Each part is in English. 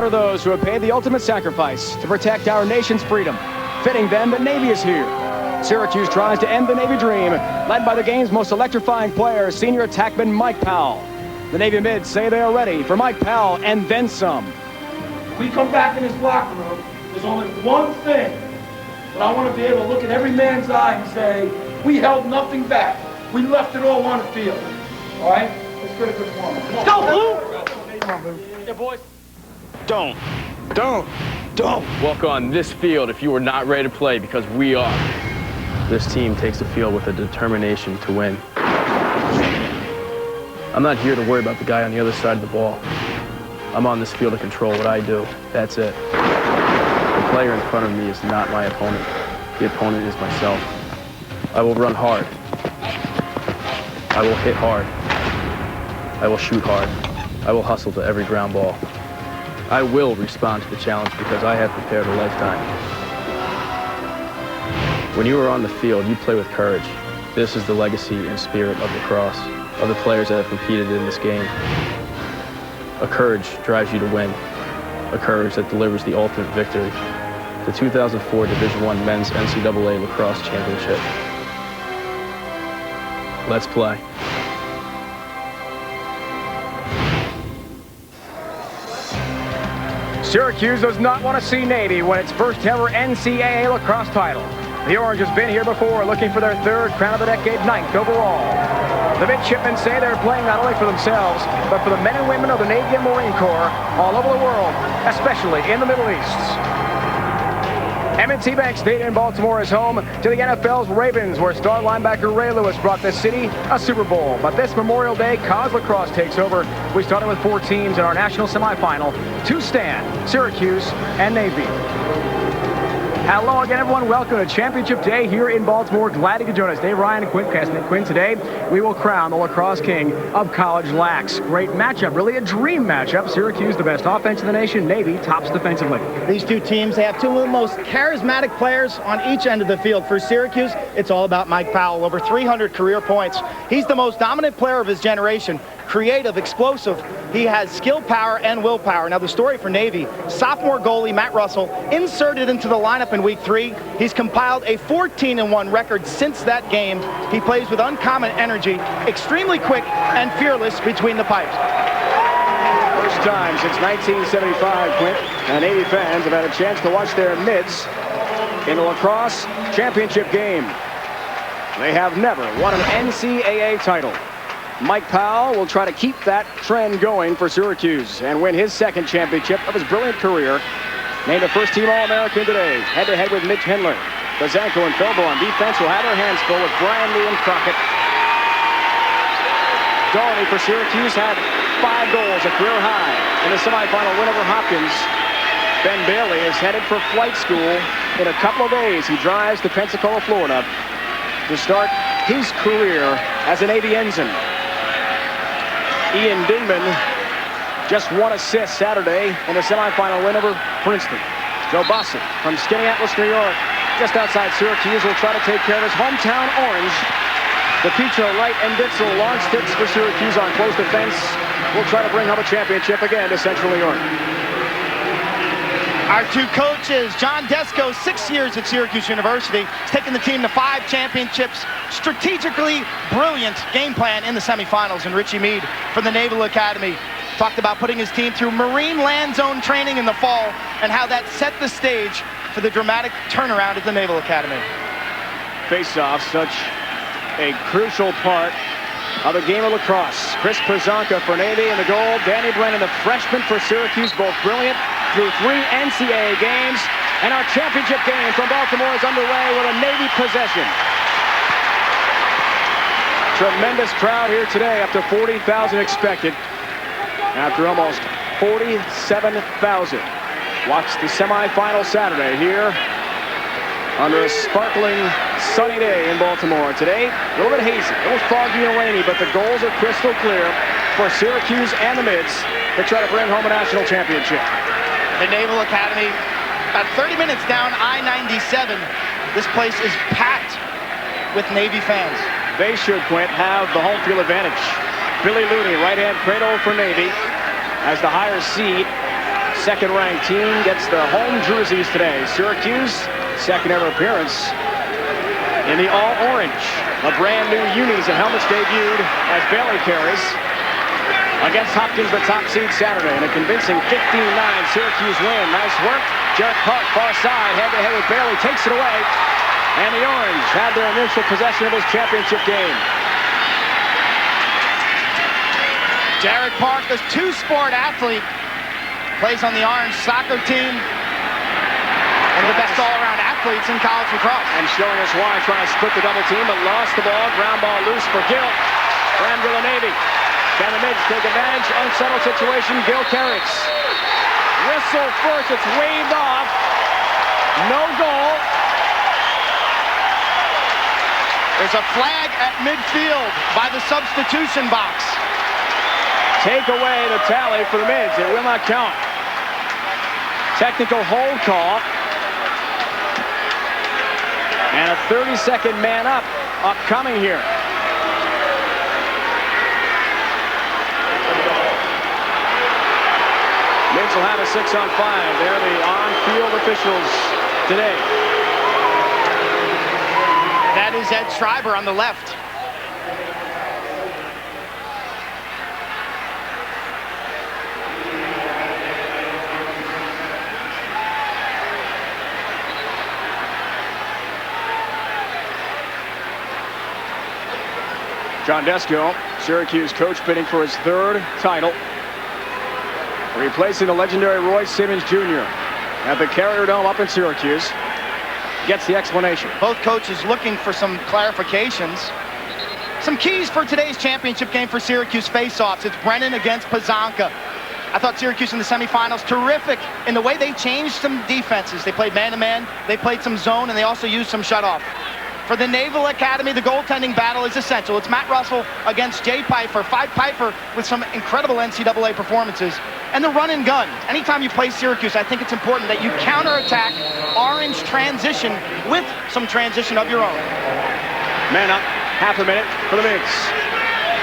Are those who have paid the ultimate sacrifice to protect our nation's freedom. Fitting then, the Navy is here. Syracuse tries to end the Navy dream, led by the game's most electrifying player, senior attackman Mike Powell. The Navy mids say they are ready for Mike Powell and then some. We come back in this locker room, there's only one thing that I want to be able to look at every man's eye and say, we held nothing back. We left it all on the field. All right? Let's get a good one. Let's go, Blue! Come on, Blue. Yeah, boys. Don't walk on this field if you are not ready to play, because we are. This team takes the field with a determination to win. I'm not here to worry about the guy on the other side of the ball. I'm on this field to control what I do. That's it. The player in front of me is not my opponent. The opponent is myself. I will run hard. I will hit hard. I will shoot hard. I will hustle to every ground ball. I will respond to the challenge because I have prepared a lifetime. When you are on the field, you play with courage. This is the legacy and spirit of lacrosse, of the players that have competed in this game. A courage drives you to win. A courage that delivers the ultimate victory. The 2004 Division I Men's NCAA Lacrosse Championship. Let's play. Syracuse does not want to see Navy win its first ever NCAA lacrosse title. The Orange has been here before, looking for their third Crown of the Decade 9th overall. The midshipmen say they're playing not only for themselves, but for the men and women of the Navy and Marine Corps all over the world, especially in the Middle East. M&T Bank Stadium in Baltimore is home to the NFL's Ravens, where star linebacker Ray Lewis brought this city a Super Bowl. But this Memorial Day, college lacrosse takes over. We started with 4 teams in our national semifinal. 2 stand, Syracuse and Navy. Hello again, everyone. Welcome to Championship Day here in Baltimore. Glad you could join us. Dave Ryan and Quinn Kessner. Quinn, today we will crown the lacrosse king of college lax. Great matchup, really a dream matchup. Syracuse, the best offense in the nation. Navy, tops defensively. These two teams, they have two of the most charismatic players on each end of the field. For Syracuse, it's all about Mike Powell. Over 300 career points. He's the most dominant player of his generation. Creative, explosive. He has skill, power, and willpower. Now the story for Navy, sophomore goalie Matt Russell inserted into the lineup in week 3. He's compiled a 14-1 record since that game. He plays with uncommon energy, extremely quick and fearless between the pipes. First time since 1975, Quint, and Navy fans have had a chance to watch their mids in a lacrosse championship game. They have never won an NCAA title. Mike Powell will try to keep that trend going for Syracuse and win his second championship of his brilliant career. Named a first-team All-American today, head-to-head with Mitch Hendler. Bazanko and Felbo on defense will have their hands full with Brian Lee and Crockett. Doherty for Syracuse had 5 goals, a career high, in the semifinal win over Hopkins. Ben Bailey is headed for flight school. In a couple of days, he drives to Pensacola, Florida, to start his career as a Navy ensign. Ian Dingman just 1 assist Saturday in the semifinal win over Princeton. Joe Bossett from Skaneateles, New York, just outside Syracuse, will try to take care of his hometown Orange. DePietro, Wright, and Ditzel, long sticks for Syracuse on close defense, will try to bring home a championship again to Central New York. Our two coaches, John Desko, 6 years at Syracuse University, has taken the team to 5 championships. Strategically brilliant game plan in the semifinals. And Richie Meade from the Naval Academy talked about putting his team through Marine Land Zone training in the fall and how that set the stage for the dramatic turnaround at the Naval Academy. Face-off, such a crucial part of the game of lacrosse. Chris Pazanka for Navy in the goal. Danny Brennan, the freshman for Syracuse, both brilliant through 3 NCAA games. And our championship game from Baltimore is underway with a Navy possession. Tremendous crowd here today, up to 40,000 expected after almost 47,000. Watch the semifinal Saturday here under a sparkling sunny day in Baltimore. Today, a little bit hazy, a little foggy and rainy, but the goals are crystal clear for Syracuse and the Mids to try to bring home a national championship. The Naval Academy, about 30 minutes down I-97. This place is packed with Navy fans. They should, Quint, have the home field advantage. Billy Looney, right-hand cradle for Navy, as the higher seed. second-ranked team gets the home jerseys today. Syracuse, second ever appearance in the all-orange. The brand new unis and helmets debuted as Bailey carries against Hopkins, the top seed Saturday, in a convincing 15-9 Syracuse win. Nice work. Jarrett Park, far side, head-to-head with Bailey, takes it away. And the Orange had their initial possession of this championship game. Jarrett Park, the two-sport athlete, plays on the Orange soccer team. One of the best all-around athletes in college lacrosse. And showing us why, trying to split the double team, but lost the ball. Ground ball loose for Gill. Granville Navy. Can the Mids take advantage? Unsettled situation. Gill carries. Whistle first. It's waved off. No goal. There's a flag at midfield by the substitution box. Take away the tally for the Mids. It will not count. Technical hold call. And a 30-second man up upcoming here. Mids will have a 6-on-5. They're the on-field officials today. That is Ed Schreiber on the left. John Desco, Syracuse coach, bidding for his third title, replacing the legendary Roy Simmons Jr. at the Carrier Dome up in Syracuse. Gets the explanation. Both coaches looking for some clarifications. Some keys for today's championship game for Syracuse face-offs. It's Brennan against Pazanka. I thought Syracuse in the semifinals, terrific in the way they changed some defenses. They played man-to-man, they played some zone, and they also used some shutoff. For the Naval Academy, the goaltending battle is essential. It's Matt Russell against Jay Pfeiffer. Pfeiffer with some incredible NCAA performances. And the run and gun. Anytime you play Syracuse, I think it's important that you counterattack Orange transition with some transition of your own. Man up, half a minute for the Mids.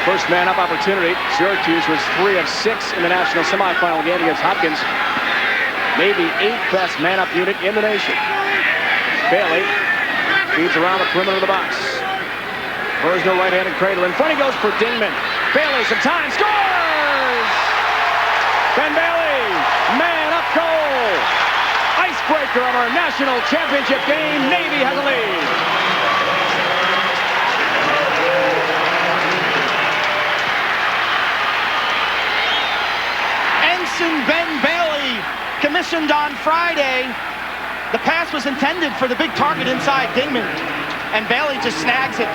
First man up opportunity. Syracuse was 3 of 6 in the national semifinal game against Hopkins. Maybe 8th best man up unit in the nation. Bailey feeds around the perimeter of the box. There's no right-handed cradle. In front he goes for Dingman. Bailey, some time, scores! Ben Bailey, man up goal! Icebreaker of our national championship game. Navy has a lead. Ensign Ben Bailey, commissioned on Friday. The pass was intended for the big target inside Dingman, and Bailey just snags it.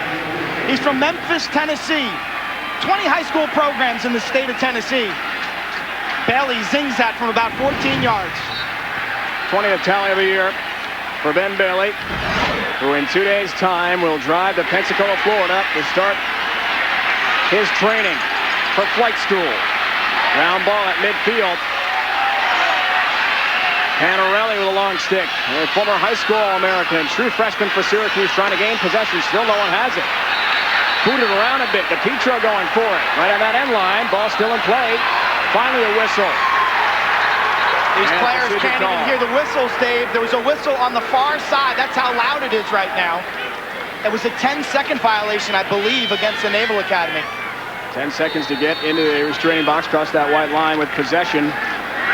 He's from Memphis, Tennessee. 20 high school programs in the state of Tennessee. Bailey zings that from about 14 yards. 20th tally of the year for Ben Bailey, who in 2 days' time will drive to Pensacola, Florida to start his training for flight school. Ground ball at midfield. Panarelli with a long stick. A former high school All-American, true freshman for Syracuse, trying to gain possession. Still no one has it. Booted around a bit. DePietro going for it. Right on that end line. Ball still in play. Finally a whistle. These players can't even hear the whistles, Dave. There was a whistle on the far side. That's how loud it is right now. It was a 10-second violation, I believe, against the Naval Academy. 10 seconds to get into the restraining box. Cross that white line with possession.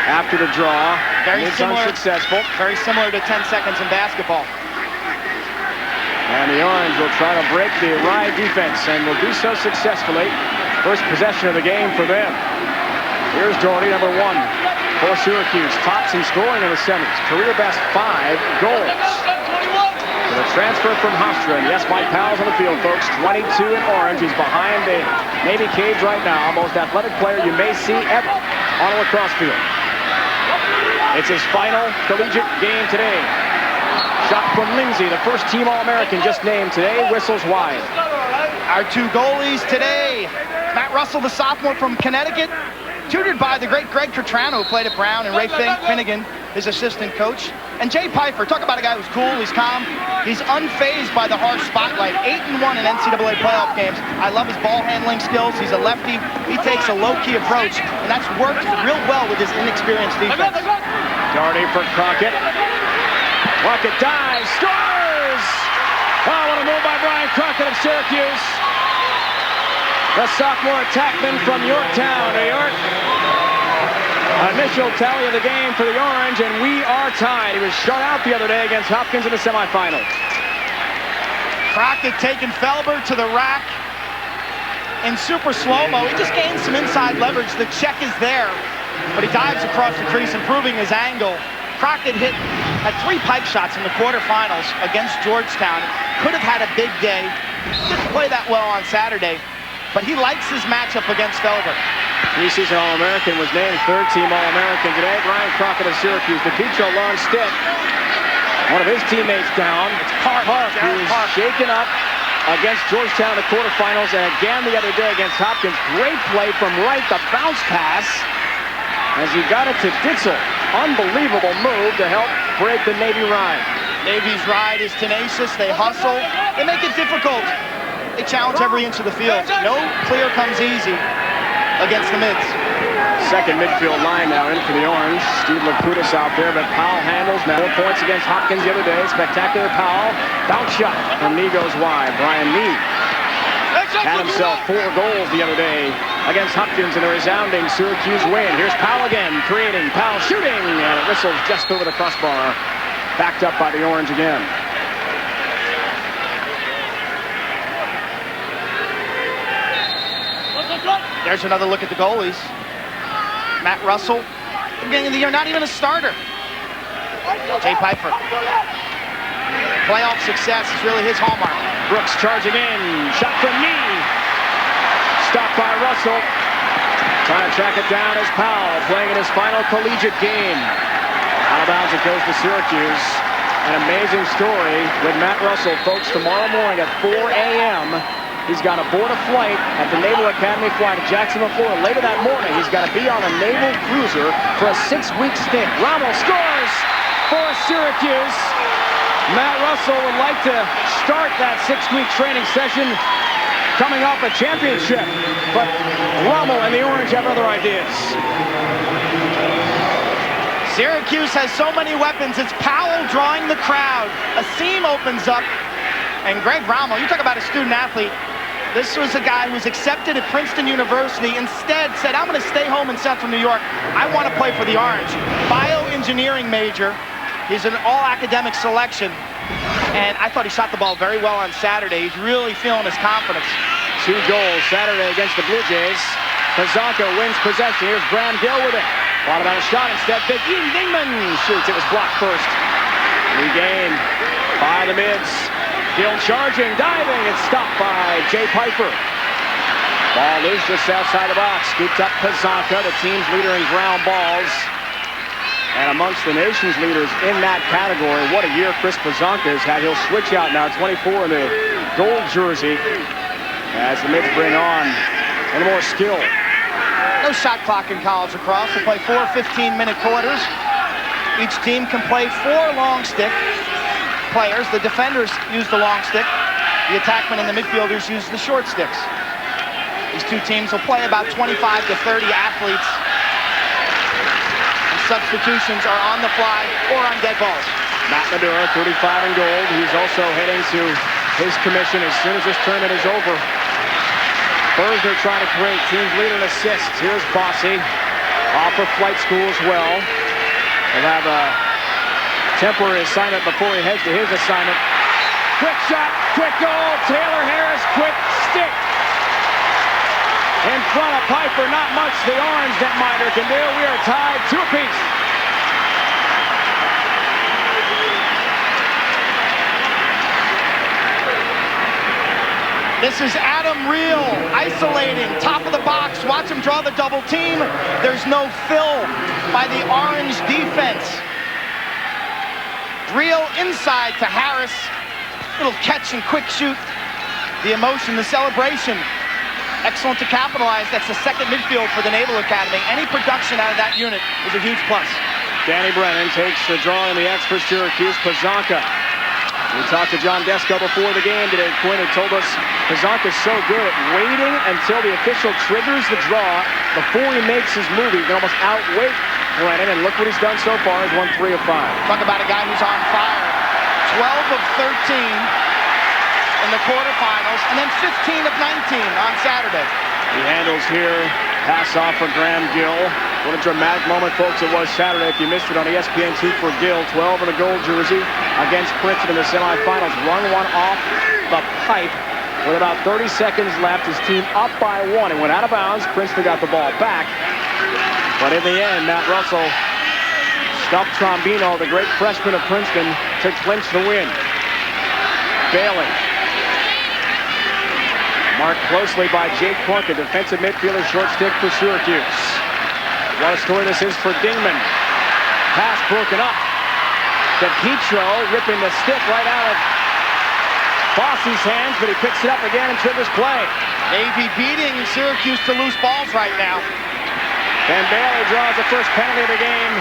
After the draw, it's unsuccessful. Very similar to 10 seconds in basketball. And the Orange will try to break the Rye defense and will do so successfully. First possession of the game for them. Here's Doherty, number 1 for Syracuse. Tops in scoring in the semis. Career best 5 goals. The transfer from Hofstra. And yes, Mike Powell's on the field, folks. 22 in orange. He's behind the Navy cage right now. Most athletic player you may see ever on a lacrosse field. It's his final collegiate game today. Shot from Lindsay, the first team All-American just named today. Whistles wide. Our 2 goalies today. Matt Russell, the sophomore from Connecticut, tutored by the great Greg Catrano, who played at Brown, and Ray Finnegan, his assistant coach. And Jay Pfeiffer, talk about a guy who's cool, he's calm, he's unfazed by the harsh spotlight. 8-1 in NCAA playoff games. I love his ball handling skills. He's a lefty. He takes a low-key approach, and that's worked real well with his inexperienced defense. Doherty for Crockett. Crockett dives, scores! Oh, what a move by Brian Crockett of Syracuse. The sophomore attackman from Yorktown, New York. Initial tally of the game for the Orange, and we are tied. He was shut out the other day against Hopkins in the semifinals. Crockett taking Felber to the rack in super slow-mo. He just gained some inside leverage. The check is there, but he dives across the crease, improving his angle. Crockett had 3 pipe shots in the quarterfinals against Georgetown. Could have had a big day. Didn't play that well on Saturday, but he likes his matchup against Felber. Preseason All-American, was named third-team All-American today. Brian Crockett of Syracuse. DePietro long stick. One of his teammates down. It's Park, who is shaken up against Georgetown in the quarterfinals, and again the other day against Hopkins. Great play from right, the bounce pass, as he got it to Ditzel. Unbelievable move to help break the Navy ride. Navy's ride is tenacious. They hustle. They make it difficult. They challenge every inch of the field. No clear comes easy against the mids. Second midfield line now in for the Orange. Steve Lakutis out there, but Powell handles now. 4 points against Hopkins the other day. Spectacular Powell. Bounce shot from Knee goes wide. Brian Knee had himself 4 goals the other day against Hopkins in a resounding Syracuse win. Here's Powell again, creating. Powell shooting, and it whistles just over the crossbar. Backed up by the Orange again. There's another look at the goalies. Matt Russell, beginning of the year, not even a starter. Jay Pfeiffer. Playoff success is really his hallmark. Brooks charging in, shot from Knee. Stopped by Russell. Trying to track it down as Powell, playing in his final collegiate game. Out of bounds it goes to Syracuse. An amazing story with Matt Russell, folks, tomorrow morning at 4 a.m. He's got to board a flight at the Naval Academy flight to Jacksonville, Florida. Later that morning, he's got to be on a naval cruiser for a 6-week stint. Rommel scores for Syracuse. Matt Russell would like to start that 6-week training session coming off a championship, but Rommel and the Orange have other ideas. Syracuse has so many weapons. It's Powell drawing the crowd. A seam opens up, and Greg Rommel, you talk about a student athlete. This was a guy who was accepted at Princeton University, instead said, I'm going to stay home in Central New York. I want to play for the Orange. Bioengineering major. He's an all-academic selection. And I thought he shot the ball very well on Saturday. He's really feeling his confidence. 2 goals Saturday against the Blue Jays. Pazanka wins possession. Here's Graham Gill with it. Thought about a shot instead. Big Ian Dingman shoots. It was blocked first. Regained by the mids. Gill charging, diving. It's stopped by Jay Pfeiffer. Ball loose just outside the box. Scooped up Pazanka, the team's leader in ground balls. And amongst the nation's leaders in that category, what a year Chris Pazanka has had. He'll switch out now, 24 in the gold jersey, as the mids bring on a little more skill. No shot clock in college lacrosse. We'll play 4 15-minute quarters. Each team can play 4 long stick players. The defenders use the long stick. The attackmen and the midfielders use the short sticks. These 2 teams will play about 25 to 30 athletes. And substitutions are on the fly or on dead balls. Matt Madura, 35 in gold. He's also heading to his commission as soon as this tournament is over. Berger trying to create team's lead in assists. Here's Bossy, off for flight school as well. He'll have a temporary assignment before he heads to his assignment. Quick shot, quick goal. Taylor Harris, quick stick. In front of Pfeiffer, not much the Orange netminder can do. We are tied 2 apiece. This is Adam Reel, isolating, top of the box. Watch him draw the double team. There's no fill by the Orange defense. Reel inside to Harris. Little catch and quick shoot. The emotion, the celebration. Excellent to capitalize. That's the second midfield for the Naval Academy. Any production out of that unit is a huge plus. Danny Brennan takes the draw in the X for Syracuse. Pazanka. We talked to John Desko before the game today. Quinn had told us Pazanka's so good at waiting until the official triggers the draw before he makes his move. He can almost outweight Brennan, and look what he's done so far. He's won 3 of 5. Talk about a guy who's on fire. 12 of 13 in the quarterfinals, and then 15 of 19 on Saturday. He handles here. Pass off for Graham Gill. What a dramatic moment, folks, it was Saturday. If you missed it on ESPN2 for Gill, 12 in a gold jersey against Princeton in the semifinals. Run one off the pipe with about 30 seconds left. His team up by 1. It went out of bounds. Princeton got the ball back. But in the end, Matt Russell stuffed Trombino, the great freshman of Princeton, to clinch the win. Bailey. Marked closely by Jake Plunkett, defensive midfielder, short stick for Syracuse. What a story this is for Dingman. Pass broken up. DePietro ripping the stick right out of Fossey's hands, but he picks it up again and triggers play. Navy beating Syracuse to loose balls right now. And Bailey draws the first penalty of the game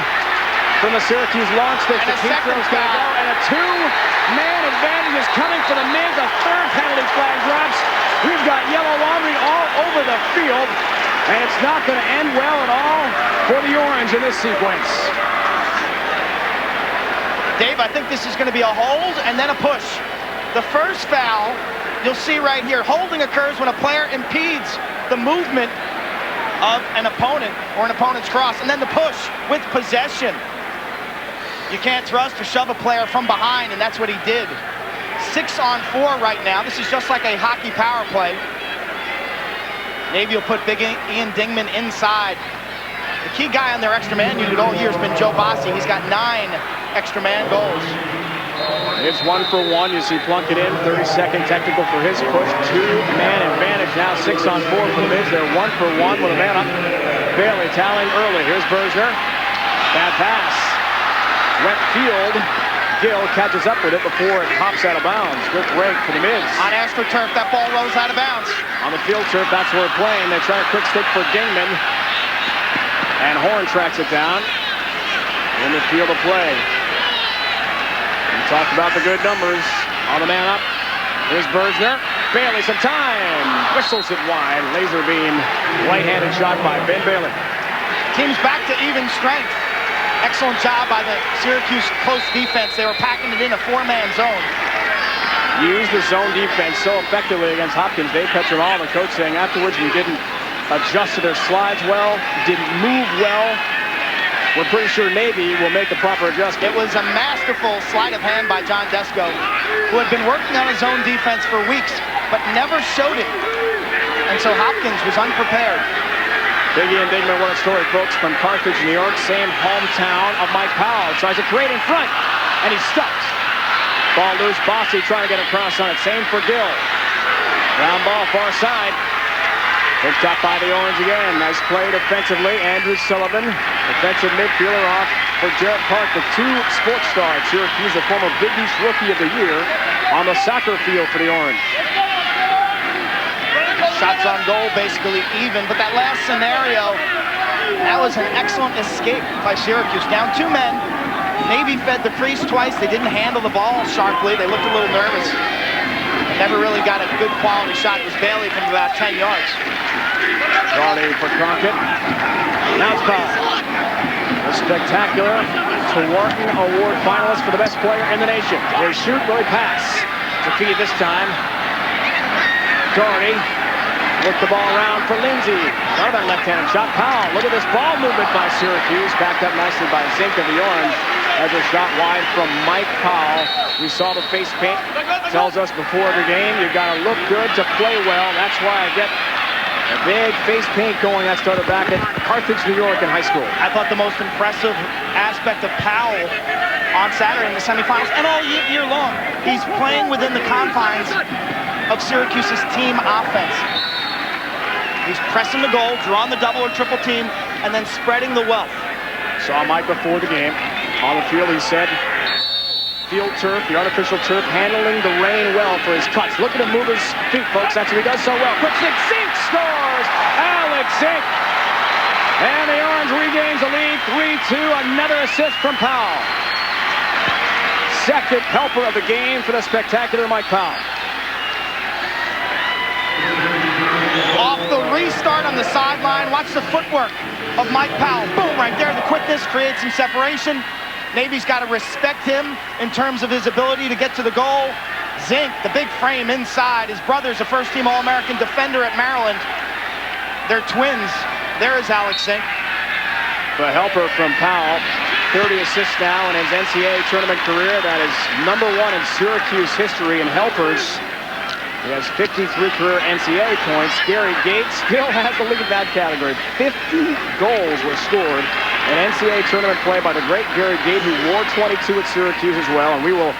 from the Syracuse launch stick. And a second going to go, and a 2-man advantage is coming for the Migs. A third penalty flag drops. We've got yellow laundry all over the field, and it's not going to end well at all for the Orange in this sequence. Dave, I think this is going to be a hold and then a push. The first foul, you'll see right here, holding occurs when a player impedes the movement of an opponent or an opponent's cross, and then the push with possession. You can't thrust or shove a player from behind, and that's what he did. 6 on 4 right now. This is just like a hockey power play. Navy will put big Ian Dingman inside. The key guy on their extra man unit all year has been Joe Bossi. He's got 9 extra man goals. It's 1 for 1. You see Plunkett in. 30-second technical for his push. 2-man advantage now. 6 on 4 for the Mids. They're 1 for 1 with a man up. Bailey tallying early. Here's Bergner. Bad pass. Wet field. Gill catches up with it before it pops out of bounds. Good break for the Mids. On AstroTurf, that ball rolls out of bounds. On the field turf, that's where we're playing. They try a quick stick for Dingman. And Horn tracks it down in the field of play. We talked about the good numbers on the man up. Here's Bergner. Bailey some time. Whistles it wide. Laser beam. Right-handed shot by Ben Bailey. Team's back to even strength. Excellent job by the Syracuse close defense. They were packing it in a 4-man zone. Used the zone defense so effectively against Hopkins. Dave Petronal, the coach, saying afterwards we didn't adjust to their slides well, didn't move well. We're pretty sure Navy will make the proper adjustment. It was a masterful sleight of hand by John Desko, who had been working on his zone defense for weeks, but never showed it. And so Hopkins was unprepared. Big Ian Dingman, what a story, folks, from Carthage, New York, same hometown of Mike Powell. Tries to create in front, and he's stuffed. Ball loose, Bossi trying to get across on it. Same for Gill. Round ball, far side. Picked up by the Orange again. Nice play defensively. Andrew Sullivan, defensive midfielder off for Jarrett Park, the 2 sports stars. Syracuse, a former Big East Rookie of the Year on the soccer field for the Orange. Shots on goal basically even, but that last scenario, that was an excellent escape by Syracuse. Down 2 men. Navy fed the crease twice. They didn't handle the ball sharply. They looked a little nervous. Never really got a good quality shot. It was Bailey from about 10 yards. Gardy for Crockett. Now it's Powell. A spectacular Tawarton Award finalist for the best player in the nation. They shoot, really pass. Defeated this time. Gardy. Look the ball around for Lindsay. Another left-handed shot. Powell. Look at this ball movement by Syracuse. Backed up nicely by Zink of the Orange. As a shot wide from Mike Powell. We saw the face paint. Tells us before the game, you've got to look good to play well. That's why I get a big face paint going. That started back at Carthage, New York in high school. I thought the most impressive aspect of Powell on Saturday in the semifinals and all year long, he's playing within the confines of Syracuse's team offense. He's pressing the goal, drawing the double or triple team, and then spreading the wealth. Saw Mike before the game. On the field, he said, field turf, the artificial turf, handling the rain well for his cuts. Look at him move his feet, folks. That's what he does so well. Quick stick, Zink scores! Alex Zink And the Orange regains the lead, 3-2. Another assist from Powell. Second helper of the game for the spectacular Mike Powell. Off the restart on the sideline, watch the footwork of Mike Powell. Boom, right there, the quickness creates some separation. Navy's got to respect him in terms of his ability to get to the goal. Zink, the big frame inside. His brother's a first-team All-American defender at Maryland. They're twins. There is Alex Zink. The helper from Powell, 30 assists now in his NCAA tournament career. That is #1 in Syracuse history in helpers. He has 53 career NCAA points. Gary Gates still has the lead in that category. 50 goals were scored in NCAA tournament play by the great Gary Gates, who wore 22 at Syracuse as well. And we will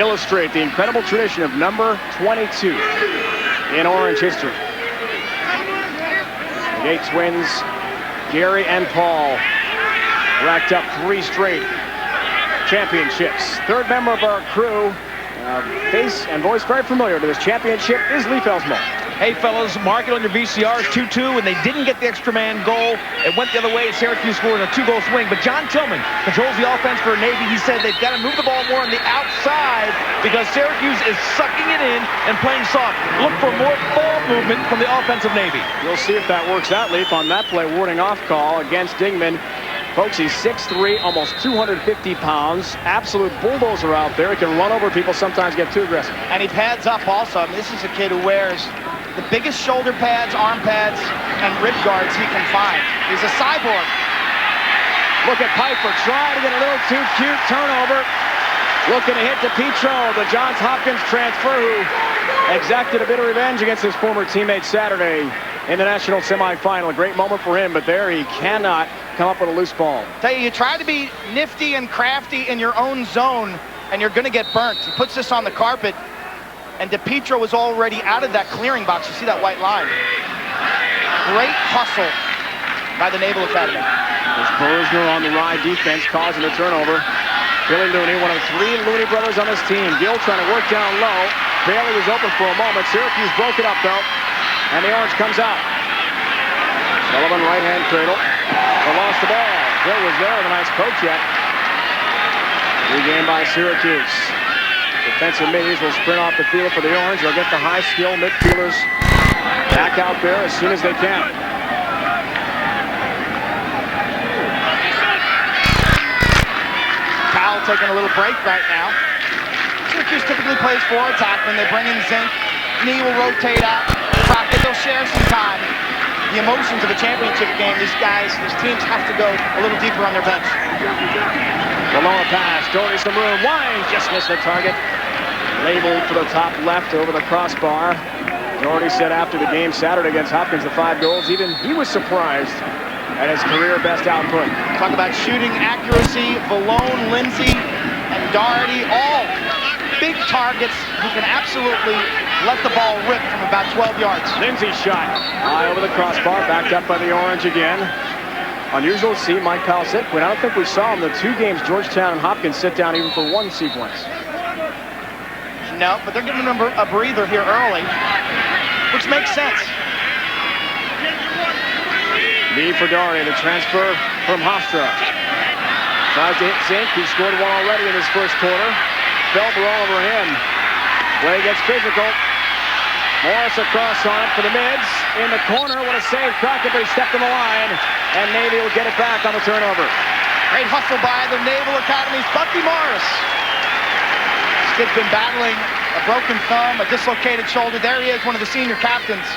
illustrate the incredible tradition of number 22 in Orange history. Gates wins. Gary and Paul racked up 3 straight championships. Third member of our crew, face and voice very familiar to this championship, is Lee Felsmo. Hey, fellas, mark it on your VCRs, 2-2, and they didn't get the extra man goal. It went the other way. Syracuse scored a 2-goal swing, but John Tillman controls the offense for Navy. He said they've got to move the ball more on the outside because Syracuse is sucking it in and playing soft. Look for more ball movement from the offensive Navy. We'll see if that works out, Leaf, on that play. Warding off call against Dingman. Folks, he's 6'3", almost 250 pounds. Absolute bulldozer out there. He can run over people, sometimes get too aggressive. And he pads up also. I mean, this is a kid who wears the biggest shoulder pads, arm pads, and rib guards he can find. He's a cyborg. Look at Piper, trying to get a little too cute turnover. Looking to hit DiPietro, the Johns Hopkins transfer, who exacted a bit of revenge against his former teammate Saturday in the national semifinal. A great moment for him, but there he cannot come up with a loose ball. Tell you, you try to be nifty and crafty in your own zone, and you're going to get burnt. He puts this on the carpet, and DiPietro was already out of that clearing box. You see that white line. Great hustle by the Naval Academy. There's Bergner on the ride defense, causing the turnover. Billy Looney, one of 3 Looney brothers on this team. Gill trying to work down low. Bailey was open for a moment. Syracuse broke it up, though, and the Orange comes out. Sullivan, right-hand cradle. They lost the ball. Bill was there with a nice poke check. Regained by Syracuse. Defensive middies will sprint off the field for the Orange. They'll get the high-skill midfielders back out there as soon as they can. Powell taking a little break right now. Syracuse typically plays 4 attackmen. They bring in Zink. Knee will rotate out. Crockett, they'll share some time. The emotions of a championship game, these teams have to go a little deeper on their bench. The lower pass, Doherty some room. Wines just missed the target. Labeled for the top left over the crossbar. Doherty said after the game Saturday against Hopkins, the 5 goals, even he was surprised at his career best output. Talk about shooting accuracy, Valone, Lindsay, and Doherty, all big targets who can absolutely let the ball rip from about 12 yards. Lindsay's shot high over the crossbar, backed up by the Orange again. Unusual to see Mike Powell sit, but I don't think we saw him the 2 games Georgetown and Hopkins sit down even for 1 sequence. No, but they're giving him a breather here early, which makes sense. Knee for Doherty, the transfer from Hofstra. Tries to hit Zink, who scored 1 already in his first quarter. Felber all over him. Play gets physical. Morris across on it for the mids. In the corner, what a save. Crockett, but he stepped on the line, and Navy will get it back on the turnover. Great hustle by the Naval Academy's Bucky Morris. This kid's been battling a broken thumb, a dislocated shoulder. There he is, one of the senior captains.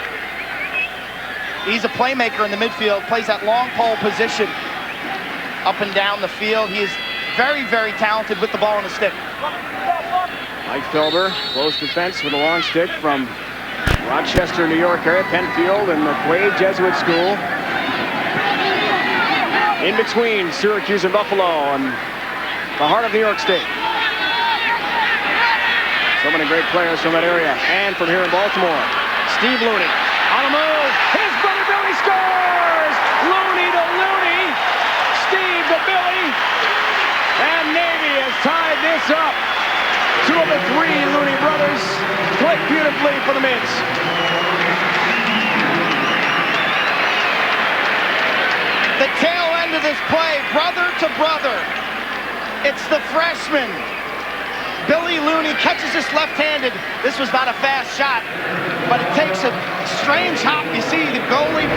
He's a playmaker in the midfield, plays that long pole position up and down the field. He is very, very talented with the ball on the stick. Mike Felber, close defense with a long stick from Rochester, New York area, Penfield, and the Quaid Jesuit School. In between Syracuse and Buffalo, and the heart of New York State. So many great players from that area, and from here in Baltimore. Steve Looney on a move. His brother Billy scores! Looney to Looney. Steve to Billy. And Navy has tied this up. 2 of the 3 Looney brothers play beautifully for the Mids. The tail end of this play, brother to brother. It's the freshman. Billy Looney catches this left-handed. This was not a fast shot, but it takes a strange hop. You see the goalie,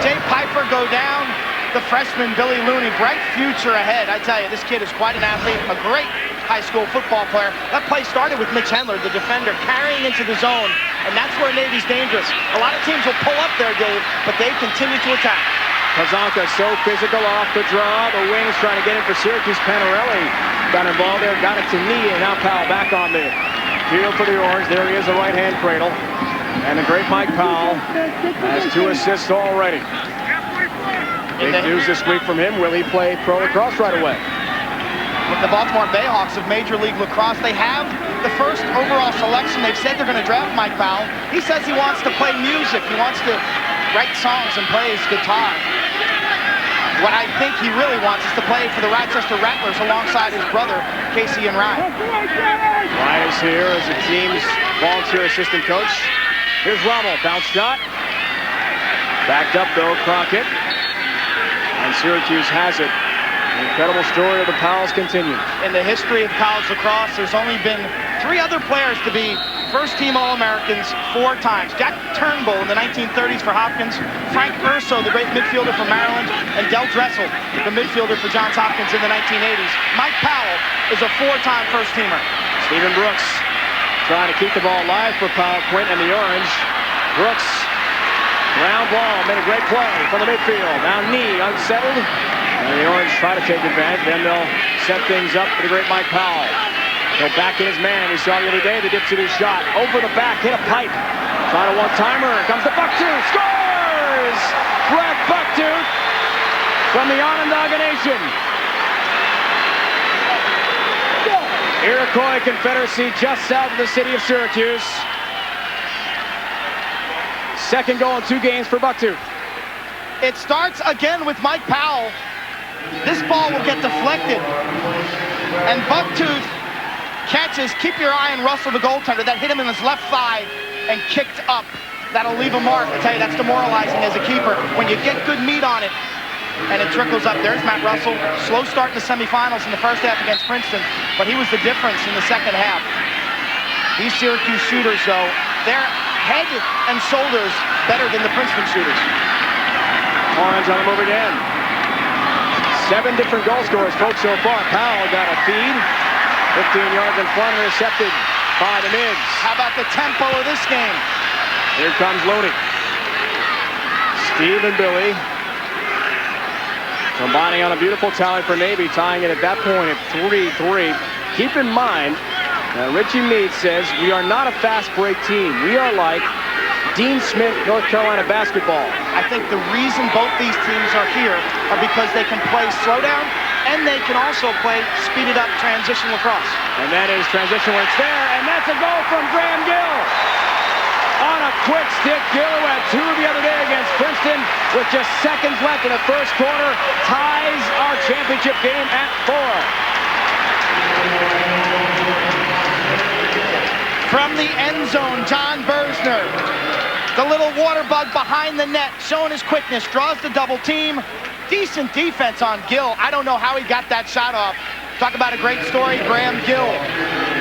Jay Piper, go down. The freshman, Billy Looney, bright future ahead. I tell you, this kid is quite an athlete, a great high school football player. That play started with Mitch Hendler, the defender, carrying into the zone, and that's where Navy's dangerous. A lot of teams will pull up there, Dave, but they continue to attack. Pazanka so physical off the draw. The wings trying to get in for Syracuse. Panarelli got involved there, got it to knee, and now Powell back on the field for the Orange. There he is, the right-hand cradle. And the great Mike Powell has 2 assists already. Big news this week from him. Will he play pro lacrosse right away? With the Baltimore Bayhawks of Major League Lacrosse, they have the first overall selection. They've said they're going to draft Mike Powell. He says he wants to play music. He wants to write songs and plays guitar. What I think he really wants is to play for the Rochester Rattlers alongside his brother, Casey and Ryan. Ryan is here as the team's volunteer assistant coach. Here's Rommel, bounce shot. Backed up though, Crockett. And Syracuse has it. The incredible story of the Powells continues. In the history of college lacrosse, there's only been 3 other players to be first-team All-Americans 4 times. Jack Turnbull in the 1930s for Hopkins, Frank Urso, the great midfielder for Maryland, and Del Dressel, the midfielder for Johns Hopkins in the 1980s. Mike Powell is a 4-time first-teamer. Stephen Brooks trying to keep the ball alive for Powell, Quint, and the Orange. Brooks, round ball, made a great play from the midfield. Now knee unsettled, and the Orange try to take advantage. Then they'll set things up for the great Mike Powell. He'll back in his man. We saw the other day the dip-to-do shot. Over the back, hit a pipe. Trying a one-timer. Comes the Bucktooth. Scores! Brett Bucktooth from the Onondaga Nation. Iroquois Confederacy just south of the city of Syracuse. Second goal in 2 games for Bucktooth. It starts again with Mike Powell. This ball will get deflected. And Bucktooth catches, keep your eye on Russell, the goaltender, that hit him in his left thigh and kicked up. That'll leave a mark. I tell you, that's demoralizing as a keeper. When you get good meat on it and it trickles up. There's Matt Russell. Slow start to semifinals in the first half against Princeton, but he was the difference in the second half. These Syracuse shooters, though, they're head and shoulders better than the Princeton shooters. Orange on the move again. 7 different goal scorers, folks, so far. Powell got a feed. 15 yards in front, intercepted by the Mids. How about the tempo of this game? Here comes Looney. Steve and Billy combining on a beautiful tally for Navy, tying it at that point at 3-3. Keep in mind, Richie Meade says, we are not a fast break team. We are like Dean Smith, North Carolina basketball. I think the reason both these teams are here are because they can play slow down and they can also play speeded up transition lacrosse. And that is transition when it's there, and that's a goal from Graham Gill. On a quick stick, Gill, who had 2 the other day against Princeton, with just seconds left in the first quarter, ties our championship game at 4. From the end zone, John Bersner, the little water bug behind the net, showing his quickness, draws the double team. Decent defense on Gill. I don't know how he got that shot off. Talk about a great story, Graham Gill.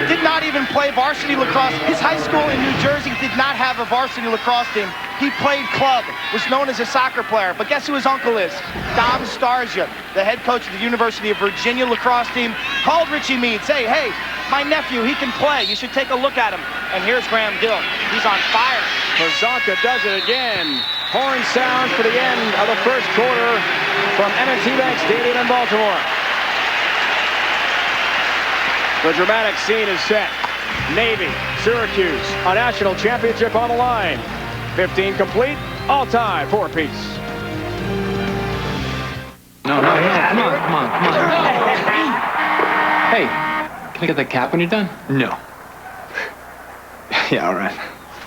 Did not even play varsity lacrosse. His high school in New Jersey did not have a varsity lacrosse team. He played club, was known as a soccer player. But guess who his uncle is? Dom Starsia, the head coach of the University of Virginia lacrosse team, called Richie Meade, say, hey, my nephew, he can play. You should take a look at him. And here's Graham Gill. He's on fire. Pazanka does it again. Horn sounds for the end of the first quarter from M&T Bank Stadium in Baltimore. The dramatic scene is set. Navy, Syracuse, a national championship on the line. 15 complete, all tied, 4-piece. No, come on. Hey, can I get that cap when you're done? No. Yeah, all right.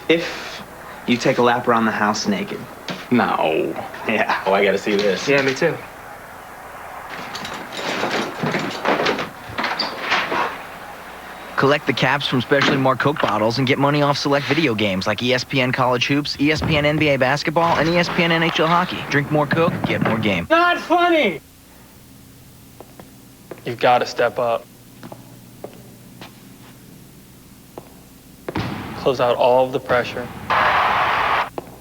If you take a lap around the house naked. No. Yeah. Oh, I gotta see this. Yeah, me too. Collect the caps from specially marked Coke bottles and get money off select video games like ESPN College Hoops, ESPN NBA Basketball, and ESPN NHL Hockey. Drink more Coke, get more game. Not funny! You've got to step up. Close out all of the pressure.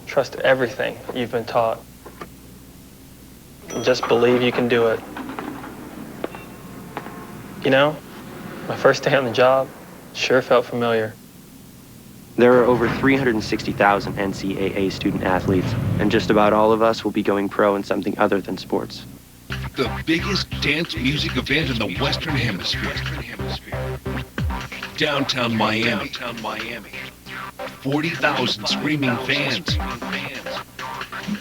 Trust everything you've been taught. And just believe you can do it. You know, my first day on the job sure felt familiar. There are over 360,000 NCAA student athletes, and just about all of us will be going pro in something other than sports. The biggest dance music event in the Western Hemisphere. Downtown Miami. 40,000 screaming fans.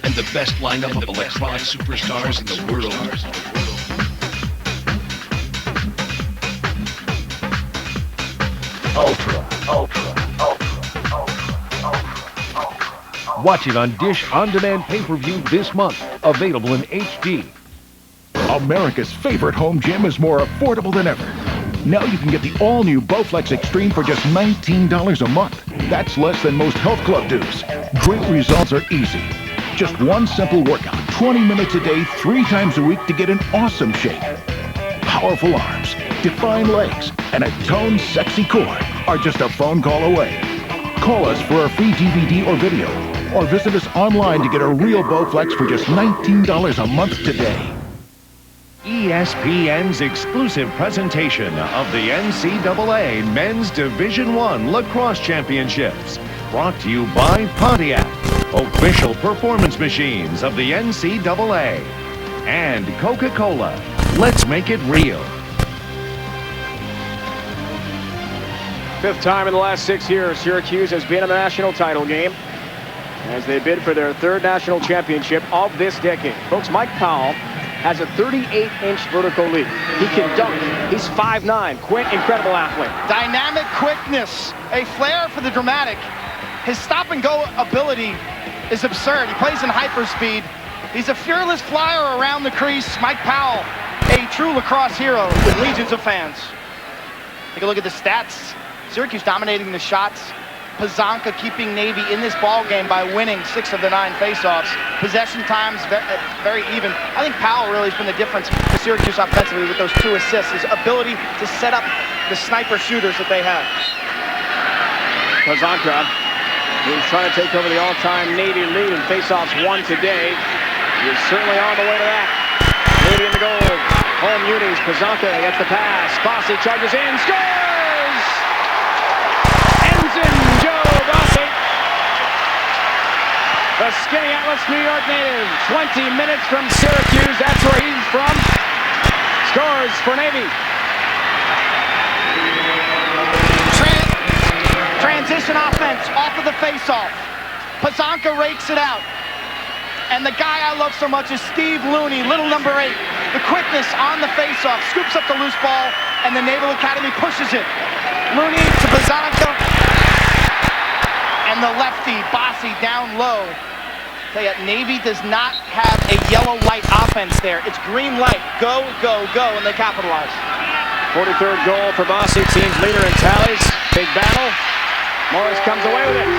And the best lineup of electronic superstars in the world. Watch it on Dish On Demand pay-per-view this month. Available in HD. America's favorite home gym is more affordable than ever. Now you can get the all-new Bowflex Extreme for just $19 a month. That's less than most health club dues. Great results are easy. Just one simple workout, 20 minutes a day, 3 times a week to get in awesome shape. Powerful arms, defined legs, and a toned, sexy core are just a phone call away. Call us for a free DVD or video, or visit us online to get a real Bowflex for just $19 a month today. ESPN's exclusive presentation of the NCAA Men's Division I Lacrosse Championships. Brought to you by Pontiac, official performance machines of the NCAA. And Coca-Cola. Let's make it real. 5th time in the last 6 years, Syracuse has been in the national title game as they bid for their 3rd national championship of this decade. Folks, Mike Powell has a 38-inch vertical leap. He can dunk. He's 5'9". Quint, incredible athlete. Dynamic quickness, a flair for the dramatic. His stop-and-go ability is absurd. He plays in hyperspeed. He's a fearless flyer around the crease. Mike Powell, a true lacrosse hero with legions of fans. Take a look at the stats. Syracuse dominating the shots. Pazanka keeping Navy in this ball game by winning 6 of the 9 faceoffs. Possession times very even. I think Powell really has been the difference for Syracuse offensively with those 2 assists. His ability to set up the sniper shooters that they have. Pazanka, who's trying to take over the all-time Navy lead in faceoffs won today, is certainly on the way to that. Navy in the goal. Home unis. Pazanka gets the pass. Bossy charges in. Scores! Ensign Joe Bossy. The skinny Atlas, New York native. 20 minutes from Syracuse. That's where he's from. Scores for Navy. Transition offense off of the faceoff. Pazanka rakes it out. And the guy I love so much is Steve Looney, little number 8. The quickness on the faceoff, scoops up the loose ball, and the Naval Academy pushes it. Looney to Pazanka, and the lefty, Bossy, down low. Tell you, Navy does not have a yellow light offense there. It's green light. Go, go, go, and they capitalize. 43rd goal for Bossy, team's leader in tallies. Big battle. Morris comes away with it.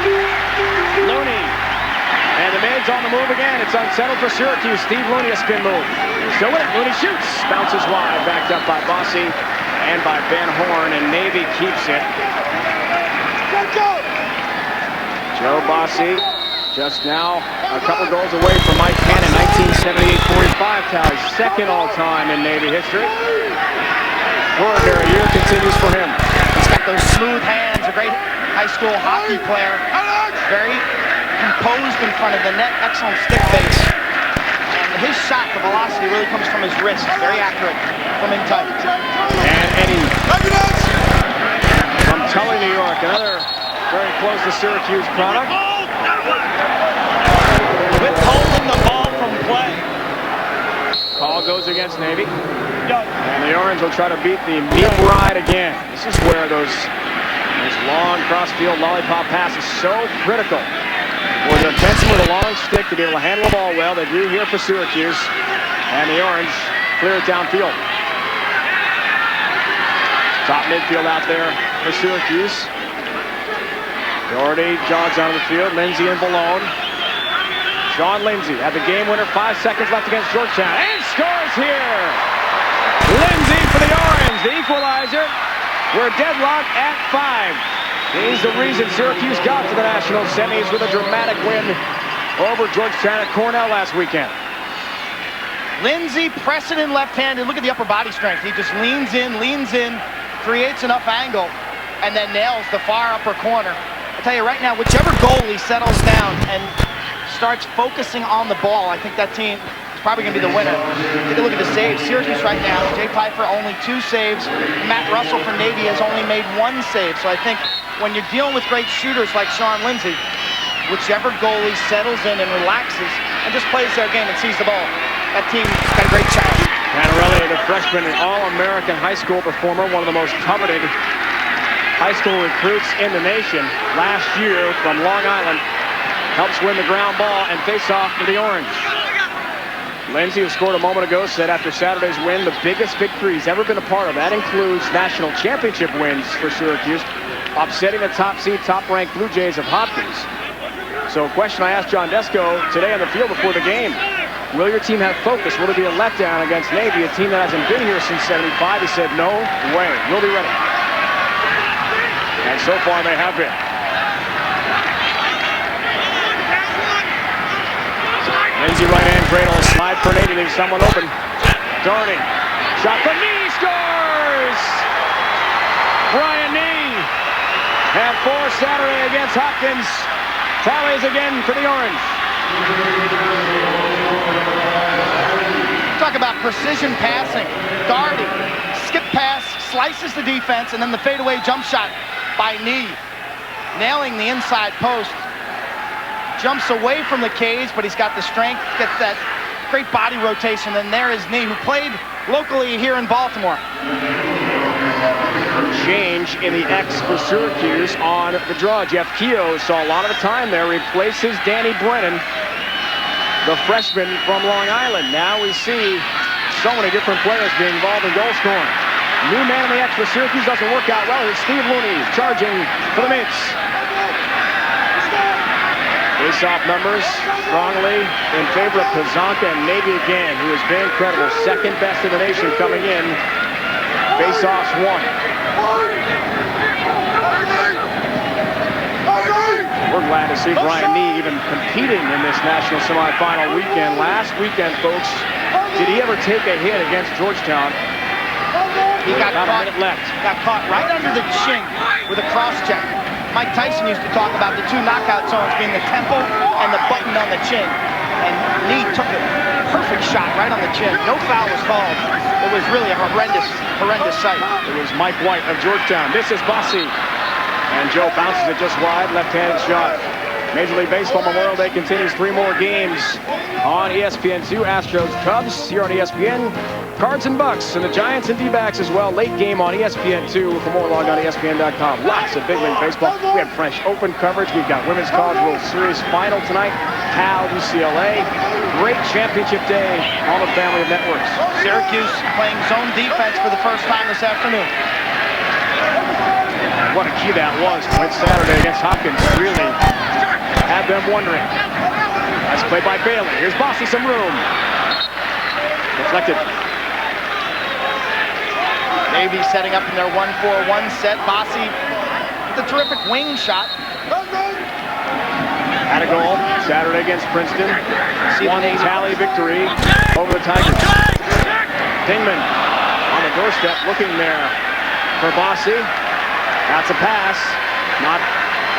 Looney. And the mid's on the move again. It's unsettled for Syracuse. Steve Looney, a spin move. Still with it. Looney shoots. Bounces wide. Backed up by Bossy and by Van Horn. And Navy keeps it. Joe Bossy just now a couple goals away from Mike Cannon. 1978-45 tally. 2nd all-time in Navy history. Extraordinary year continues for him. He's got those smooth hands. A great high school hockey player. Very composed in front of the net, excellent stick base. And his shot, the velocity really comes from his wrist. Very accurate from in tight. And Eddie from Tully, New York, another very close to Syracuse product. Withholding the ball from play. Call goes against Navy. And the Orange will try to beat the meat ride again. This is where those long cross-field lollipop pass is so critical. For the defenseman with a long stick to be able to handle the ball well. They do here for Syracuse. And the Orange clear it downfield. Top midfield out there for Syracuse. Doherty jogs onto the field. Lindsay and Balone. Sean Lindsay had the game winner, 5 seconds left against Georgetown, and scores here! Lindsay for the Orange, the equalizer. We're deadlocked at 5. He's the reason Syracuse got to the national semis with a dramatic win over Georgetown at Cornell last weekend. Lindsay pressing in left-handed. Look at the upper body strength. He just leans in, creates enough angle, and then nails the far upper corner. I tell you right now, whichever goalie settles down and starts focusing on the ball, I think that team is probably going to be the winner. Take a look at the saves. Syracuse right now, Jay Pfeiffer only 2 saves. Matt Russell for Navy has only made 1 save. So I think when you're dealing with great shooters like Sean Lindsay, whichever goalie settles in and relaxes and just plays their game and sees the ball, that team's got a great challenge. Panarelli, the freshman and All-American high school performer, one of the most coveted high school recruits in the nation last year from Long Island, helps win the ground ball and face off for the Orange. Lindsay, who scored a moment ago, said after Saturday's win, the biggest victory he's ever been a part of. That includes national championship wins for Syracuse, upsetting the top seed, top-ranked Blue Jays of Hopkins. So a question I asked John Desko today on the field before the game, will your team have focus? Will it be a letdown against Navy, a team that hasn't been here since '75? He said, no way, we'll be ready. And so far they have been. Lindsay right-hand cradle, slide for Navy, leaves someone open. Doherty, shot from Knee, scores! Brian Knee had 4 Saturday against Hopkins. Tallies again for the Orange. Talk about precision passing. Doherty, skip pass, slices the defense, and then the fadeaway jump shot by Knee. Nailing the inside post. Jumps away from the cage, but he's got the strength, gets that great body rotation, and there is Knee, who played locally here in Baltimore. Change in the X for Syracuse on the draw. Jeff Keogh saw a lot of the time there, replaces Danny Brennan, the freshman from Long Island. Now we see so many different players being involved in goal scoring. New man in the X for Syracuse doesn't work out well. Here's Steve Looney charging for the Mints. Face-off numbers strongly in favor of Pazanka and Navy again, who has been incredible. Second best in the nation coming in. Face-offs won. We're glad to see Brian Knee even competing in this national semifinal weekend. Last weekend, folks, did he ever take a hit against Georgetown? He got About caught, a minute left. got caught right under the chin with a cross-check. Mike Tyson used to talk about the 2 knockout zones being the temple and the button on the chin. And Knee took a perfect shot right on the chin. No foul was called. It was really a horrendous sight. It was Mike White of Georgetown. This is Bossy. And Joe bounces it just wide, left-handed shot. Major League Baseball Memorial Day continues. 3 more games on ESPN2. Astros, Cubs here on ESPN. Cards and Bucks, and the Giants and D-backs as well. Late game on ESPN2. For more, log on ESPN.com. Lots of big league baseball. We have French Open coverage. We've got Women's College World Series final tonight. Cal, UCLA. Great championship day on the family of networks. Syracuse playing zone defense for the first time this afternoon. What a key that was to win Saturday against Hopkins. Really had them wondering. Nice play by Bailey. Here's Bossy, some room. Deflected. Navy setting up in their 1-4-1 set. Bossy with a terrific wing shot. Had a goal Saturday against Princeton. One tally victory over the Tigers. Dingman on the doorstep looking there for Bossy. That's a pass. Not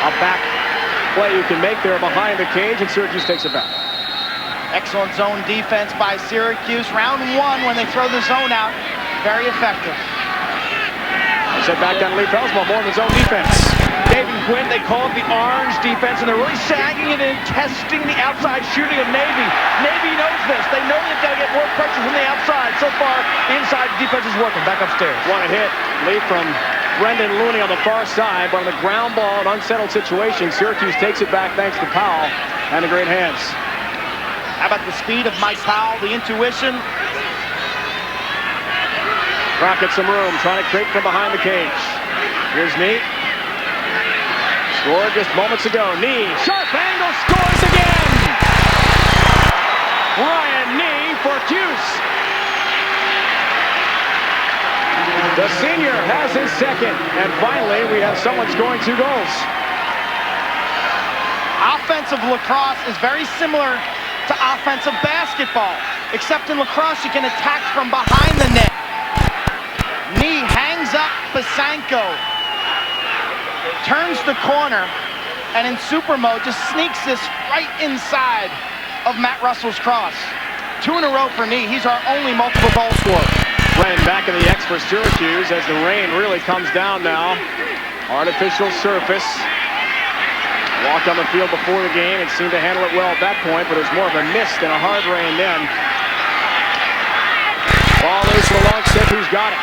a back play you can make there behind the cage, and Syracuse takes it back. Excellent zone defense by Syracuse. Round 1 when they throw the zone out. Very effective. I said back down to Lee Felsma, more in the zone defense. David Quinn, they call it the orange defense, and they're really sagging it in, testing the outside shooting of Navy. Navy knows this. They know they've got to get more pressure from the outside. So far, the inside defense is working. Back upstairs. Want to hit. Lead from Brendan Looney on the far side, but on the ground ball, an unsettled situation. Syracuse takes it back thanks to Powell and the great hands. How about the speed of Mike Powell, the intuition? Crockett some room, trying to create from behind the cage. Here's Nee. Scored just moments ago. Nee, sharp angle, scores again! Ryan Nee for Cuse. The senior has his second. And finally, we have someone scoring 2 goals. Offensive lacrosse is very similar to offensive basketball, except in lacrosse you can attack from behind the net. Nee hangs up Basanko, turns the corner, and in super mode just sneaks this right inside of Matt Russell's cross. 2 in a row for Nee. He's our only multiple goal scorer. Rain back in the X for Syracuse as the rain really comes down now. Artificial surface. Walked on the field before the game and seemed to handle it well at that point, but it was more of a mist than a hard rain then. Ball lays to the long stick. Who's got it?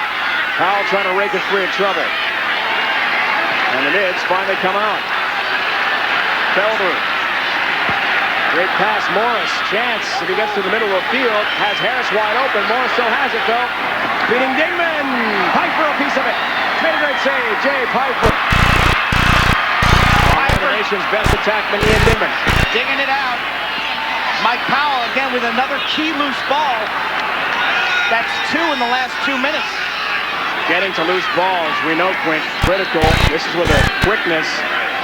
Powell trying to rake it free of trouble. And the mids finally come out. Felder. Great pass, Morris. Chance, if he gets to the middle of the field, has Harris wide open. Morris still has it, though. Beating Dingman. Piper a piece of it. Made a great save. Jay Piper. The nation's best attackman, Ian Dingman. Digging it out. Mike Powell again with another key loose ball. That's 2 in the last 2 minutes. Getting to loose balls, we know, Quint, critical. This is where the quickness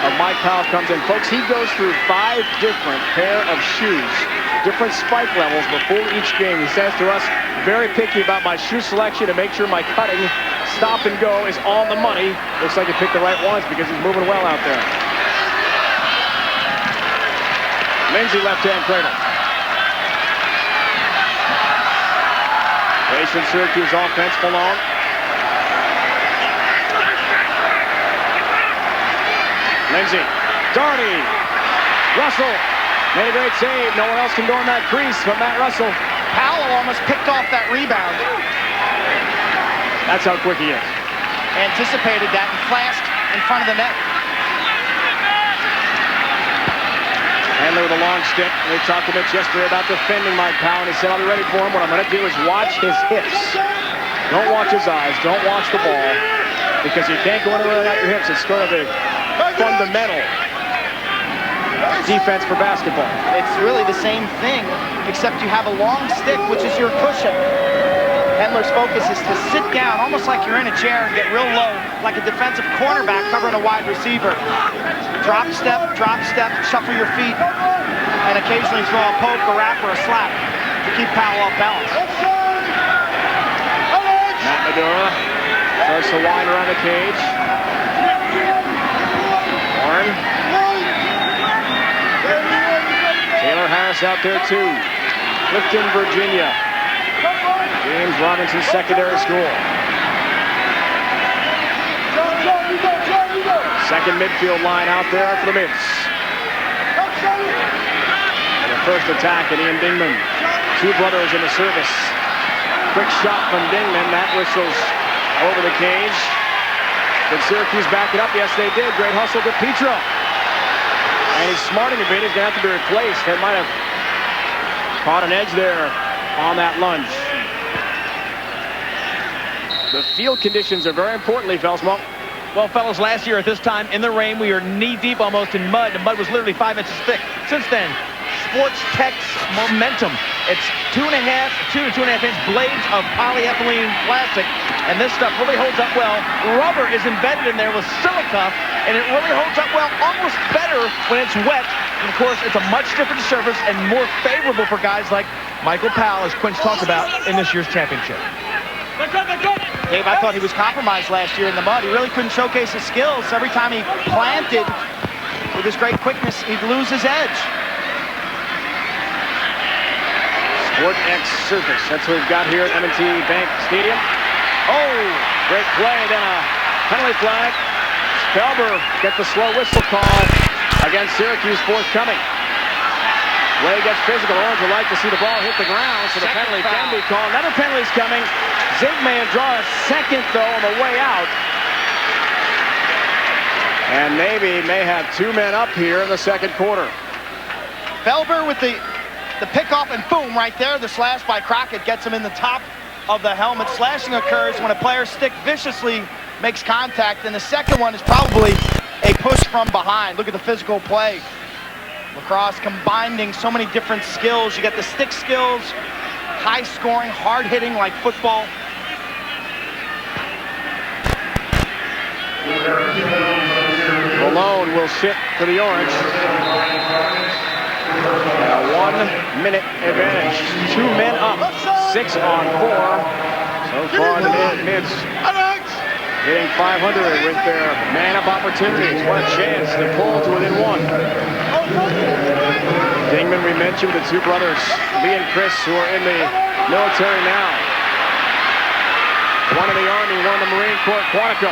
of Mike Powell comes in. Folks, he goes through 5 different pair of shoes, different spike levels before each game. He says to us, very picky about my shoe selection to make sure my cutting, stop and go is on the money. Looks like he picked the right ones because he's moving well out there. Lindsay left-hand cradle. Patient Syracuse offense, Malone. Lindsay, Darty, Russell, made a great save. No one else can go in that crease but Matt Russell. Powell almost picked off that rebound. That's how quick he is. Anticipated that and flashed in front of the net. Handler with a long stick. We talked to Mitch yesterday about defending Mike Powell, and he said, I'll be ready for him. What I'm going to do is watch his hips. Don't watch his eyes. Don't watch the ball. Because you can't go anywhere without your hips. It's sort of a fundamental defense for basketball. It's really the same thing, except you have a long stick, which is your cushion. Hendler's focus is to sit down, almost like you're in a chair, and get real low, like a defensive cornerback covering a wide receiver. Drop step, shuffle your feet, and occasionally throw a poke, a wrap, or a slap to keep Powell off balance. Matt Medora starts to wind around the cage. Warren. Taylor Harris out there too. Clifton, Virginia. James Robinson Secondary School. Second midfield line out there for the Mids. And the first attack at Ian Dingman. 2 brothers in the service. Quick shot from Dingman. That whistles over the cage. Did Syracuse back it up? Yes, they did. Great hustle to Petro. And he's smarting a bit. He's going to have to be replaced. That might have caught an edge there on that lunge. The field conditions are very important, fellas. Well, fellas, last year at this time in the rain, we were knee-deep almost in mud. The mud was literally 5 inches thick. Since then, Sports Tech's momentum. It's 2.5 inch blades of polyethylene plastic, and this stuff really holds up well. Rubber is embedded in there with silica, and it really holds up well, almost better when it's wet. And of course, it's a much different surface and more favorable for guys like Michael Powell, as Quince talked about in this year's championship. Dave, I thought he was compromised last year in the mud. He really couldn't showcase his skills. Every time he planted with his great quickness, he'd lose his edge. Sport X surface. That's what we've got here at M&T Bank Stadium. Oh, great play. Then a penalty flag. Spelber gets the slow whistle call against Syracuse forthcoming. Way gets physical. Orange would like to see the ball hit the ground, so the penalty can be called. Another penalty's coming. Zink may have drawn a second, though, on the way out. And Navy may have 2 men up here in the second quarter. Felber with the pickoff, and boom, right there, the slash by Crockett gets him in the top of the helmet. Slashing occurs when a player's stick viciously makes contact, and the second one is probably a push from behind. Look at the physical play. Lacrosse combining so many different skills. You got the stick skills, high scoring, hard hitting like football. Malone will sit for the Orange. A 1-minute advantage. 2 men up. 6 on 4. So far, the Mids hitting 500 with their man-up opportunities. What a chance to pull to within 1. Dingman, we mentioned the two brothers, Lee and Chris, who are in the military now. One in the Army, one in the Marine Corps, Quantico.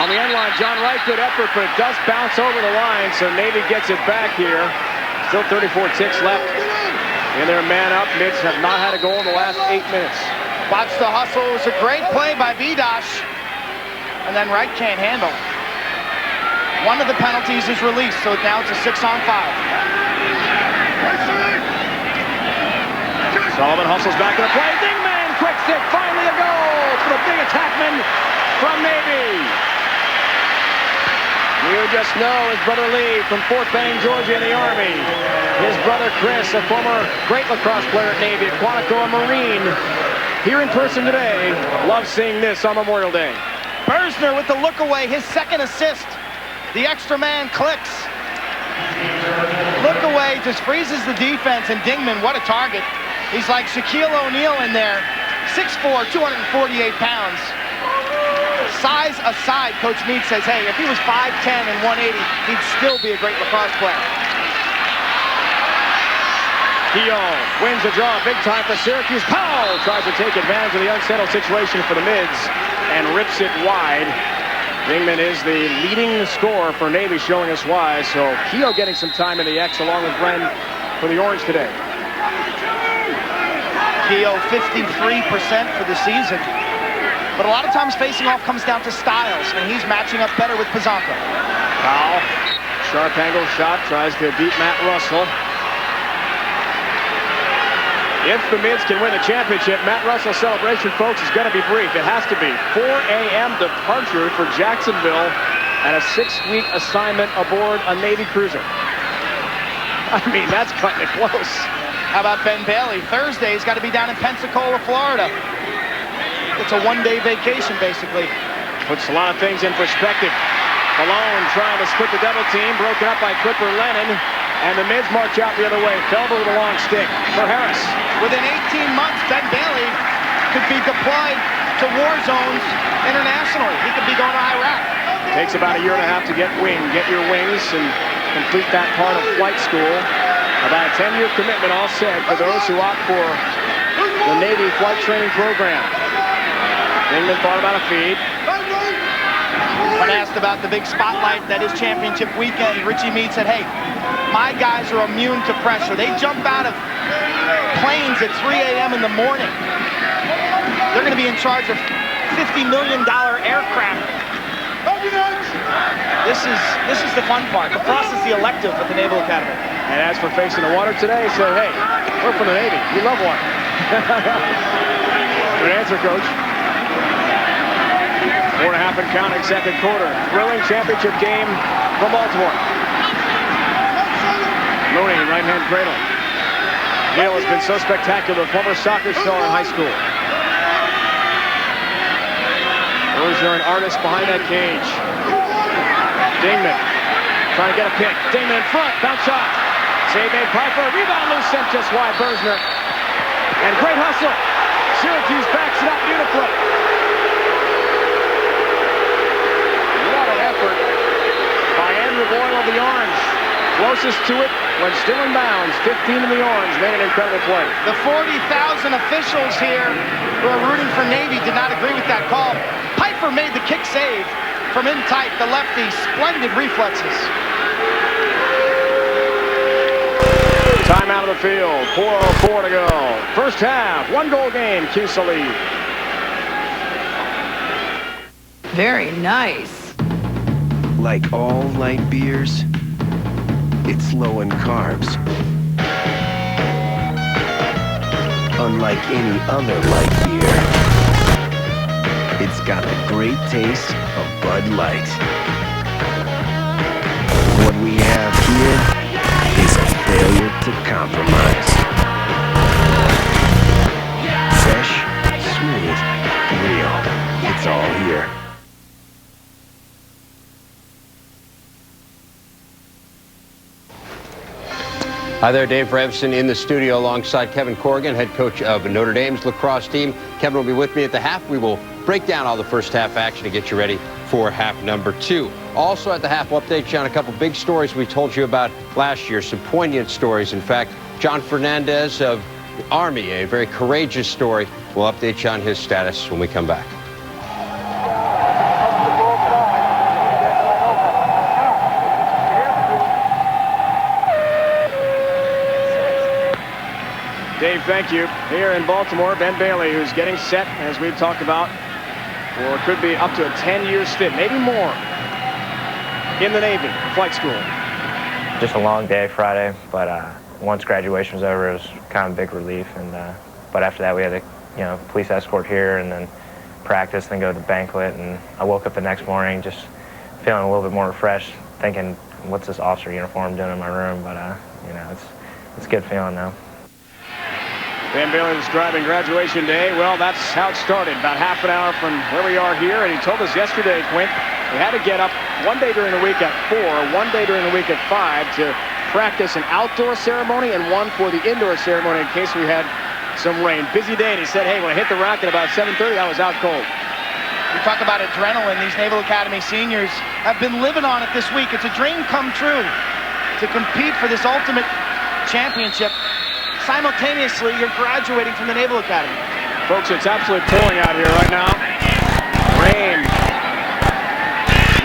On the end line, John Wright, good effort, but it does bounce over the line, so Navy gets it back here. Still 34 ticks left in their man-up. Mids have not had a goal in the last 8 minutes. Watch the hustle. It was a great play by Vidash, and then Wright can't handle. One of the penalties is released, so now it's a 6 on 5. Sullivan hustles back to the play. Dingman, quick stick, finally a goal for the big attackman from Navy. You just know his brother Lee from Fort Benning, Georgia in the Army. His brother Chris, a former great lacrosse player at Navy, at Quantico, a Marine. Here in person today, love seeing this on Memorial Day. Bersner with the look away, his second assist. The extra man clicks. Look away, just freezes the defense, and Dingman, what a target. He's like Shaquille O'Neal in there. 6'4", 248 pounds. Size aside, Coach Meade says, hey, if he was 5'10" and 180, he'd still be a great lacrosse player. Keogh wins the draw big time for Syracuse. Powell tries to take advantage of the unsettled situation for the Mids and rips it wide. Dingman is the leading scorer for Navy, showing us why. So Keogh getting some time in the X along with Bren for the Orange today. Keogh 53% for the season. But a lot of times facing off comes down to styles, and he's matching up better with Pizanko. Powell, sharp angle shot, tries to beat Matt Russell. If the Mids can win the championship, Matt Russell's celebration, folks, is going to be brief. It has to be. 4 a.m. departure for Jacksonville and a 6-week assignment aboard a Navy cruiser. I mean, that's cutting it close. How about Ben Bailey? Thursday, he's got to be down in Pensacola, Florida. It's a one-day vacation, basically. Puts a lot of things in perspective. Malone trying to split the double team, broken up by Clipper Lennon, and the Mids march out the other way. Felber with a long stick for Harris. Within 18 months, Ben Bailey could be deployed to war zones internationally. He could be going to Iraq. Takes about a year and a half to get your wings and complete that part of flight school. About a 10-year commitment all said for those who opt for the Navy flight training program. Dingman thought about a feed. When asked about the big spotlight that is championship weekend, Richie Meade said, hey, my guys are immune to pressure. They jump out of planes at 3 a.m. in the morning. They're going to be in charge of $50 million aircraft. This is the fun part. Lacrosse is the elective at the Naval Academy. And as for facing the water today, said, hey, we're from the Navy. We love water. Good answer, Coach. 4.5 and counting second quarter. Thrilling championship game from Baltimore. Mooney, right-hand cradle. Neal has been so spectacular, former soccer star in high school. Bergeron, an artist behind that cage. Dingman trying to get a pick. Dingman in front, bounce shot. Save made Piper, rebound loose, sent just wide. Bergeron. And great hustle. Syracuse backs it up beautifully. What an effort by Andrew Boyle of the Orange. Closest to it when still in bounds. 15 in the Orange made an incredible play. The 40,000 officials here who are rooting for Navy did not agree with that call. Piper made the kick save from in tight. The lefty, splendid reflexes. Time out of the field. 4:04 to go. First half, 1-goal game. Cuse lead. Very nice. Like all light beers, it's low in carbs. unlike any other light beer. It's got the great taste of Bud Light. What we have here is a failure to compromise. Fresh, smooth, real. It's all here. Hi there, Dave Revson in the studio alongside Kevin Corrigan, head coach of Notre Dame's lacrosse team. Kevin will be with me at the half. We will break down all the first half action to get you ready for half number 2. Also at the half, we'll update you on a couple big stories we told you about last year, some poignant stories. In fact, John Fernandez of the Army, a very courageous story. We'll update you on his status when we come back. Dave, thank you. Here in Baltimore, Ben Bailey, who's getting set, as we've talked about, for it could be up to a 10-year stint, maybe more, in the Navy, flight school. Just a long day Friday, but once graduation was over, it was kind of a big relief. And but after that, we had a police escort here, and then practice, and then go to the banquet. And I woke up the next morning just feeling a little bit more refreshed, thinking, "What's this officer uniform doing in my room?" But it's a good feeling now. Ben Bailey describing graduation day. Well, that's how it started, about half an hour from where we are here. And he told us yesterday, Quint, we had to get up one day during the week at 4, one day during the week at 5 to practice an outdoor ceremony and one for the indoor ceremony in case we had some rain. Busy day, and he said, hey, when I hit the rack at about 7:30, I was out cold. We talk about adrenaline. These Naval Academy seniors have been living on it this week. It's a dream come true to compete for this ultimate championship. Simultaneously, you're graduating from the Naval Academy. Folks, it's absolutely pouring out here right now. Rain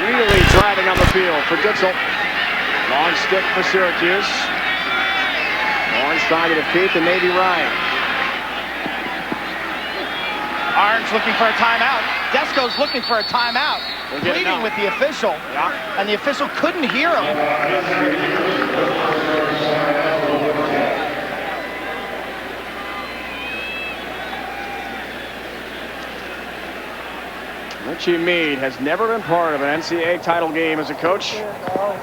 really driving on the field for Ditzel. Long stick for Syracuse. Orange trying to defeat the Navy Ryan. Orange looking for a timeout. Desco's looking for a timeout. Pleading with the official. Yeah. And the official couldn't hear him. Richie Meade has never been part of an NCAA title game as a coach.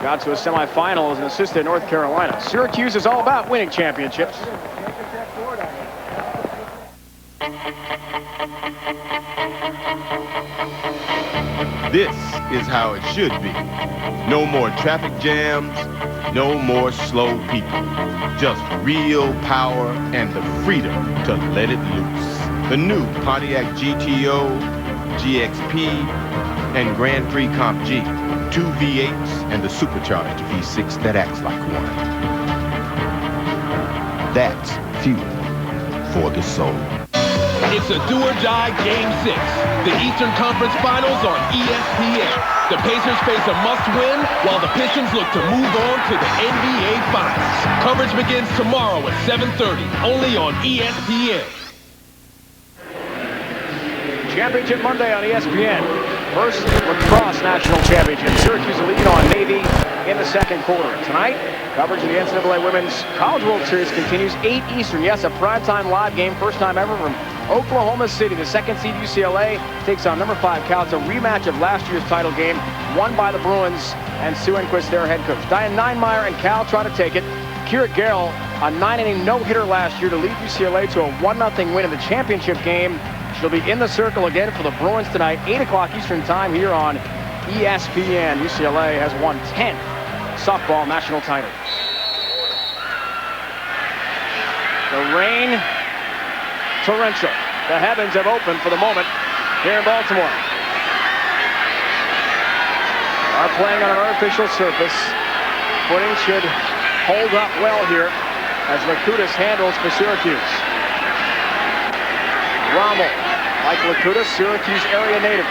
Got to a semifinal as an assistant at North Carolina. Syracuse is all about winning championships. This is how it should be. No more traffic jams, no more slow people. Just real power and the freedom to let it loose. The new Pontiac GTO, GXP, and Grand Prix Comp G. 2 V8s and the supercharged V6 that acts like one. That's fuel for the soul. It's a do-or-die Game 6. The Eastern Conference Finals on ESPN. The Pacers face a must-win, while the Pistons look to move on to the NBA Finals. Coverage begins tomorrow at 7:30, only on ESPN. Championship Monday on ESPN. First lacrosse national championship. Syracuse lead on Navy in the second quarter. Tonight, coverage of the NCAA Women's College World Series continues 8 Eastern. Yes, a primetime live game, first time ever from Oklahoma City. The second seed UCLA takes on number 5 Cal. It's a rematch of last year's title game, won by the Bruins and Sue Enquist, their head coach. Diane Ninemeyer and Cal try to take it. Kira Garrell, a 9-inning no-hitter last year to lead UCLA to a 1-0 win in the championship game. She'll be in the circle again for the Bruins tonight, 8 o'clock Eastern time here on ESPN. UCLA has won 10th softball national title. The rain, torrential. The heavens have opened for the moment here in Baltimore. Are playing on an artificial surface. Footing should hold up well here as Lakutis handles for Syracuse. Rommel, like Lakutis, Syracuse area native.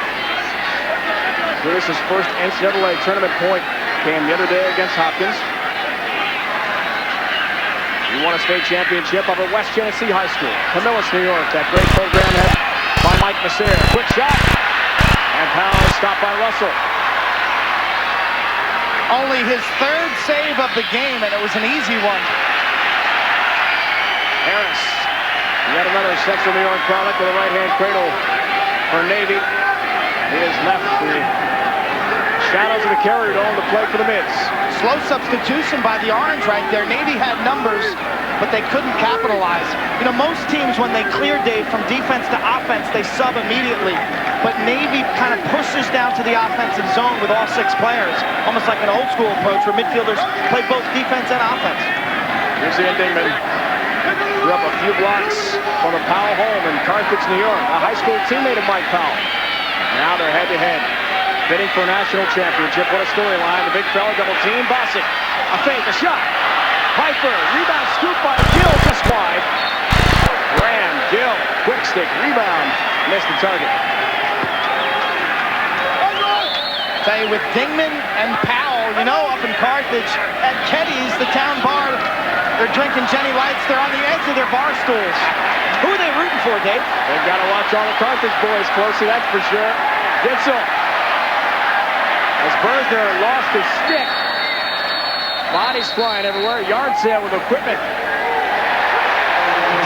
Lakutis' first NCAA tournament point came the other day against Hopkins. He won a state championship up at West Genesee High School. Camillus, New York, that great program head by Mike Masser. Quick shot, and Powell stopped by Russell. Only his 3rd save of the game, and it was an easy one. Harris Yet another Central New York product with a right-hand cradle for Navy. He has left the shadows of the carrier dome to play for the Mids. Slow substitution by the Orange right there. Navy had numbers, but they couldn't capitalize. You know, most teams, when they clear Dave from defense to offense, they sub immediately. But Navy kind of pushes down to the offensive zone with all 6 players, almost like an old school approach where midfielders play both defense and offense. Here's Ian Dingman. Grew up a few blocks from the Powell home in Carthage, New York. A high school teammate of Mike Powell. Now they're head-to-head. Bidding for a national championship. What a storyline. The big fella double team. Bossick. A fake, a shot. Piper. Rebound scoop by Gill. Just wide. Graham. Gill. Quick stick. Rebound. Missed the target. Tell you, with Dingman and Powell, you know, up in Carthage, at Keddy's, the town bar, they're drinking Jenny Lights. They're on the edge of their bar stools. Who are they rooting for, Dave? They've got to watch all the Carthage boys closely, that's for sure. Ditzel. As Bergner lost his stick. Bodies flying everywhere. Yard sale with equipment.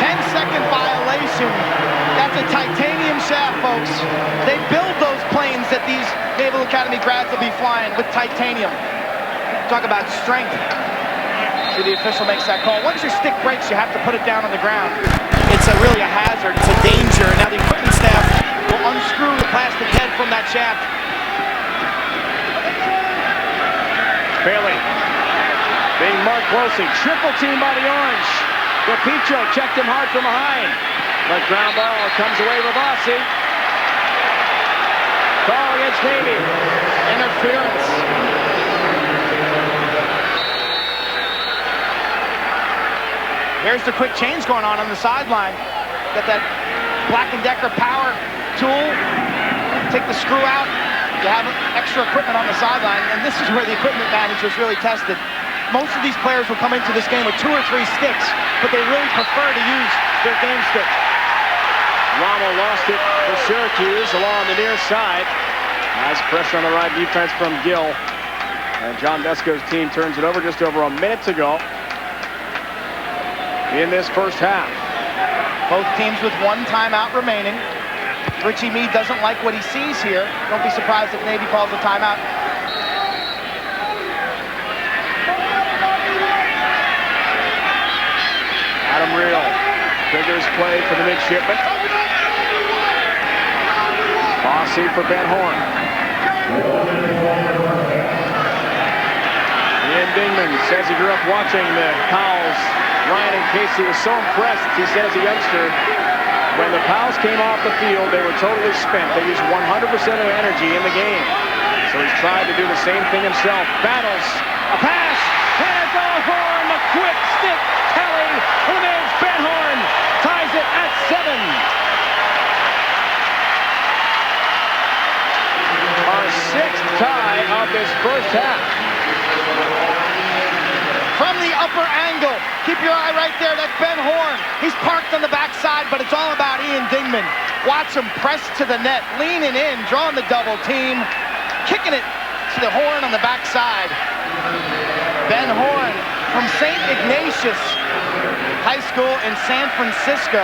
10-second violation. That's a titanium shaft, folks. They build those planes that these Naval Academy grads will be flying with titanium. Talk about strength. So the official makes that call. Once your stick breaks, you have to put it down on the ground. It's really a hazard. It's a danger. Now the equipment staff will unscrew the plastic head from that shaft. Bailey being marked closely. Triple team by the Orange. Rapicho checked him hard from behind. But ground ball comes away with Rossi. Call against Navy. Interference. Here's the quick change going on the sideline. Got that Black & Decker power tool. Take the screw out. You have extra equipment on the sideline, and this is where the equipment manager is really tested. Most of these players will come into this game with 2 or 3 sticks, but they really prefer to use their game stick. Rommel lost it for Syracuse along the near side. Nice pressure on the right defense from Gill. And John Vesco's team turns it over just over a minute to go in this first half. Both teams with 1 timeout remaining. Richie Meade doesn't like what he sees here. Don't be surprised if Navy calls a timeout. Adam Reel triggers play for the midshipman. Bossy for Ben Horn. Ian Dingman says he grew up watching the Powells. Ryan and Casey was so impressed, he said as a youngster, when the Powells came off the field, they were totally spent. They used 100% of their energy in the game. So he's tried to do the same thing himself. Battles, a pass, and a goal for him, a quick stick tally for the Mids. Ben Horn ties it at 7. Our 6th tie of this first half. From the upper angle, keep your eye right there, that's Ben Horn. He's parked on the backside, but it's all about Ian Dingman. Watch him press to the net, leaning in, drawing the double team, kicking it to the Horn on the backside. Ben Horn from St. Ignatius High School in San Francisco.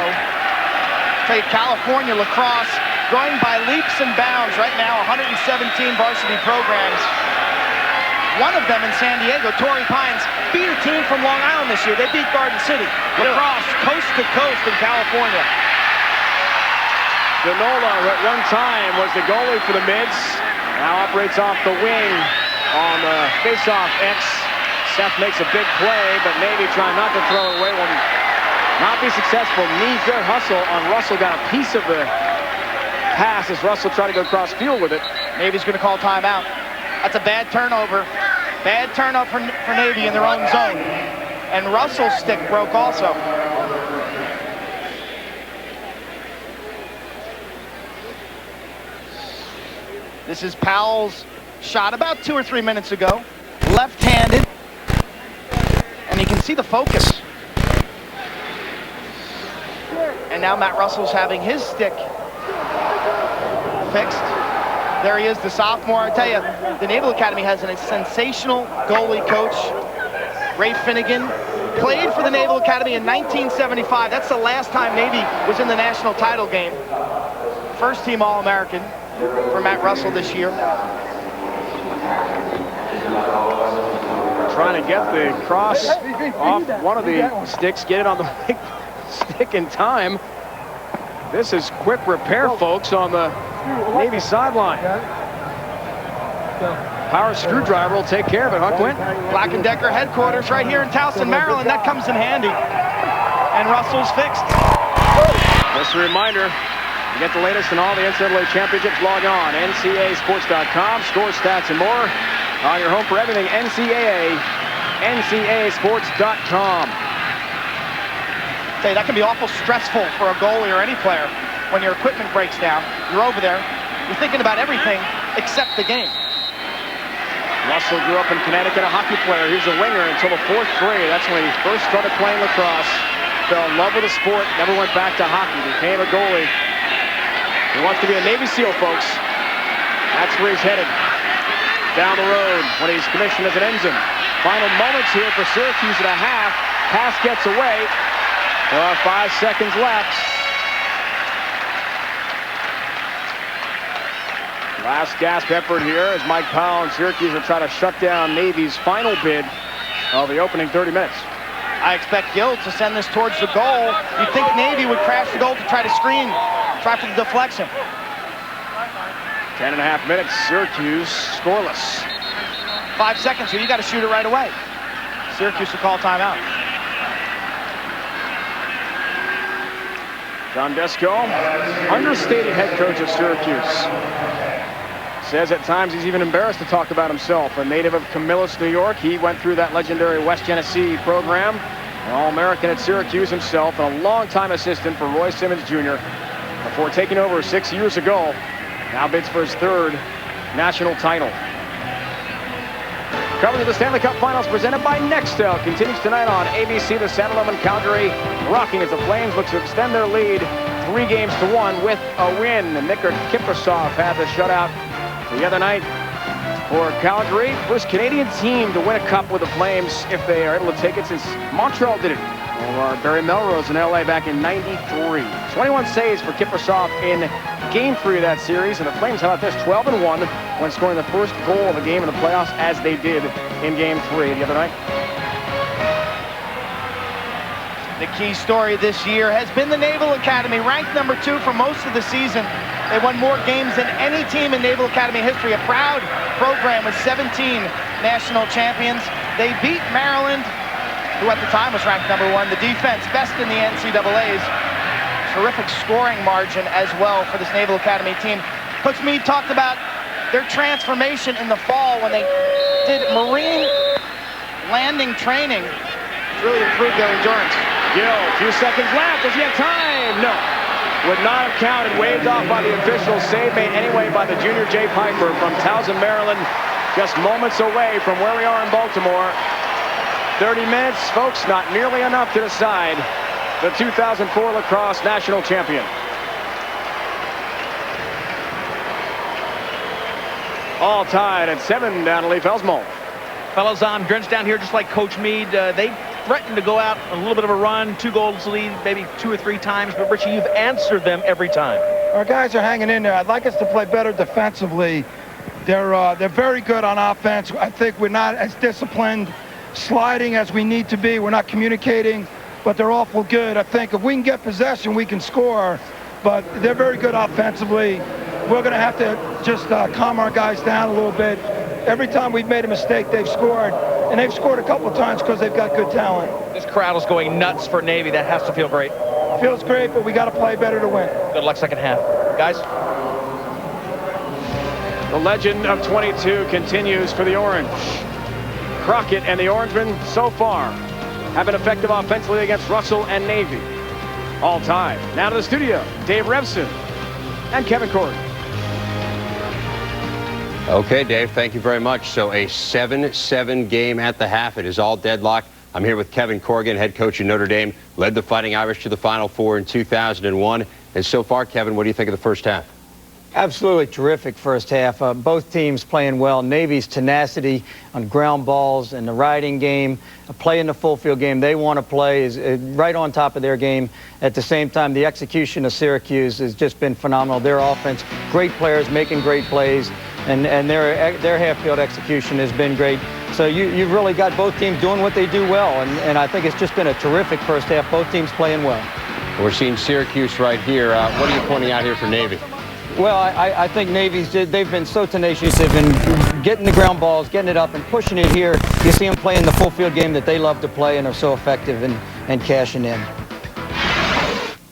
Played California lacrosse, growing by leaps and bounds. Right now, 117 varsity programs. One of them in San Diego, Torrey Pines, beat a team from Long Island this year. They beat Garden City. Lacrosse, coast to coast in California. Danola, who at one time was the goalie for the Mids, now operates off the wing on the face-off X. Seth makes a big play, but Navy trying not to throw it away. Will not be successful. Knee-good hustle on Russell. Got a piece of the pass as Russell tried to go cross field with it. Navy's going to call timeout. That's a bad turnover. Bad turnover for Navy in their own zone. And Russell's stick broke also. This is Powell's shot about 2 or 3 minutes ago. Left-handed. And you can see the focus. And now Matt Russell's having his stick fixed. There he is, the sophomore. I tell you, the Naval Academy has a sensational goalie coach. Ray Finnegan Played for the Naval Academy in 1975. That's the last time Navy was in the national title game. First team All-American for Matt Russell this year. Trying to get the cross off one of the sticks, get it on the big stick in time. This is quick repair, folks, on the Navy sideline. Power screwdriver will take care of it, huh, Quint? Black & Decker headquarters right here in Towson, Maryland. That comes in handy. And Russell's fixed. Just a reminder, to get the latest in all the NCAA championships, log on ncaasports.com, scores, stats, and more. On your home for everything NCAA, ncaasports.com. Say, that can be awful stressful for a goalie or any player when your equipment breaks down. You're over there, you're thinking about everything except the game. Russell grew up in Connecticut, a hockey player. He was a winger until the 4th grade. That's when he first started playing lacrosse. Fell in love with the sport, never went back to hockey, became a goalie. He wants to be a Navy SEAL, folks. That's where he's headed. Down the road when he's commissioned as an ensign. Final moments here for Syracuse at a half. Pass gets away. There are 5 seconds left. Last gasp effort here as Mike Powell and Syracuse are trying to shut down Navy's final bid of the opening 30 minutes. I expect Gill to send this towards the goal. You'd think Navy would crash the goal to try to screen, try for the deflection. 10.5 minutes, Syracuse scoreless. 5 seconds here, you got to shoot it right away. Syracuse will call timeout. John Desko, understated head coach of Syracuse. Says at times he's even embarrassed to talk about himself. A native of Camillus, New York, he went through that legendary West Genesee program. An All-American at Syracuse himself, and a longtime assistant for Roy Simmons Jr. before taking over 6 years ago. Now bids for his 3rd national title. Coverage of the Stanley Cup Finals presented by Nextel continues tonight on ABC. The San Diego and Calgary rocking as the Flames look to extend their lead 3-1 with a win. Nikita Kiprusoff had the shutout the other night for Calgary. First Canadian team to win a cup with the Flames if they are able to take it since Montreal did it. Or Barry Melrose in LA back in '93. 21 saves for Kiprusoff in Game 3 of that series, and the Flames, how about this, 12-1 when scoring the first goal of a game in the playoffs as they did in Game 3 the other night. The key story this year has been the Naval Academy, ranked number 2 for most of the season. They won more games than any team in Naval Academy history. A proud program with 17 national champions. They beat Maryland, who at the time was ranked number 1. The defense, best in the NCAAs. Terrific scoring margin as well for this Naval Academy team. Coach Meade talked about their transformation in the fall when they did Marine landing training. It's really improved their endurance. Gill, a few seconds left. Does he have time? No. Would not have counted. Waved off by the official. Save made anyway by the junior Jay Piper from Towson, Maryland. Just moments away from where we are in Baltimore. 30 minutes, folks, not nearly enough to decide the 2004 lacrosse national champion. All tied at 7 down to Leif Elsmo. Fellas, I'm drenched down here just like Coach Meade. They threatened to go out a little bit of a run, 2 goals lead, maybe 2 or 3 times, but Richie, you've answered them every time. Our guys are hanging in there. I'd like us to play better defensively. They're very good on offense. I think we're not as disciplined sliding as we need to be. We're not communicating, but they're awful good. I think if we can get possession, we can score, but they're very good offensively. We're going to have to just calm our guys down a little bit. Every time we've made a mistake, they've scored, and they've scored a couple of times because they've got good talent. This crowd is going nuts for Navy. That has to feel great. Feels great, but we got to play better to win. Good luck second half. Guys? The legend of 22 continues for the Orange. Crockett and the Orangemen so far have been effective offensively against Russell and Navy. All tied. Now to the studio, Dave Revson and Kevin Corrigan. Okay, Dave, thank you very much. So a 7-7 game at the half. It is all deadlocked. I'm here with Kevin Corrigan, head coach of Notre Dame, led the Fighting Irish to the Final Four in 2001. And so far, Kevin, what do you think of the first half? Absolutely terrific first half. Both teams playing well. Navy's tenacity on ground balls and the riding game, playing the full field game they want to play is right on top of their game. At the same time, the execution of Syracuse has just been phenomenal. Their offense, great players making great plays, and their half-field execution has been great. So you've really got both teams doing what they do well, and I think it's just been a terrific first half. Both teams playing well. We're seeing Syracuse right here. What are you pointing out here for Navy? Well, I think Navy's, they've been so tenacious. They've been getting the ground balls, getting it up, and pushing it here. You see them playing the full field game that they love to play and are so effective and cashing in.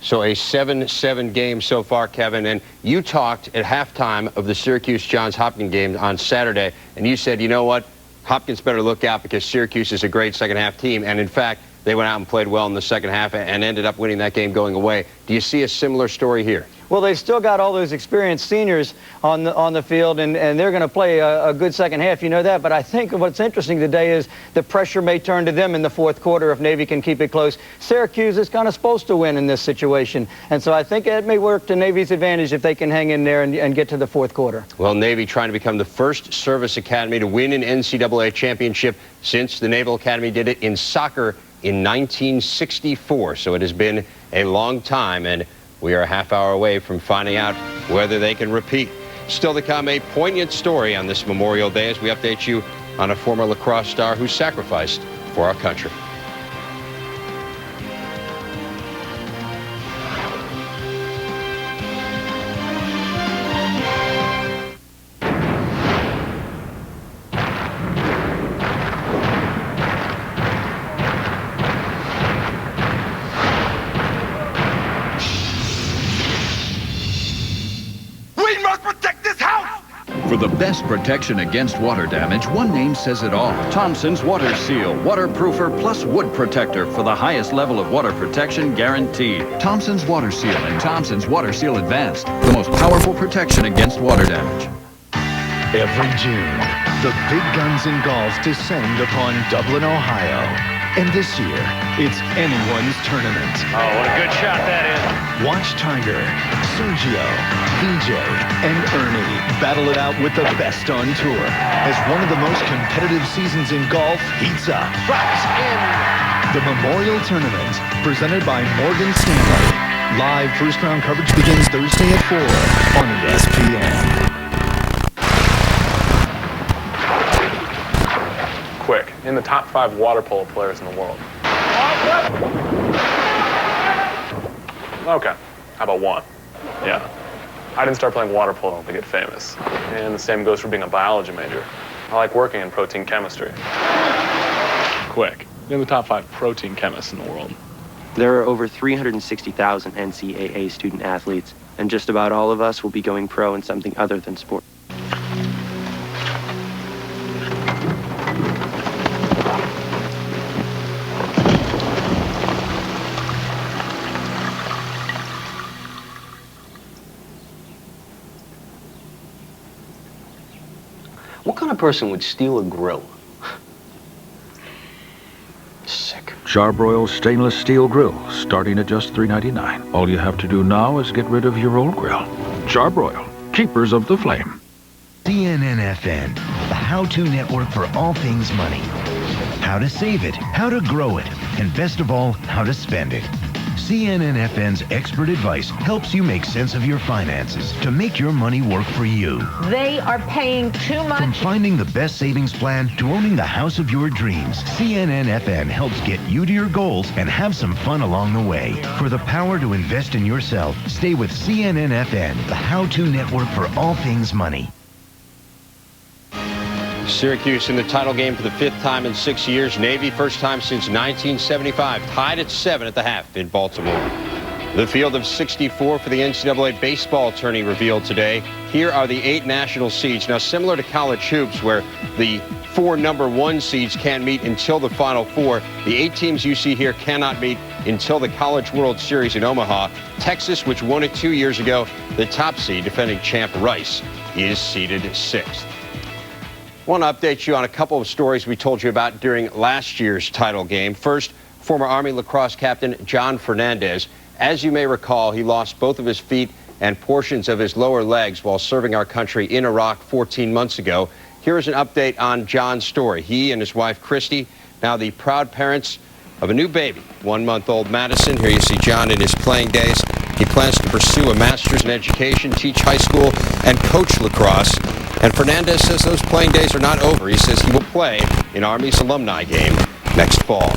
So a 7-7 game so far, Kevin, and you talked at halftime of the Syracuse-Johns Hopkins game on Saturday, and you said, you know what, Hopkins better look out because Syracuse is a great second-half team, and in fact, they went out and played well in the second half and ended up winning that game going away. Do you see a similar story here? Well, they've still got all those experienced seniors on the field, and they're going to play a good second half. You know that. But I think what's interesting today is the pressure may turn to them in the fourth quarter if Navy can keep it close. Syracuse is kind of supposed to win in this situation, and so I think it may work to Navy's advantage if they can hang in there and get to the fourth quarter. Well, Navy trying to become the first service academy to win an NCAA championship since the Naval Academy did it in soccer in 1964. So it has been a long time, and we are a half hour away from finding out whether they can repeat. Still to come, a poignant story on this Memorial Day as we update you on a former lacrosse star who sacrificed for our country. For the best protection against water damage, one name says it all. Thompson's Water Seal, waterproofer plus wood protector for the highest level of water protection guaranteed. Thompson's Water Seal and Thompson's Water Seal Advanced, the most powerful protection against water damage. Every June, the big guns in golf descend upon Dublin, Ohio. And this year, it's anyone's tournament. Oh, what a good shot that is. Watch Tiger, Sergio, VJ, and Ernie battle it out with the best on tour as one of the most competitive seasons in golf heats up. Drops in. The Memorial Tournament, presented by Morgan Stanley. Live first round coverage begins Thursday at 4 on ESPN. Quick, in the top 5 water polo players in the world. Okay, how about 1? Yeah. I didn't start playing water polo to get famous. And the same goes for being a biology major. I like working in protein chemistry. Quick, in the top 5 protein chemists in the world. There are over 360,000 NCAA student athletes, and just about all of us will be going pro in something other than sport. What kind of person would steal a grill? Sick. Charbroil stainless steel grill, starting at just $3.99. All you have to do now is get rid of your old grill. Charbroil, keepers of the flame. CNN-FN, the how-to network for all things money. How to save it, how to grow it, and best of all, how to spend it. CNN-FN's expert advice helps you make sense of your finances to make your money work for you. They are paying too much. From finding the best savings plan to owning the house of your dreams, CNN-FN helps get you to your goals and have some fun along the way. For the power to invest in yourself, stay with CNN-FN, the how-to network for all things money. Syracuse in the title game for the 5th time in 6 years. Navy first time since 1975. Tied at 7 at the half in Baltimore. The field of 64 for the NCAA baseball tourney revealed today. Here are the 8 national seeds. Now, similar to college hoops, where the 4 number 1 seeds can't meet until the Final Four, the 8 teams you see here cannot meet until the College World Series in Omaha. Texas, which won it 2 years ago, the top seed, defending champ Rice, is seeded 6th. I want to update you on a couple of stories we told you about during last year's title game. First, former Army lacrosse captain John Fernandez. As you may recall, he lost both of his feet and portions of his lower legs while serving our country in Iraq 14 months ago. Here is an update on John's story. He and his wife, Christy, now the proud parents of a new baby, 1-month-old Madison. Here you see John in his playing days. He plans to pursue a master's in education, teach high school, and coach lacrosse. And Fernandez says those playing days are not over. He says he will play in Army's alumni game next fall.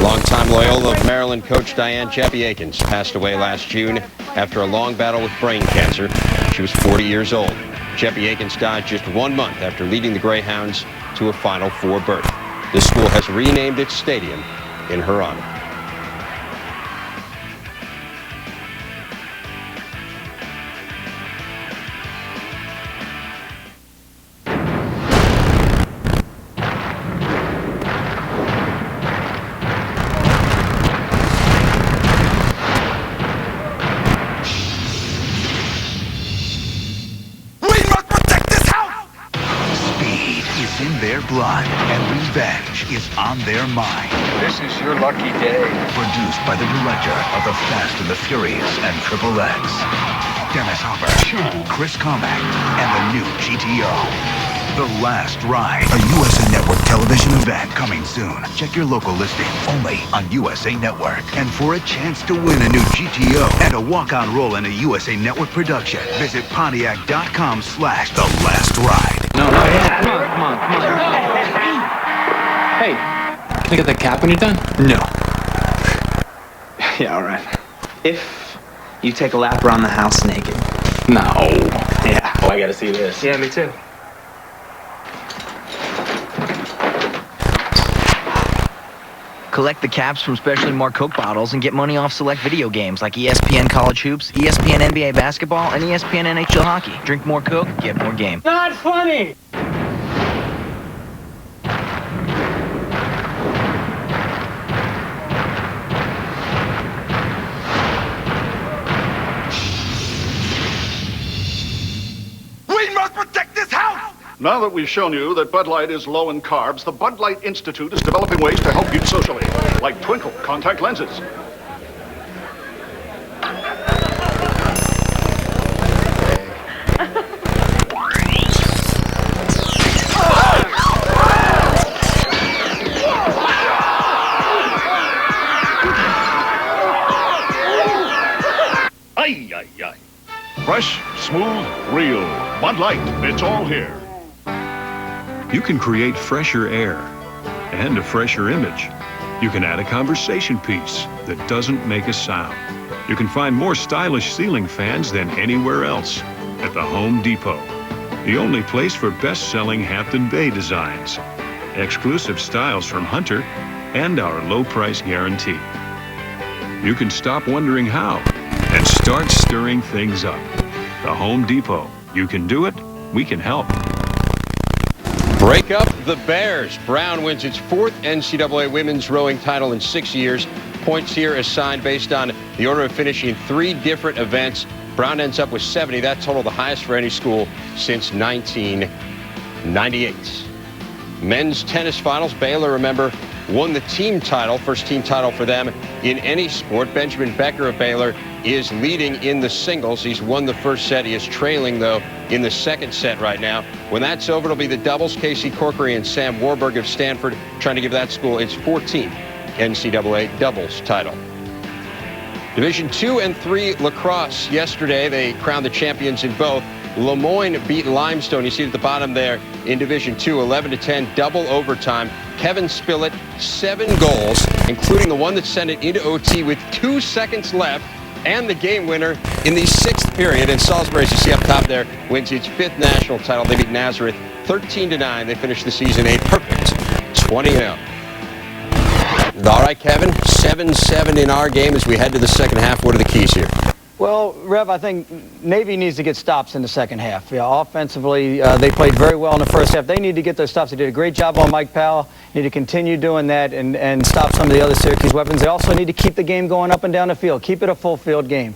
Longtime Loyola of Maryland coach Diane Jeppy Akins passed away last June after a long battle with brain cancer. She was 40 years old. Jeppy Akins died just 1 month after leading the Greyhounds to a Final Four berth. This school has renamed its stadium in her honor. Blood and revenge is on their mind. This is your lucky day. Produced by the director of The Fast and the Furious and Triple X, Dennis Hopper, Chris Carmack, and the new GTO. The Last Ride, a USA Network television event coming soon. Check your local listing only on USA Network. And for a chance to win a new GTO and a walk-on role in a USA Network production, visit Pontiac.com/The Last Ride. No, yeah, come on. Hey, can I get the cap when you're done? No. Yeah, all right. If you take a lap around the house naked. No. Yeah. Oh, I gotta see this. Yeah, me too. Collect the caps from specially marked Coke bottles and get money off select video games like ESPN College Hoops, ESPN NBA Basketball, and ESPN NHL Hockey. Drink more Coke, get more game. Not funny! Now that we've shown you that Bud Light is low in carbs, the Bud Light Institute is developing ways to help you socially, like Twinkle contact lenses. Ay, ay, ay. Fresh, smooth, real. Bud Light, it's all here. You can create fresher air and a fresher image. You can add a conversation piece that doesn't make a sound. You can find more stylish ceiling fans than anywhere else at the Home Depot. The only place for best-selling Hampton Bay designs, exclusive styles from Hunter, and our low price guarantee. You can stop wondering how and start stirring things up. The Home Depot. You can do it, we can help. Break up the Bears. Brown wins its 4th NCAA women's rowing title in 6 years. Points here assigned based on the order of finishing in 3 different events. Brown ends up with 70. That total the highest for any school since 1998. Men's tennis finals. Baylor, remember, won the team title, first team title for them in any sport. Benjamin Becker of Baylor is leading in the singles. He's won the first set. He is trailing, though, in the second set right now. When that's over, it'll be the doubles. Casey Corkery and Sam Warburg of Stanford trying to give that school its 14th NCAA doubles title. Division 2 and 3 lacrosse. Yesterday, they crowned the champions in both. Lemoyne beat Limestone. You see it at the bottom there in Division 2, 11-10, double overtime. Kevin Spillett, 7 goals, including the one that sent it into OT with 2 seconds left, and the game winner in the 6th period. And Salisbury, as you see up top there, wins its 5th national title. They beat Nazareth 13-9. They finished the season a perfect 20-0. All right, Kevin, 7-7 in our game as we head to the second half. What are the keys here? Well, Rev, I think Navy needs to get stops in the second half. Yeah, offensively, they played very well in the first half. They need to get those stops. They did a great job on Mike Powell. Need to continue doing that and stop some of the other Syracuse weapons. They also need to keep the game going up and down the field. Keep it a full field game.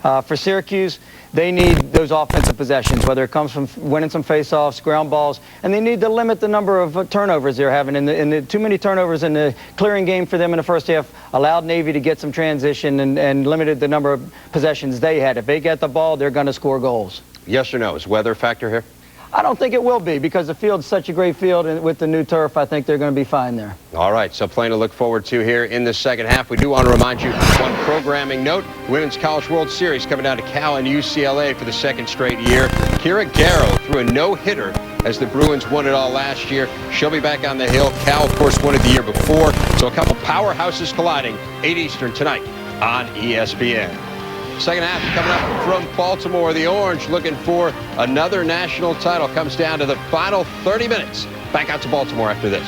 For Syracuse, they need those offensive possessions, whether it comes from winning some face-offs, ground balls, and they need to limit the number of turnovers they're having. And too many turnovers in the clearing game for them in the first half allowed Navy to get some transition and limited the number of possessions they had. If they get the ball, they're going to score goals. Yes or no? Is weather a factor here? I don't think it will be, because the field's such a great field, and with the new turf, I think they're going to be fine there. All right, so plenty to look forward to here in the second half. We do want to remind you one programming note. Women's College World Series coming down to Cal and UCLA for the second straight year. Kira Garrow threw a no-hitter as the Bruins won it all last year. She'll be back on the hill. Cal, of course, won it the year before. So a couple powerhouses colliding, 8 Eastern tonight on ESPN. Second half coming up from Baltimore. The Orange looking for another national title. Comes down to the final 30 minutes. Back out to Baltimore after this.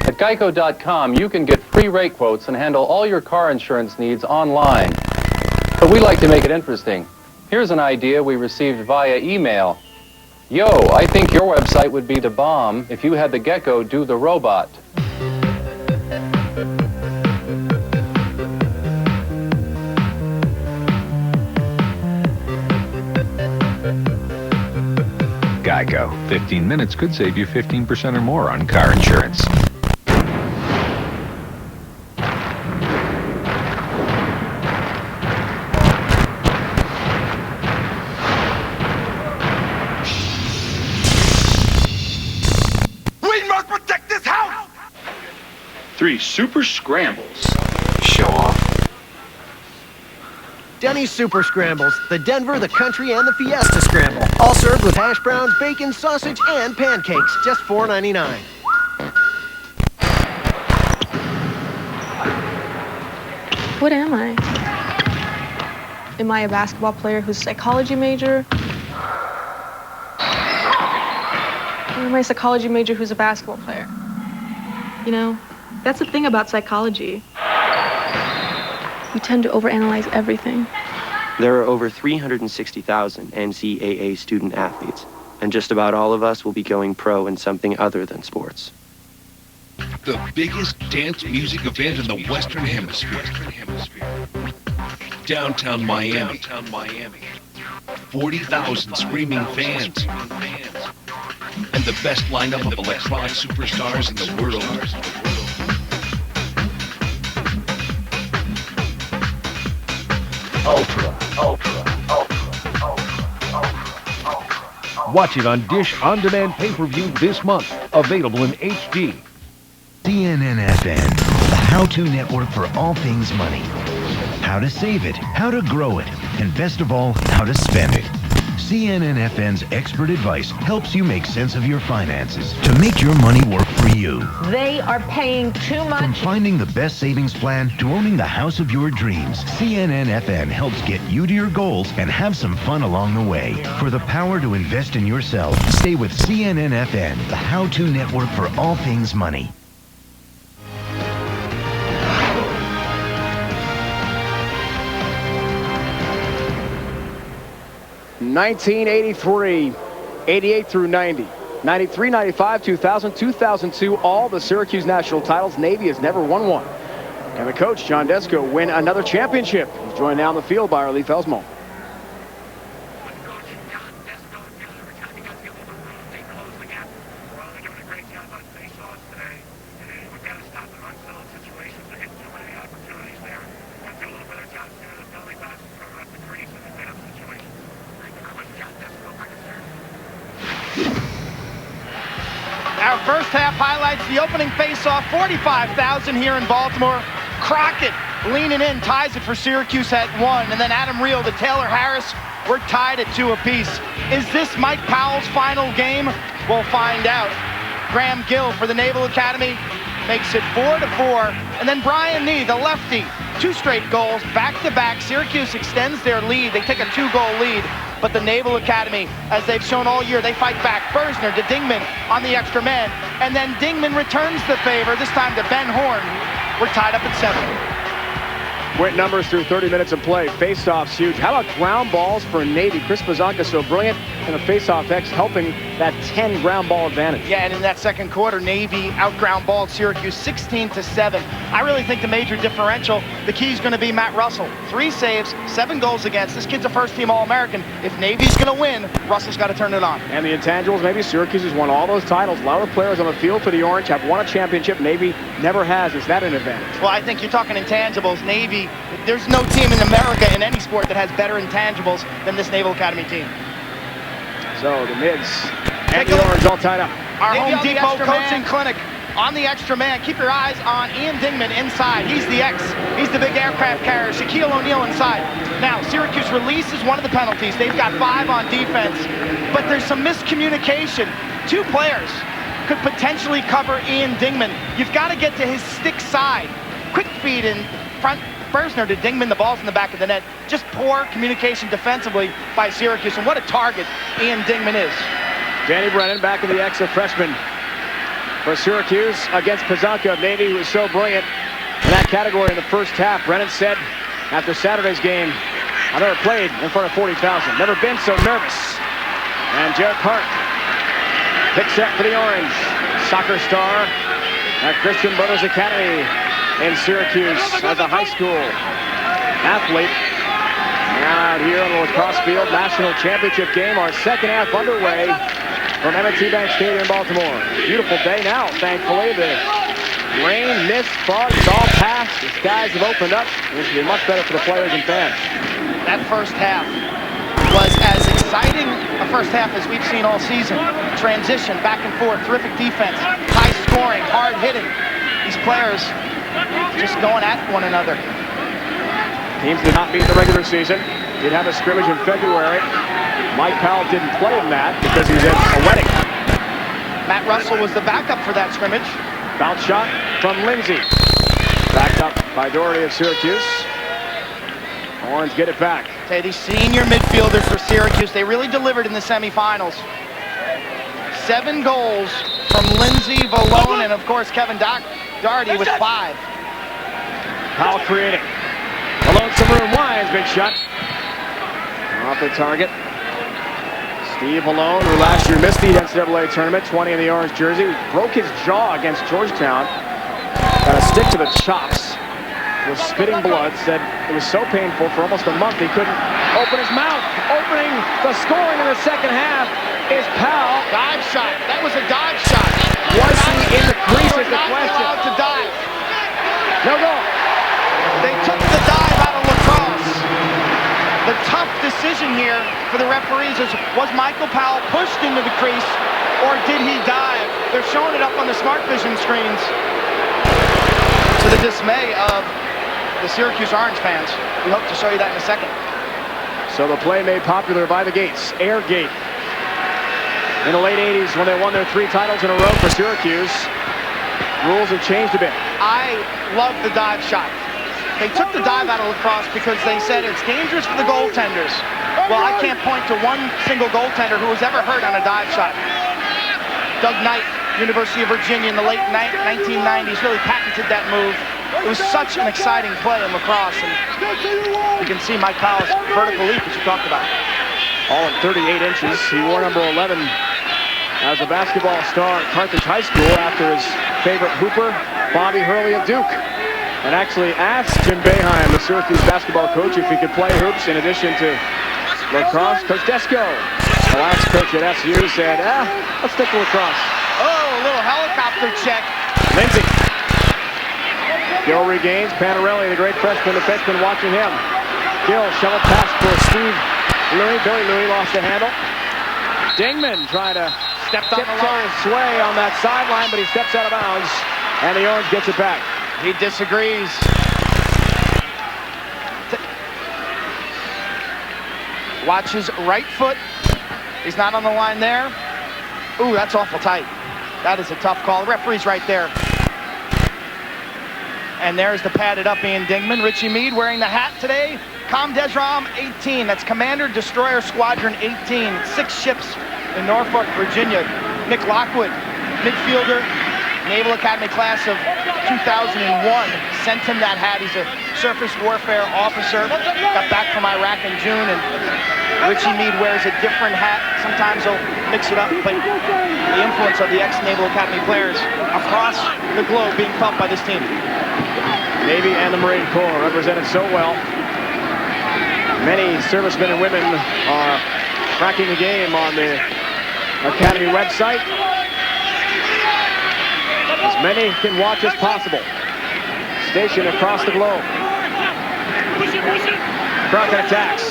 At Geico.com, you can get free rate quotes and handle all your car insurance needs online. But we like to make it interesting. Here's an idea we received via email. Yo, I think your website would be the bomb if you had the gecko do the robot. Geico. 15 minutes could save you 15% or more on car insurance. We must protect this house! 3 super scrambles. Show off. Denny's Super Scrambles, the Denver, the Country, and the Fiesta Scramble. All served with hash browns, bacon, sausage, and pancakes. Just $4.99. What am I? Am I a basketball player who's a psychology major? Or am I a psychology major who's a basketball player? You know, that's the thing about psychology. We tend to overanalyze everything. There are over 360,000 NCAA student athletes, and just about all of us will be going pro in something other than sports. The biggest dance music event in the Western Hemisphere. Downtown Miami. 40,000 screaming fans. And the best lineup of electronic superstars in the world. Watch it on Dish On Demand pay-per-view this month. Available in HD. CNN-FN, the how-to network for all things money. How to save it, how to grow it, and best of all, how to spend it. CNN-FN's expert advice helps you make sense of your finances to make your money work for you. They are paying too much. From finding the best savings plan to owning the house of your dreams, CNN-FN helps get you to your goals and have some fun along the way. For the power to invest in yourself, stay with CNN-FN, the how-to network for all things money. 1983, 88 through 90, 93, 95, 2000, 2002, all the Syracuse national titles. Navy has never won one. And the coach, John Desko, win another championship. He's joined now on the field by our Lee Felsmo. Our first half highlights the opening face-off, 45,000 here in Baltimore. Crockett leaning in, ties it for Syracuse at 1. And then Adam Reel to Taylor Harris. We're tied at 2 apiece. Is this Mike Powell's final game? We'll find out. Graham Gill for the Naval Academy makes it 4-4. And then Brian Nee, the lefty, 2 straight goals, back-to-back. Syracuse extends their lead. They take a 2-goal lead. But the Naval Academy, as they've shown all year, they fight back. Bersner to Dingman on the extra man. And then Dingman returns the favor, this time to Ben Horn. We're tied up at 7. Went numbers through 30 minutes of play. Face-offs huge. How about ground balls for Navy? Chris Pazanka so brilliant, and the face-off X helping that 10 ground ball advantage. Yeah, and in that second quarter, Navy out-ground balled Syracuse 16-7. I really think the major differential, the key is going to be Matt Russell. 3 saves, 7 goals against. This kid's a first-team All-American. If Navy's going to win, Russell's got to turn it on. And the intangibles, maybe Syracuse has won all those titles. A lot of the players on the field for the Orange have won a championship. Navy never has. Is that an advantage? Well, I think you're talking intangibles. Navy, there's no team in America in any sport that has better intangibles than this Naval Academy team. So the mids and the Orange all tied up. Our Home Depot coaching clinic on the extra man. Keep your eyes on Ian Dingman inside. He's the X. He's the big aircraft carrier. Shaquille O'Neal inside. Now, Syracuse releases one of the penalties. They've got 5 on defense, but there's some miscommunication. 2 players could potentially cover Ian Dingman. You've got to get to his stick side. Quick feed in front. Bersner to Dingman, the ball's in the back of the net. Just poor communication defensively by Syracuse, and what a target Ian Dingman is. Danny Brennan back in the X, a freshman for Syracuse against Pazanka of Navy, who was so brilliant in that category in the first half. Brennan said after Saturday's game, "I've never played in front of 40,000. Never been so nervous." And Jared Park picks up for the Orange. Soccer star at Christian Brothers Academy in Syracuse as a high school athlete. Out here on the lacrosse field, national championship game. Our second half underway from M&T Bank Stadium in Baltimore. Beautiful day now, thankfully. The rain, mist, fog, it's all past. The skies have opened up. This will be much better for the players and fans. That first half was as exciting a first half as we've seen all season. Transition, back and forth, terrific defense, high scoring, hard hitting. These players just going at one another. Teams did not meet in the regular season. Did have a scrimmage in February. Mike Powell didn't play in that because he was at a wedding. Matt Russell was the backup for that scrimmage. Bounce shot from Lindsay. Backed up by Doherty of Syracuse. Orange get it back. Okay, these senior midfielders for Syracuse, they really delivered in the semifinals. 7 goals from Lindsay, Valone, and of course Kevin Doherty with 5. Powell creating. Valone some room. Wines, big shot. Off the target. Steve Valone, who last year missed the NCAA tournament, 20 in the orange jersey, broke his jaw against Georgetown. Got a stick to the chops. Was spitting blood. Said it was so painful for almost a month he couldn't open his mouth. Opening the scoring in the second half is Powell. Dive shot. That was a dive shot. Was he in the crease is the question. Allowed to dive. No goal. They took the dive out of Lacrosse. The tough decision here for the referees is, was Michael Powell pushed into the crease or did he dive? They're showing it up on the smart vision screens to the dismay of the Syracuse Orange fans. We hope to show you that in a second. So the play made popular by the Gates, Air Gate. In the late 80s when they won their 3 titles in a row for Syracuse, rules have changed a bit. I love the dive shot. They took the dive out of Lacrosse because they said it's dangerous for the goaltenders. Well, I can't point to one single goaltender who was ever hurt on a dive shot. Doug Knight, University of Virginia in the late 1990s, really patented that move. It was such an exciting play in Lacrosse, and you can see Mike Powell's vertical leap, as you talked about. All in 38 inches. He wore number 11 as a basketball star at Carthage High School after his favorite hooper, Bobby Hurley of Duke. And actually asked Jim Boeheim, the Syracuse basketball coach, if he could play hoops in addition to lacrosse. Coach Desko, the last coach at SU, said, let's stick to lacrosse. Oh, a little helicopter check. Lindsay. Gill regains. Panarelli, the great freshman defenseman, watching him. Gill, shovel pass for Steve Louis. Billy Louis lost the handle. Dingman trying to stepped on the line. Sway on that sideline, but he steps out of bounds, and the Orange gets it back. He disagrees. Watch his right foot. He's not on the line there. Ooh, that's awful tight. That is a tough call. The referee's right there. And there's the padded up Ian Dingman. Richie Meade wearing the hat today. Com Desram 18. That's Commander Destroyer Squadron 18. 6 ships in Norfolk, Virginia. Nick Lockwood, midfielder, Naval Academy class of 2001, sent him that hat. He's a surface warfare officer. Got back from Iraq in June, and Richie Meade wears a different hat. Sometimes he'll mix it up, but the influence of the ex-Naval Academy players across the globe being felt by this team. Navy and the Marine Corps represented so well. Many servicemen and women are tracking the game on the Academy website. As many can watch as possible. Stationed across the globe. Crockett attacks.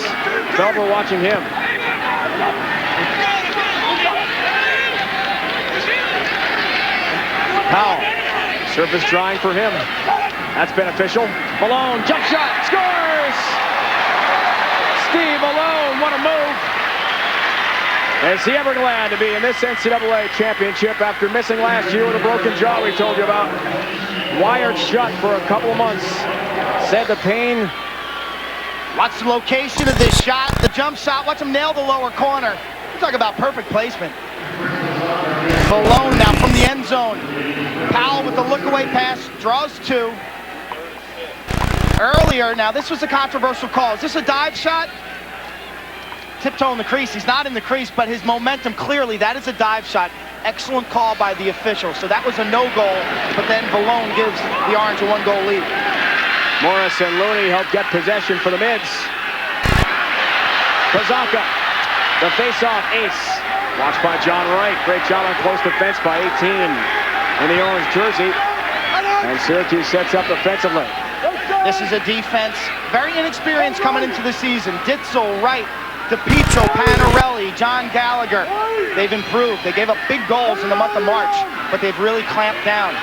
Felber watching him. Powell. Surface drying for him. That's beneficial. Malone, jump shot, scores! Steve Malone, what a move. Is he ever glad to be in this NCAA championship after missing last year with a broken jaw we told you about? Wired shut for a couple of months. Said the pain. Watch the location of this shot, the jump shot. Watch him nail the lower corner. We're talking about perfect placement. Malone now from the end zone. Powell with the look-away pass, draws two. Earlier, now this was a controversial call. Is this a dive shot? Tiptoe in the crease. He's not in the crease, but his momentum, clearly, that is a dive shot. Excellent call by the official. So that was a no goal, but then Malone gives the Orange a one-goal lead. Morris and Looney help get possession for the Mids. Pazaka, the face-off ace. Watched by John Wright. Great job on close defense by 18 in the orange jersey. And Syracuse sets up offensively. This is a defense, very inexperienced coming into the season. Ditzel, Wright, DePietro, Panarelli, John Gallagher. They've improved. They gave up big goals in the month of March, but they've really clamped down.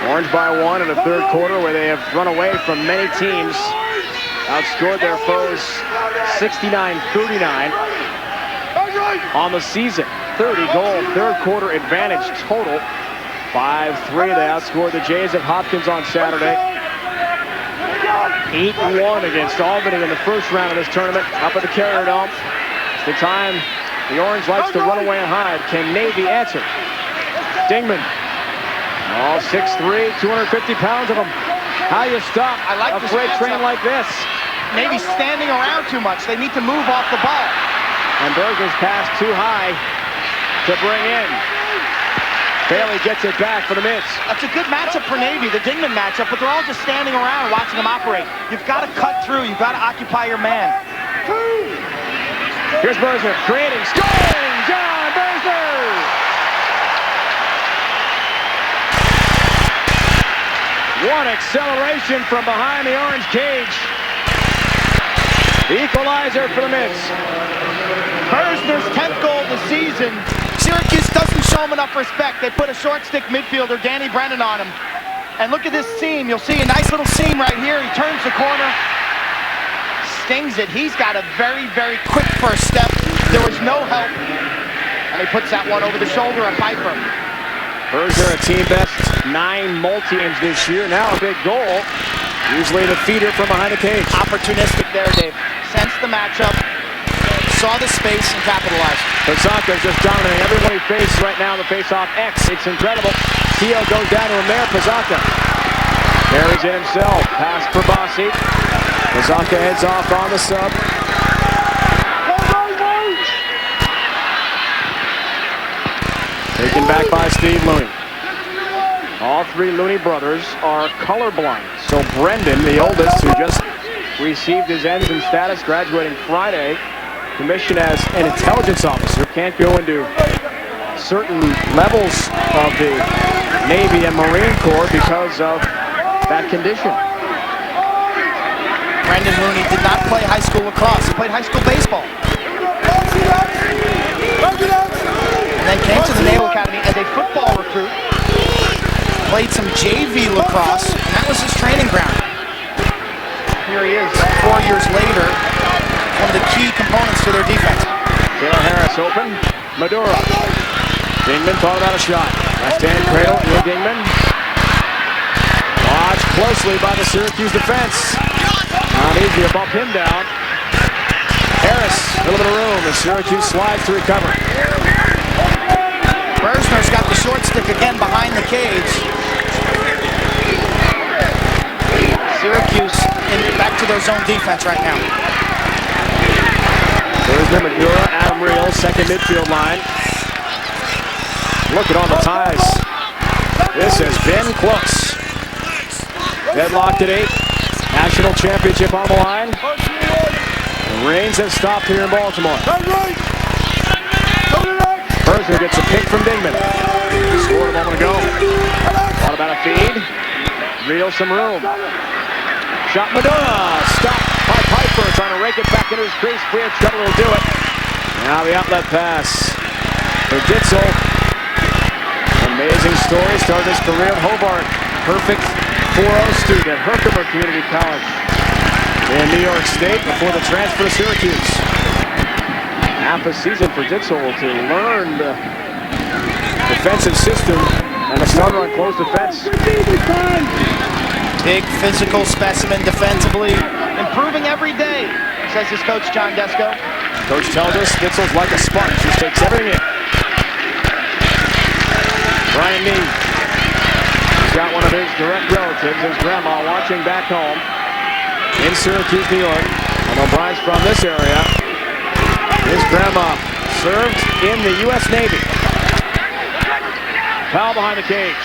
Orange by one in the third quarter, where they have run away from many teams. Outscored their foes 69-39 on the season. 30-goal third quarter advantage total. 5-3, they outscored the Jays of Hopkins on Saturday. 8-1 against Albany in the first round of this tournament up at the Carrier Dome. It's the time the Orange likes to run away and hide. Can Navy answer? Dingman. All 6'3", 250 pounds of them. How you stop a freight train like this? Maybe standing around too much. They need to move off the ball. And Berger's pass too high to bring in. Bailey gets it back for the Mids. That's a good matchup for Navy, the Dingman matchup, but they're all just standing around watching them operate. You've got to cut through. You've got to occupy your man. Here's Bersner creating, scoring! John Bersner! What acceleration from behind the orange cage. The equalizer for the Mids. Bersner's 10th goal of the season. Syracuse doesn't show him enough respect. They put a short stick midfielder, Danny Brennan, on him. And look at this seam. You'll see a nice little seam right here. He turns the corner, stings it. He's got a very, very quick first step. There was no help. And he puts that one over the shoulder of Piper. Bersner, a team best 9 multi-ins this year. Now a big goal. Usually the feeder from behind the cage. Opportunistic there, Dave. Sensed the matchup. Saw the space and capitalized. Pazaka's just dominating everyone he faces right now in the face-off X. It's incredible. Keogh goes down to Amer Pazaka. Carries it himself. Pass for Bossi. Pazaka heads off on the sub. Taken back by Steve Looney. All three Looney brothers are colorblind. So Brendan, the oldest, who just received his ensign status, graduating Friday, commissioned as an intelligence officer, can't go into certain levels of the Navy and Marine Corps because of that condition. Brendan Looney did not play high school lacrosse. He played high school baseball. And then came to the Naval Academy as a football recruit. Played some JV lacrosse, and that was his training ground. Here he is, 4 years later, one of the key components to their defense. Taylor Harris open. Madura. Dingman thought about a shot. Left-hand cradle, Ian Dingman. Watched closely by the Syracuse defense. Not easy to bump him down. Harris, a little bit of room as Syracuse slides to recover. Bersner's got the short stick again behind the cage. Syracuse back to their zone defense right now. There's Madura, Adam Real, second midfield line. Looking on the ties. This has been close. Deadlocked at 8. National championship on the line. The rains have stopped here in Baltimore. Berger gets a pick from Dingman. Scored a moment ago. Thought about a feed. Real some room. Shot Madura. Stopped by Piper. Trying to rake it back into his crease. Free of trouble will do it. Now the outlet pass for Ditzel. Amazing story. Started his career at Hobart. Perfect 4.0 student at Herkimer Community College in New York State before the transfer to Syracuse. Half a season for Ditzel to learn the defensive system and a starter on close defense. Big physical specimen defensively, improving every day, says his coach, John Desko. Coach tells us Ditzel's like a sponge, just takes everything in. Brian Nee. He's got one of his direct relatives, his grandma, watching back home in Syracuse, New York. Although Brian's from this area, his grandma served in the U.S. Navy. Foul behind the cage.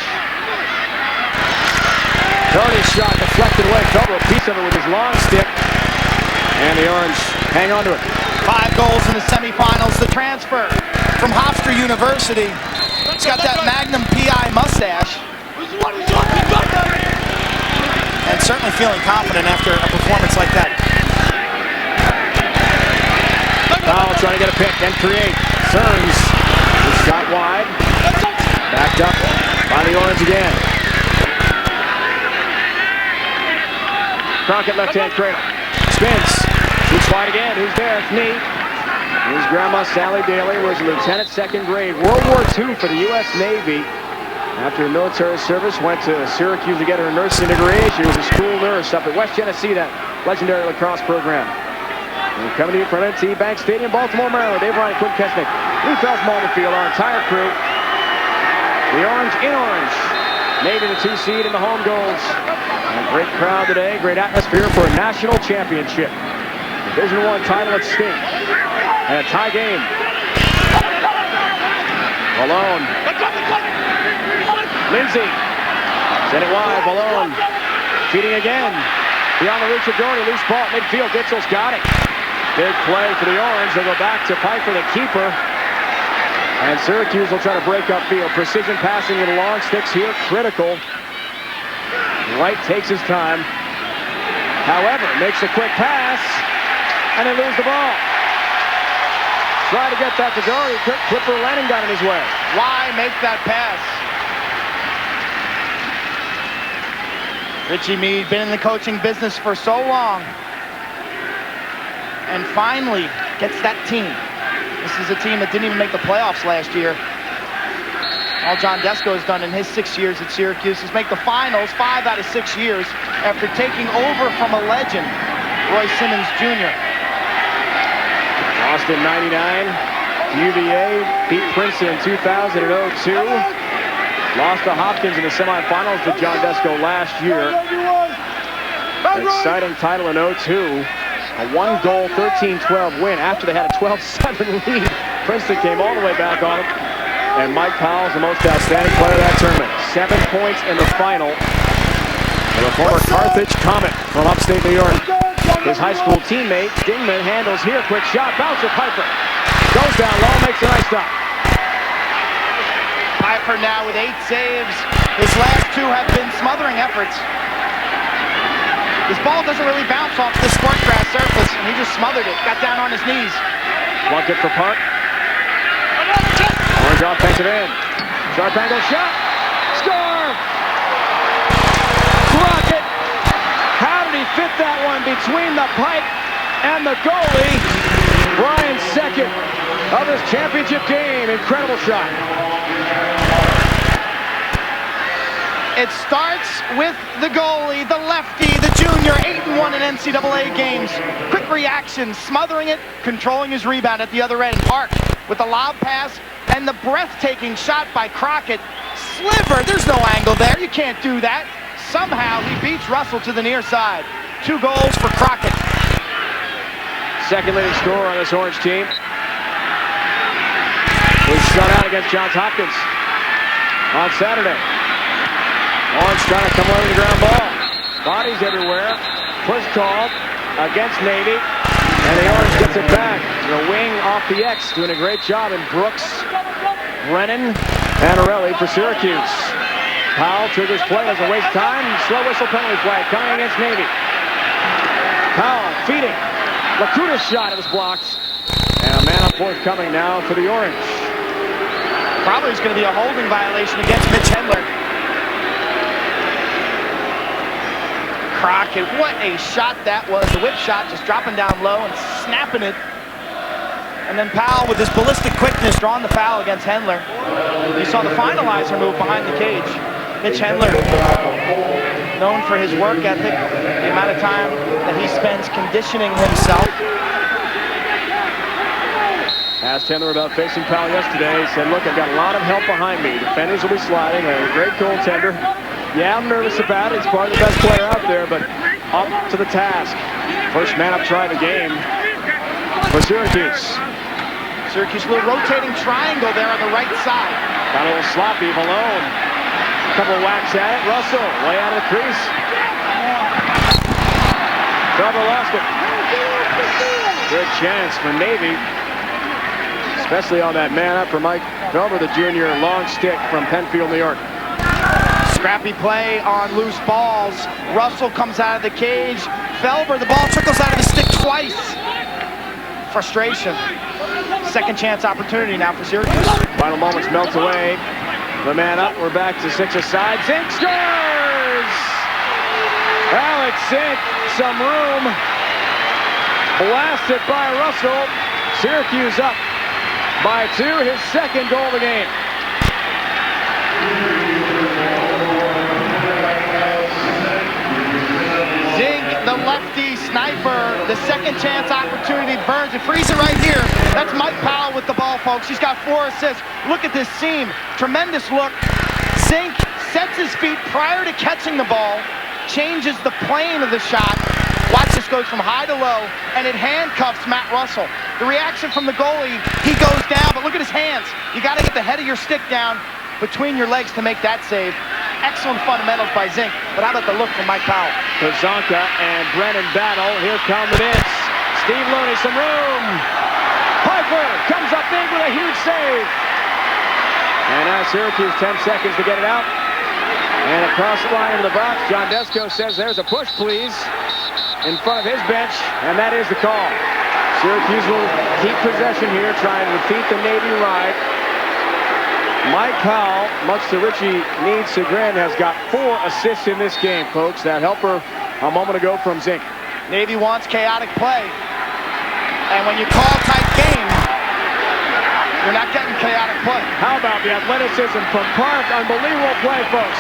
Doherty's shot deflected away. Felder a piece of it with his long stick. And the Orange hang on to it. 5 goals in the semifinals. The transfer from Hofstra University. He's got that Magnum PI mustache. And certainly feeling confident after a performance like that. Powell trying to get a pick and create. Cerns. His shot wide. Backed up by the Orange again. Crockett left-hand cradle. Spins. Shoots wide again. Who's there? It's Nee. His grandma, Sally Daly, was a lieutenant, second grade, World War II for the U.S. Navy. After military service, went to Syracuse to get her nursing degree. She was a school nurse up at West Genesee, that legendary lacrosse program. And coming to you from NT Bank Stadium, Baltimore, Maryland. Dave Ryan, Quinn Kesnick, Lee Felsman on the field, our entire crew. The Orange in orange. Navy the 2 seed in the home goals. And a great crowd today, great atmosphere for a national championship. Division I title at stake. And a tie game. Malone. Lindsay. Send it wide. Malone. Feeding again. Beyond the reach of Doherty. Loose ball at midfield. Ditzel's got it. Big play for the Orange. They'll go back to Piper, the keeper. And Syracuse will try to break up field. Precision passing with long sticks here. Critical. Wright takes his time. However, makes a quick pass. And they lose the ball. Try to get that to Doherty. Clipper Lanning got in his way. Why make that pass? Richie Meade, been in the coaching business for so long. And finally gets that team. This is a team that didn't even make the playoffs last year. All John Desko has done in his 6 years at Syracuse is make the finals 5 out of 6 years after taking over from a legend, Roy Simmons Jr. Lost in 99. UVA beat Princeton in 2000 and 02. Lost to Hopkins in the semifinals to John Desko last year. Exciting title in 02. A 1-goal, 13-12 win after they had a 12-7 lead. Princeton came all the way back on them. And Mike Powell's the most outstanding player of that tournament. 7 points in the final. And the former Carthage Comet from upstate New York. His high school teammate, Dingman, handles here. Quick shot. Bouncer Piper. Goes down low, makes a nice stop. Piper now with 8 saves. His last 2 have been smothering efforts. This ball doesn't really bounce off the sport grass surface, and he just smothered it. Got down on his knees. Plunked it for Park. Orange offensive end. Sharp angle shot. Score! Crockett. How did he fit that one between the pipe and the goalie? Brian's second of his championship game. Incredible shot. It starts with the goalie, the lefty, the junior, 8-1 in NCAA games. Quick reaction, smothering it, controlling his rebound at the other end. Park with the lob pass and the breathtaking shot by Crockett. Sliver, there's no angle there. You can't do that. somehow he beats Russell to the near side. 2 goals for Crockett. Second leading scorer on this Orange team. Was shut out against Johns Hopkins on Saturday. Orange trying to come away with the ground ball. Bodies everywhere. Push called against Navy. And the Orange gets it back. The wing off the X, doing a great job in Brooks, Brennan, and Orelli for Syracuse. Powell triggers play, doesn't waste time. Slow whistle penalty flag coming against Navy. Powell feeding. Lakuta's shot, it was blocked. And a man up forthcoming now for the Orange. Probably is going to be a holding violation against Mitch Hendler. Crockett, what a shot that was. The whip shot just dropping down low and snapping it. And then Powell with his ballistic quickness drawing the foul against Hendler. You saw the finalizer move behind the cage. Mitch Hendler, known for his work ethic, the amount of time that he spends conditioning himself. Asked Hendler about facing Powell yesterday. He said, look, I've got a lot of help behind me. Defenders will be sliding. I have a great goaltender. Yeah, I'm nervous about it. He's probably the best player out there, but up to the task. First man up try of the game for Syracuse. Syracuse, a little rotating triangle there on the right side. Got a little sloppy, Malone. A couple of whacks at it. Russell, way out of the crease. Felber lost it. Good chance for Navy. Especially on that man up for Mike Felber, the junior, long stick from Penfield, New York. Scrappy play on loose balls. Russell comes out of the cage. Felber, the ball trickles out of his stick twice. Frustration. Second chance opportunity now for Syracuse. Final moments melt away. The man up, we're back to 6 aside. Zink scores! Alex Zink, some room. Blasted by Russell. Syracuse up by 2, his second goal of the game. Zink, the lefty sniper, the second chance opportunity burns and frees it right here. That's Mike Powell with the ball, folks. He's got 4 assists. Look at this seam. Tremendous look. Zink sets his feet prior to catching the ball, changes the plane of the shot. Watch, this goes from high to low, and it handcuffs Matt Russell. The reaction from the goalie, he goes down, but look at his hands. You got to get the head of your stick down between your legs to make that save. Excellent fundamentals by Zink, but how about the look from Mike Powell? Kazanka and Brennan battle. Here come the Knicks. Steve Looney, some room. Piper comes up big with a huge save. And now Syracuse 10 seconds to get it out. And across the line into the box, John Desko says there's a push, please, in front of his bench, and that is the call. Syracuse will keep possession here, trying to defeat the Navy ride. Mike Powell, much to Richie Need's chagrin, has got 4 assists in this game, folks. That helper a moment ago from Zink. Navy wants chaotic play. And when you call tight game, you're not getting chaotic play. How about the athleticism from Park? Unbelievable play, folks.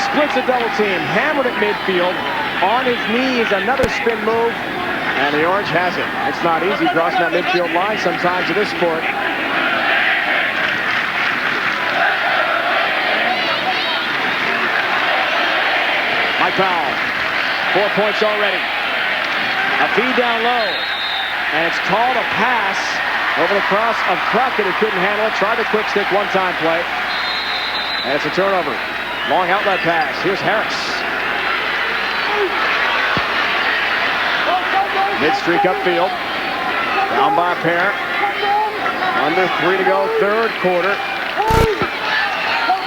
Splits a double team, hammered at midfield. On his knees, another spin move. And the Orange has it. It's not easy crossing that midfield line sometimes in this sport. Mike Powell, 4 points already. A feed down low, and it's called a pass over the cross of Crockett, who couldn't handle it. Tried the quick stick one-time play, and it's a turnover. Long outlet pass. Here's Harris. Mid-streak upfield, down by a pair. Under 3 to go, third quarter.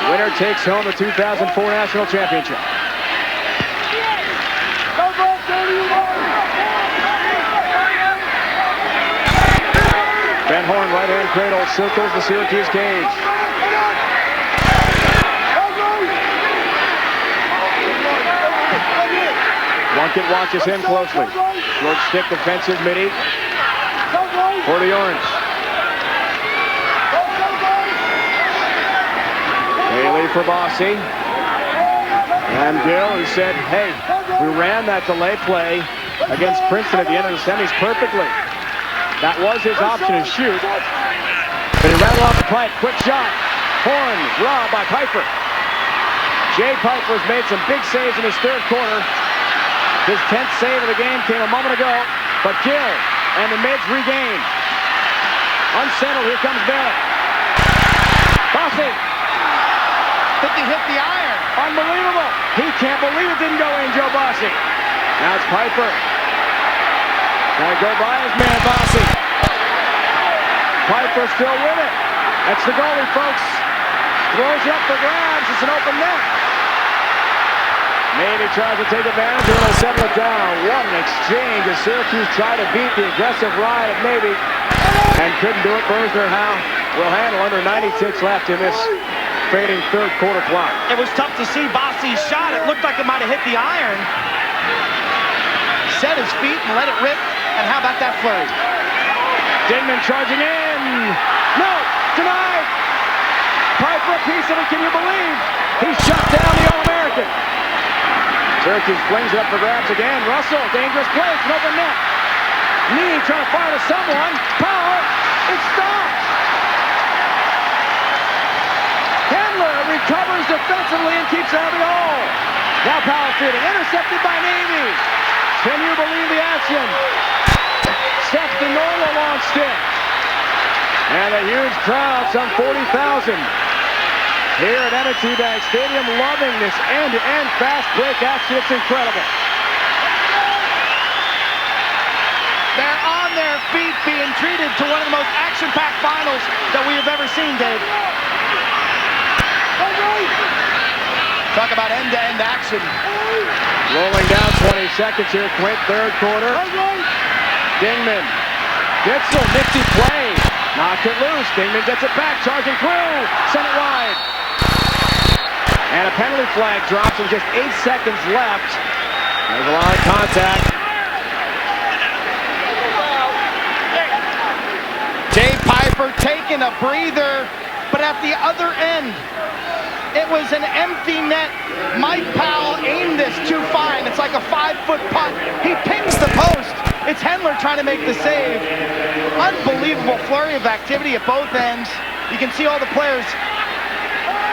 Winner takes home the 2004 National Championship. Van Horn, right-hand cradle, circles the Syracuse cage. Plunkett watches him closely. Short stick defensive midi for the Orange. Haley for Bossy. And Gill, who said, hey, we ran that delay play against Princeton at the end of the semis perfectly. That was his option to shoot. But he rattled off the pipe. Quick shot. Horn, robbed by Piper. Jay Piper's made some big saves in his third quarter. His 10th save of the game came a moment ago, but Gill and the Mids regain. Unsettled, here comes Barrett. Bossy. Hit the iron. Unbelievable. He can't believe it didn't go in, Joe Bossy. Now it's Piper. Trying to go by his man, Bossy. Piper still with it. That's the goalie, folks. Throws it up for grabs. It's an open net. Navy tries to take advantage, and they'll settle it down. What an exchange as Syracuse tried to beat the aggressive ride of Navy and couldn't do it. Bergner will handle under 90 ticks left in this fading third quarter clock. It was tough to see Bossy's shot. It looked like it might have hit the iron. Set his feet and let it rip. And how about that flurry? Dingman charging in. No, denied. Piper a piece of it, can you believe? He shut down the All-American. Syracuse flings it up for grabs again. Russell, dangerous place, an open net. Nee trying to fire to someone. Powell, it stops. Handler recovers defensively and keeps out of the hole. Now Powell fielding, intercepted by Navy. Can you believe the action? Seth DeNorla launched it. And a huge crowd, some 40,000. Here at M&T Bank Stadium, loving this end-to-end fast break action. It's incredible. They're on their feet being treated to one of the most action-packed finals that we have ever seen, Dave. Talk about end-to-end action. Rolling down 20 seconds here, Quint, third quarter. Dingman. Ditzel, nifty play. Knocked it loose. Dingman gets it back, charging through. Sent it wide. And a penalty flag drops with just 8 seconds left. There's a lot of contact. Jay Piper taking a breather, but at the other end, it was an empty net. Mike Powell aimed this too fine. It's like a 5-foot punt. He pings the post. It's Hendler trying to make the save. Unbelievable flurry of activity at both ends. You can see all the players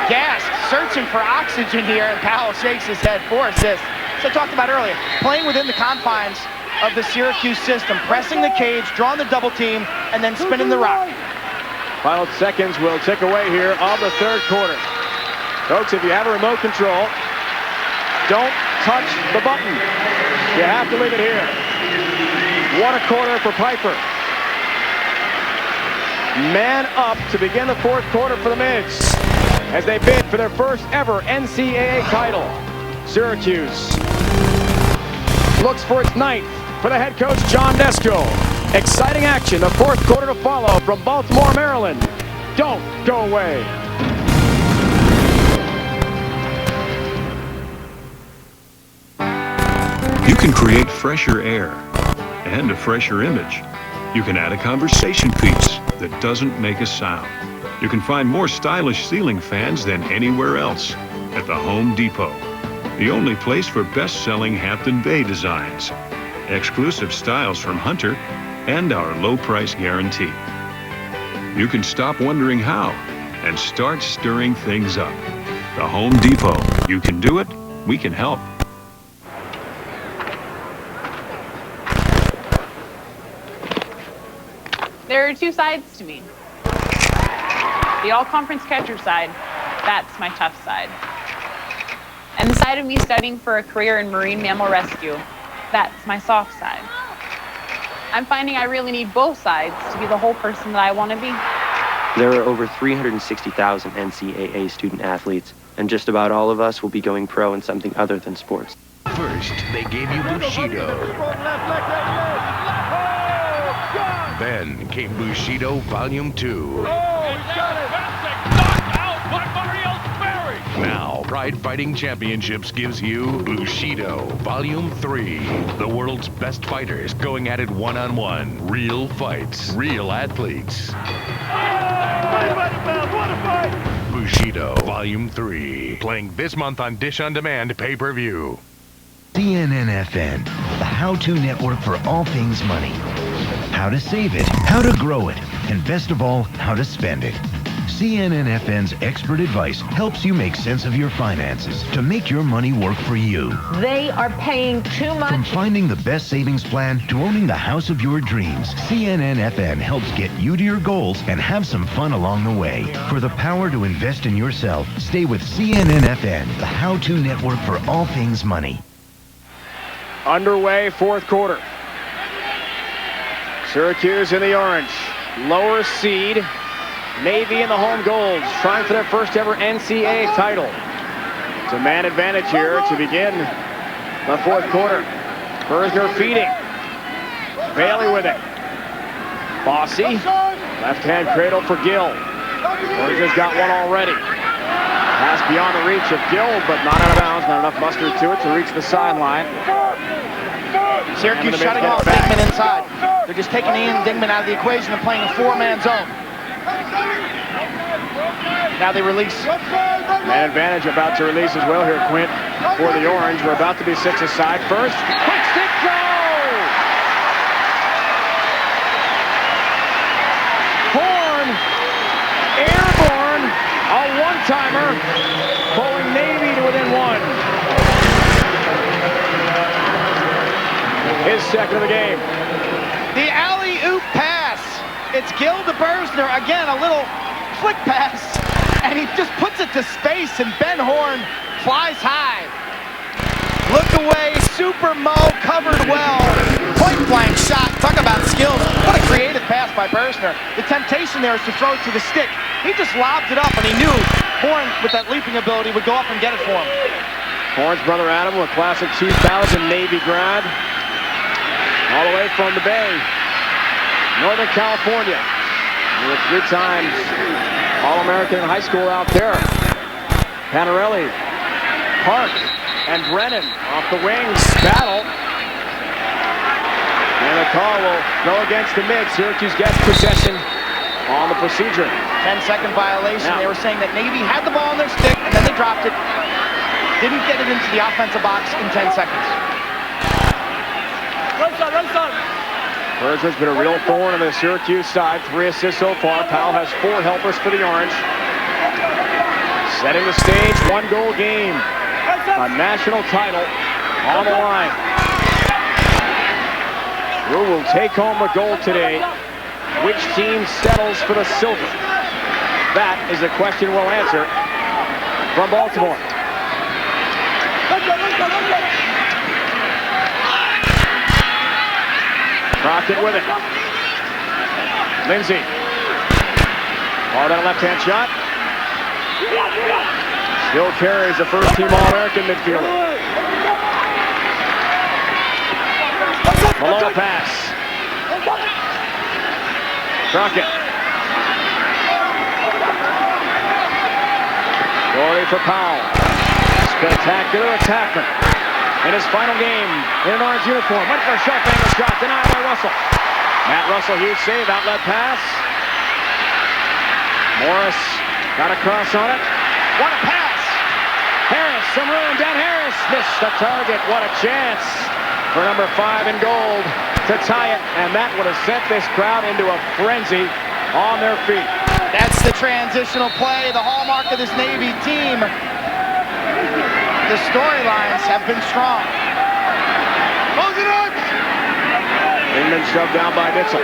gasped, searching for oxygen here, and Powell shakes his head for assists. So I talked about earlier, playing within the confines of the Syracuse system, pressing the cage, drawing the double team, and then spinning the rock. Final seconds will tick away here of the third quarter. Folks, if you have a remote control, don't touch the button. You have to leave it here. What a quarter for Piper. Man up to begin the fourth quarter for the Mids as they bid for their first ever NCAA title. Syracuse looks for its 9th for the head coach, John Desko. Exciting action, the fourth quarter to follow from Baltimore, Maryland. Don't go away. You can create fresher air and a fresher image. You can add a conversation piece that doesn't make a sound. You can find more stylish ceiling fans than anywhere else at the Home Depot. The only place for best-selling Hampton Bay designs, exclusive styles from Hunter, and our low price guarantee. You can stop wondering how and start stirring things up. The Home Depot. You can do it, we can help. There are two sides to me. The all-conference catcher side, that's my tough side. And the side of me studying for a career in marine mammal rescue, that's my soft side. I'm finding I really need both sides to be the whole person that I want to be. There are over 360,000 NCAA student athletes, and just about all of us will be going pro in something other than sports. First, they gave you Bushido. Then came Bushido Volume 2. Now, Pride Fighting Championships gives you Bushido Volume 3. The world's best fighters going at it one-on-one. Real fights, real athletes. Bushido Volume 3. Playing this month on Dish On Demand pay-per-view. CNN-FN, the how-to network for all things money. How to save it, how to grow it, and best of all, how to spend it. CNN-FN's expert advice helps you make sense of your finances to make your money work for you. They are paying too much. From finding the best savings plan to owning the house of your dreams, CNN-FN helps get you to your goals and have some fun along the way. For the power to invest in yourself, stay with CNN-FN, the how-to network for all things money. Underway, fourth quarter. Syracuse in the orange. Lower seed. Navy in the home golds, trying for their first ever NCAA title. It's a man advantage here to begin the fourth quarter. Bersner feeding. Bailey with it. Bossy. Left-hand cradle for Gill. Bersner's got one already. Pass beyond the reach of Gill, but not out of bounds. Not enough mustard to it to reach the sideline. Syracuse shutting off Dingman inside. They're just taking Ian Dingman out of the equation and playing a four-man zone. Now they release. Man advantage about to release as well here, Quint, for the orange. We're about to be six aside. First, quick stick go! Horn, airborne, a one-timer, pulling Navy to within one. His second of the game. The alley-oop pass. It's Gill to Bersner. Again, a little flick pass. And he just puts it to space, and Ben Horn flies high. Look away, Super Mo covered well. Point blank shot, talk about skills. What a creative pass by Bersner. The temptation there is to throw it to the stick. He just lobbed it up, and he knew Horn, with that leaping ability, would go up and get it for him. Horn's brother Adam, a class of 2000 Navy grad. All the way from the Bay, Northern California. He was 3 times All-American in high school out there. Panarelli, Park, and Brennan off the wings. Battle. And the call will go against the mid. Syracuse gets possession on the procedure. 10-second violation. Now, they were saying that Navy had the ball on their stick, and then they dropped it. Didn't get it into the offensive box in 10 seconds. Bersner's been a real thorn on the Syracuse side. 3 assists so far. Powell has 4 helpers for the orange. Setting the stage, 1-goal game. A national title on the line. Who will take home the gold today? Which team settles for the silver? That is a question we'll answer from Baltimore. Crockett with it. Lindsay. Hard on a left-hand shot. Still carries the first-team All-American midfielder. Below pass. Crockett. Story for Powell. Spectacular attackman. In his final game in an orange uniform. Went for a sharp angle shot. Denied by Russell. Matt Russell, huge save. Outlet pass. Morris got a cross on it. What a pass. Harris, some room. Dan Harris missed the target. What a chance for number 5 in gold to tie it. And that would have sent this crowd into a frenzy on their feet. That's the transitional play, the hallmark of this Navy team. The storylines have been strong. Close it up! Dingman shoved down by Ditzel.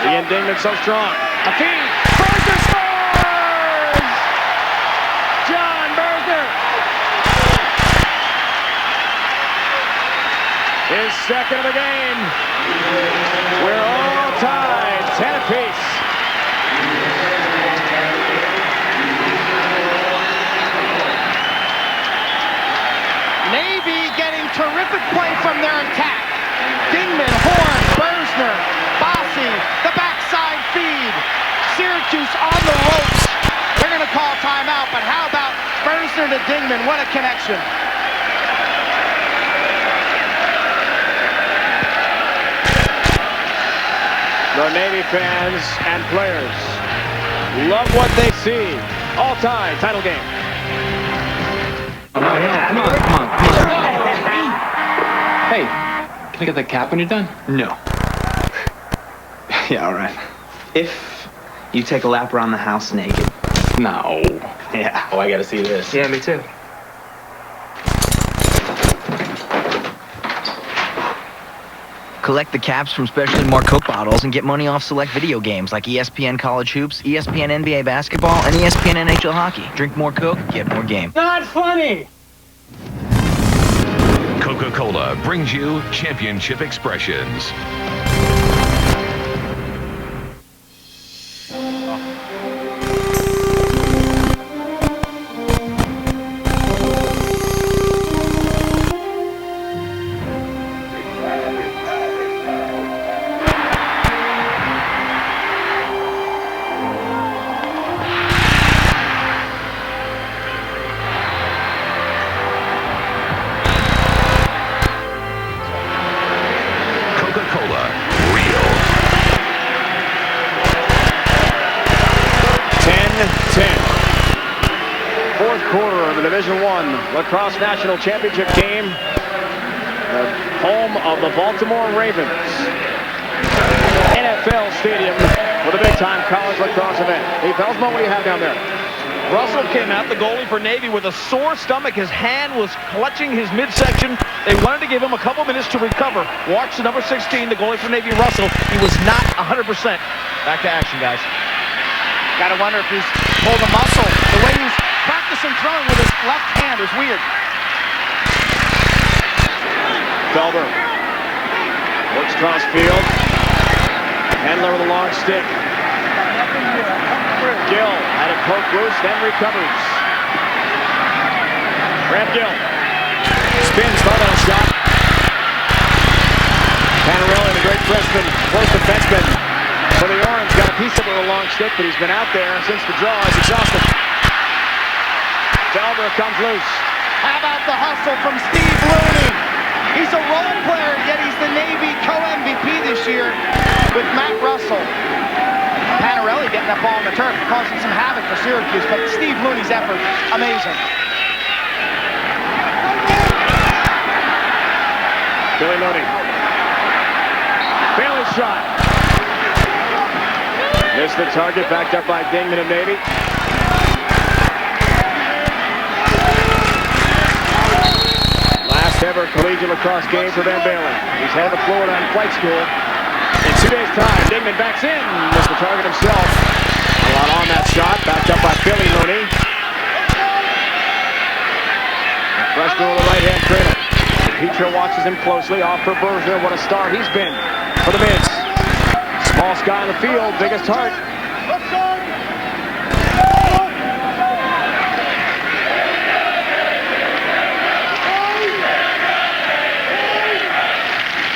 Ian Dingman so strong. A feed. Bersner scores! John Bersner. His second of the game. We're all tied, 10 apiece. Navy getting terrific play from their attack. Dingman, Horn, Bersner, Bossy, the backside feed. Syracuse on the ropes. They're going to call timeout, but how about Bersner to Dingman? What a connection. The Navy fans and players love what they see. All tied, title game. Come on. Hey, can I get the cap when you're done? No. Yeah, all right. If You take a lap around the house naked. No. Yeah. Oh, I gotta see this. Yeah, me too. Collect the caps from specially marked Coke bottles and get money off select video games like ESPN College Hoops, ESPN NBA Basketball, and ESPN NHL Hockey. Drink more Coke, get more game. Not funny! Coca-Cola brings you championship expressions. Coca-Cola, real. 10-10. Fourth quarter of the Division I Lacrosse National Championship game. The home of the Baltimore Ravens. NFL Stadium for the big-time college lacrosse event. Hey, Felsmo, what do you have down there? Russell came out, the goalie for Navy, with a sore stomach. His hand was clutching his midsection. They wanted to give him a couple minutes to recover. Watch the number 16, the goalie for Navy, Russell. He was not 100%. Back to action, guys. Gotta wonder if he's pulled a muscle. The way he's practicing throwing with his left hand is weird. Felber works cross field. Handler with a long stick. Gill had it poked loose, then recovers. Graham Gill spins, thought on a shot. Panarelli, the great freshman, close defenseman for the Orange, got a piece of it with a long stick, but he's been out there since the draw. He's exhausted. Felber comes loose. How about the hustle from Steve Looney? He's a role player, yet he's the Navy co-MVP this year with Matt Russell. Panarelli getting that ball on the turf, causing some havoc for Syracuse, but Steve Looney's effort, amazing. Billy Looney. Bailey shot. Missed the target, backed up by Dingman of Navy. Last ever collegiate lacrosse game for Van Balen. He's headed to Florida on flight school. In 2 days' time, Dingman backs in. Missed the target himself. A lot on that shot. Backed up by Billy Looney. Freshman with a right-hand cradle. Petro watches him closely. Off for Berger. What a star he's been for the Mids. Smallest guy on the field. Biggest heart.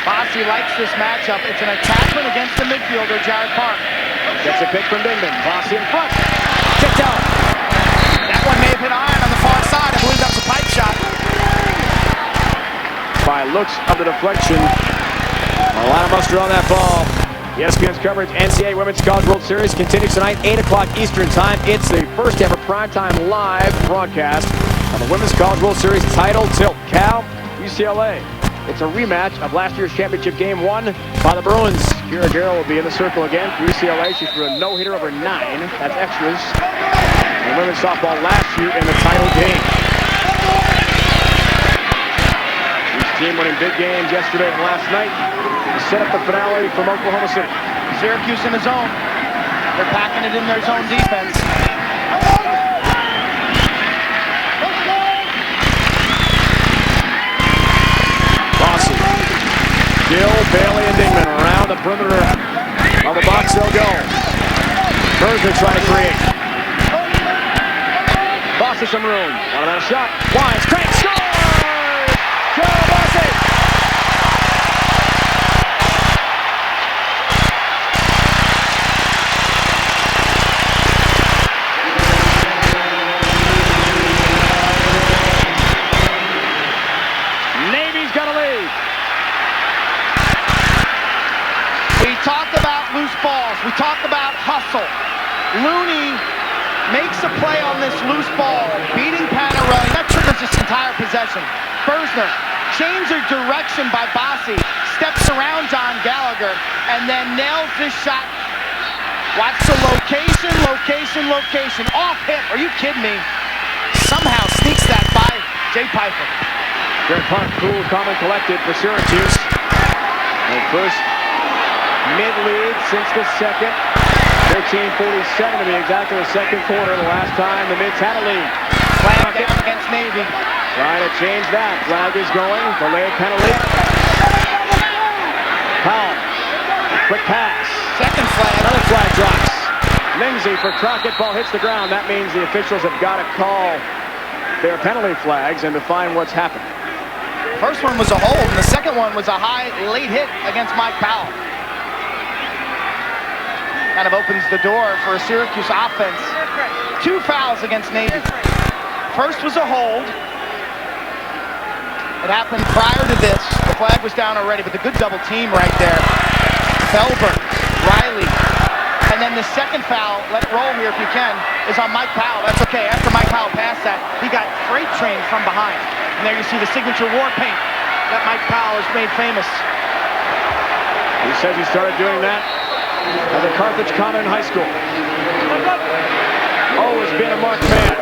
Bossy likes this matchup. It's an attachment against the midfielder, Jared Park. Gets a pick from Dingman. Bossy in front. Kicked out. That one may have hit iron on the far side. I believe that was a pipe shot. By looks of the deflection. A lot of muster on that ball. ESPN's coverage, NCAA Women's College World Series continues tonight, 8 o'clock Eastern Time. It's the first ever primetime live broadcast of the Women's College World Series title tilt. Cal, UCLA. It's a rematch of last year's championship game won by the Bruins. Kira Garrow will be in the circle again for UCLA. She threw a no-hitter over 9. That's extras. And women's softball last year in the title game. Each team winning big games yesterday and last night to set up the finale from Oklahoma City. Syracuse in the zone. They're packing it in their zone defense. Gill, Bailey, and Dingman around the perimeter of the box. They'll go. Berger trying to create. Bossy some room. Not about a shot. Wise, crank, scores! Go, Bossy! Navy's got a lead. We talked about loose balls. We talked about hustle. Looney makes a play on this loose ball, beating Panarelli. That triggers this entire possession. Bersner changes direction by Bossy, steps around John Gallagher, and then nails this shot Watch the location, location, location. Off hip. Are you kidding me? Somehow sneaks that by Jay Piper. Great punt, cool, calm, and collected for Syracuse. And first mid-lead since the second. 13:47 to be exact in the second quarter. The last time the Mids had a lead. Flag down against Navy. Trying to change that. Flag is going. Delayed penalty. Powell. Quick pass. Second flag. Another flag drops. Lindsay for Crockett. Ball hits the ground. That means the officials have got to call their penalty flags and define what's happened. First one was a hold, and the second one was a high late hit against Mike Powell. Kind of opens the door for a Syracuse offense. 2 fouls against Navy. First was a hold. It happened prior to this. The flag was down already, but the good double team right there. Felber, Riley. And then the second foul, let it roll here if you can, is on Mike Powell. That's okay. After Mike Powell passed that, he got freight trained from behind. And there you see the signature war paint that Mike Powell has made famous. He says he started doing that as a Carthage Common in high school. Always been a marked man.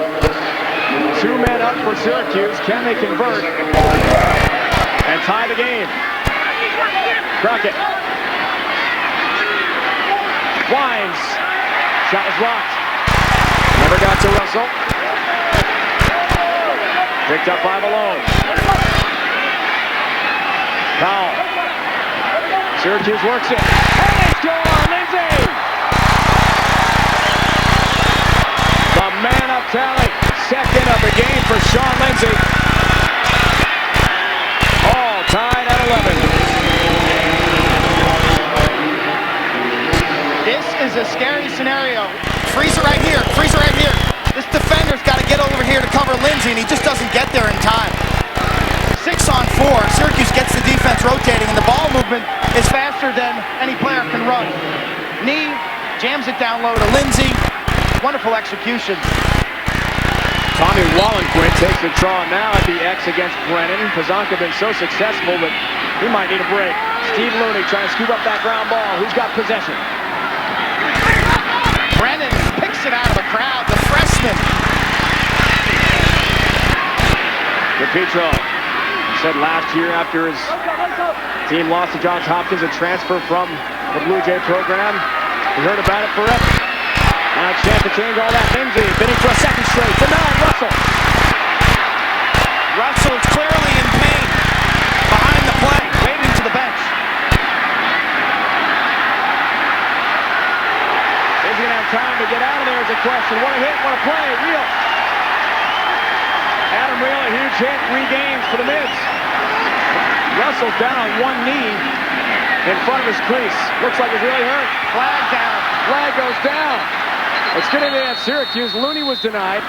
2 men up for Syracuse. Can they convert and tie the game? Crockett. Wines. Shot was blocked. Never got to Russell. Picked up by Malone. Powell. Syracuse works it. And they score! Lindsay! The man up tally. Second of the game for Sean Lindsay. All tied at 11. This is a scary scenario. Freeze it right here. Freeze it right here. This defender's got to get over here to cover Lindsay, and he just doesn't get there in time. 6-on-4. Syracuse gets the defense rotating, and the ball movement is faster than any player can run. Knee jams it down low to Lindsay. Wonderful execution. Tommy Wallenquist takes the draw now at the X against Brennan. Pazanka been so successful that he might need a break. Steve Looney trying to scoop up that ground ball. Who's got possession? Brennan picks it out of the crowd. The freshman. DePietro said last year after his team lost to Johns Hopkins, a transfer from the Blue Jay program. We heard about it forever. Now a chance to change all that. Lindsay bidding for a second straight. Denied Russell. Russell is clearly in pain. Behind the play, waving to the bench. Is he going to have time to get out of there is a question. What a hit, what a play. Reel. Adam Reel, a huge hit. 3 games for the Mids. Russell's down on one knee in front of his crease. Looks like he's really hurt. Flag down. Flag goes down. It's going to be at Syracuse. Looney was denied.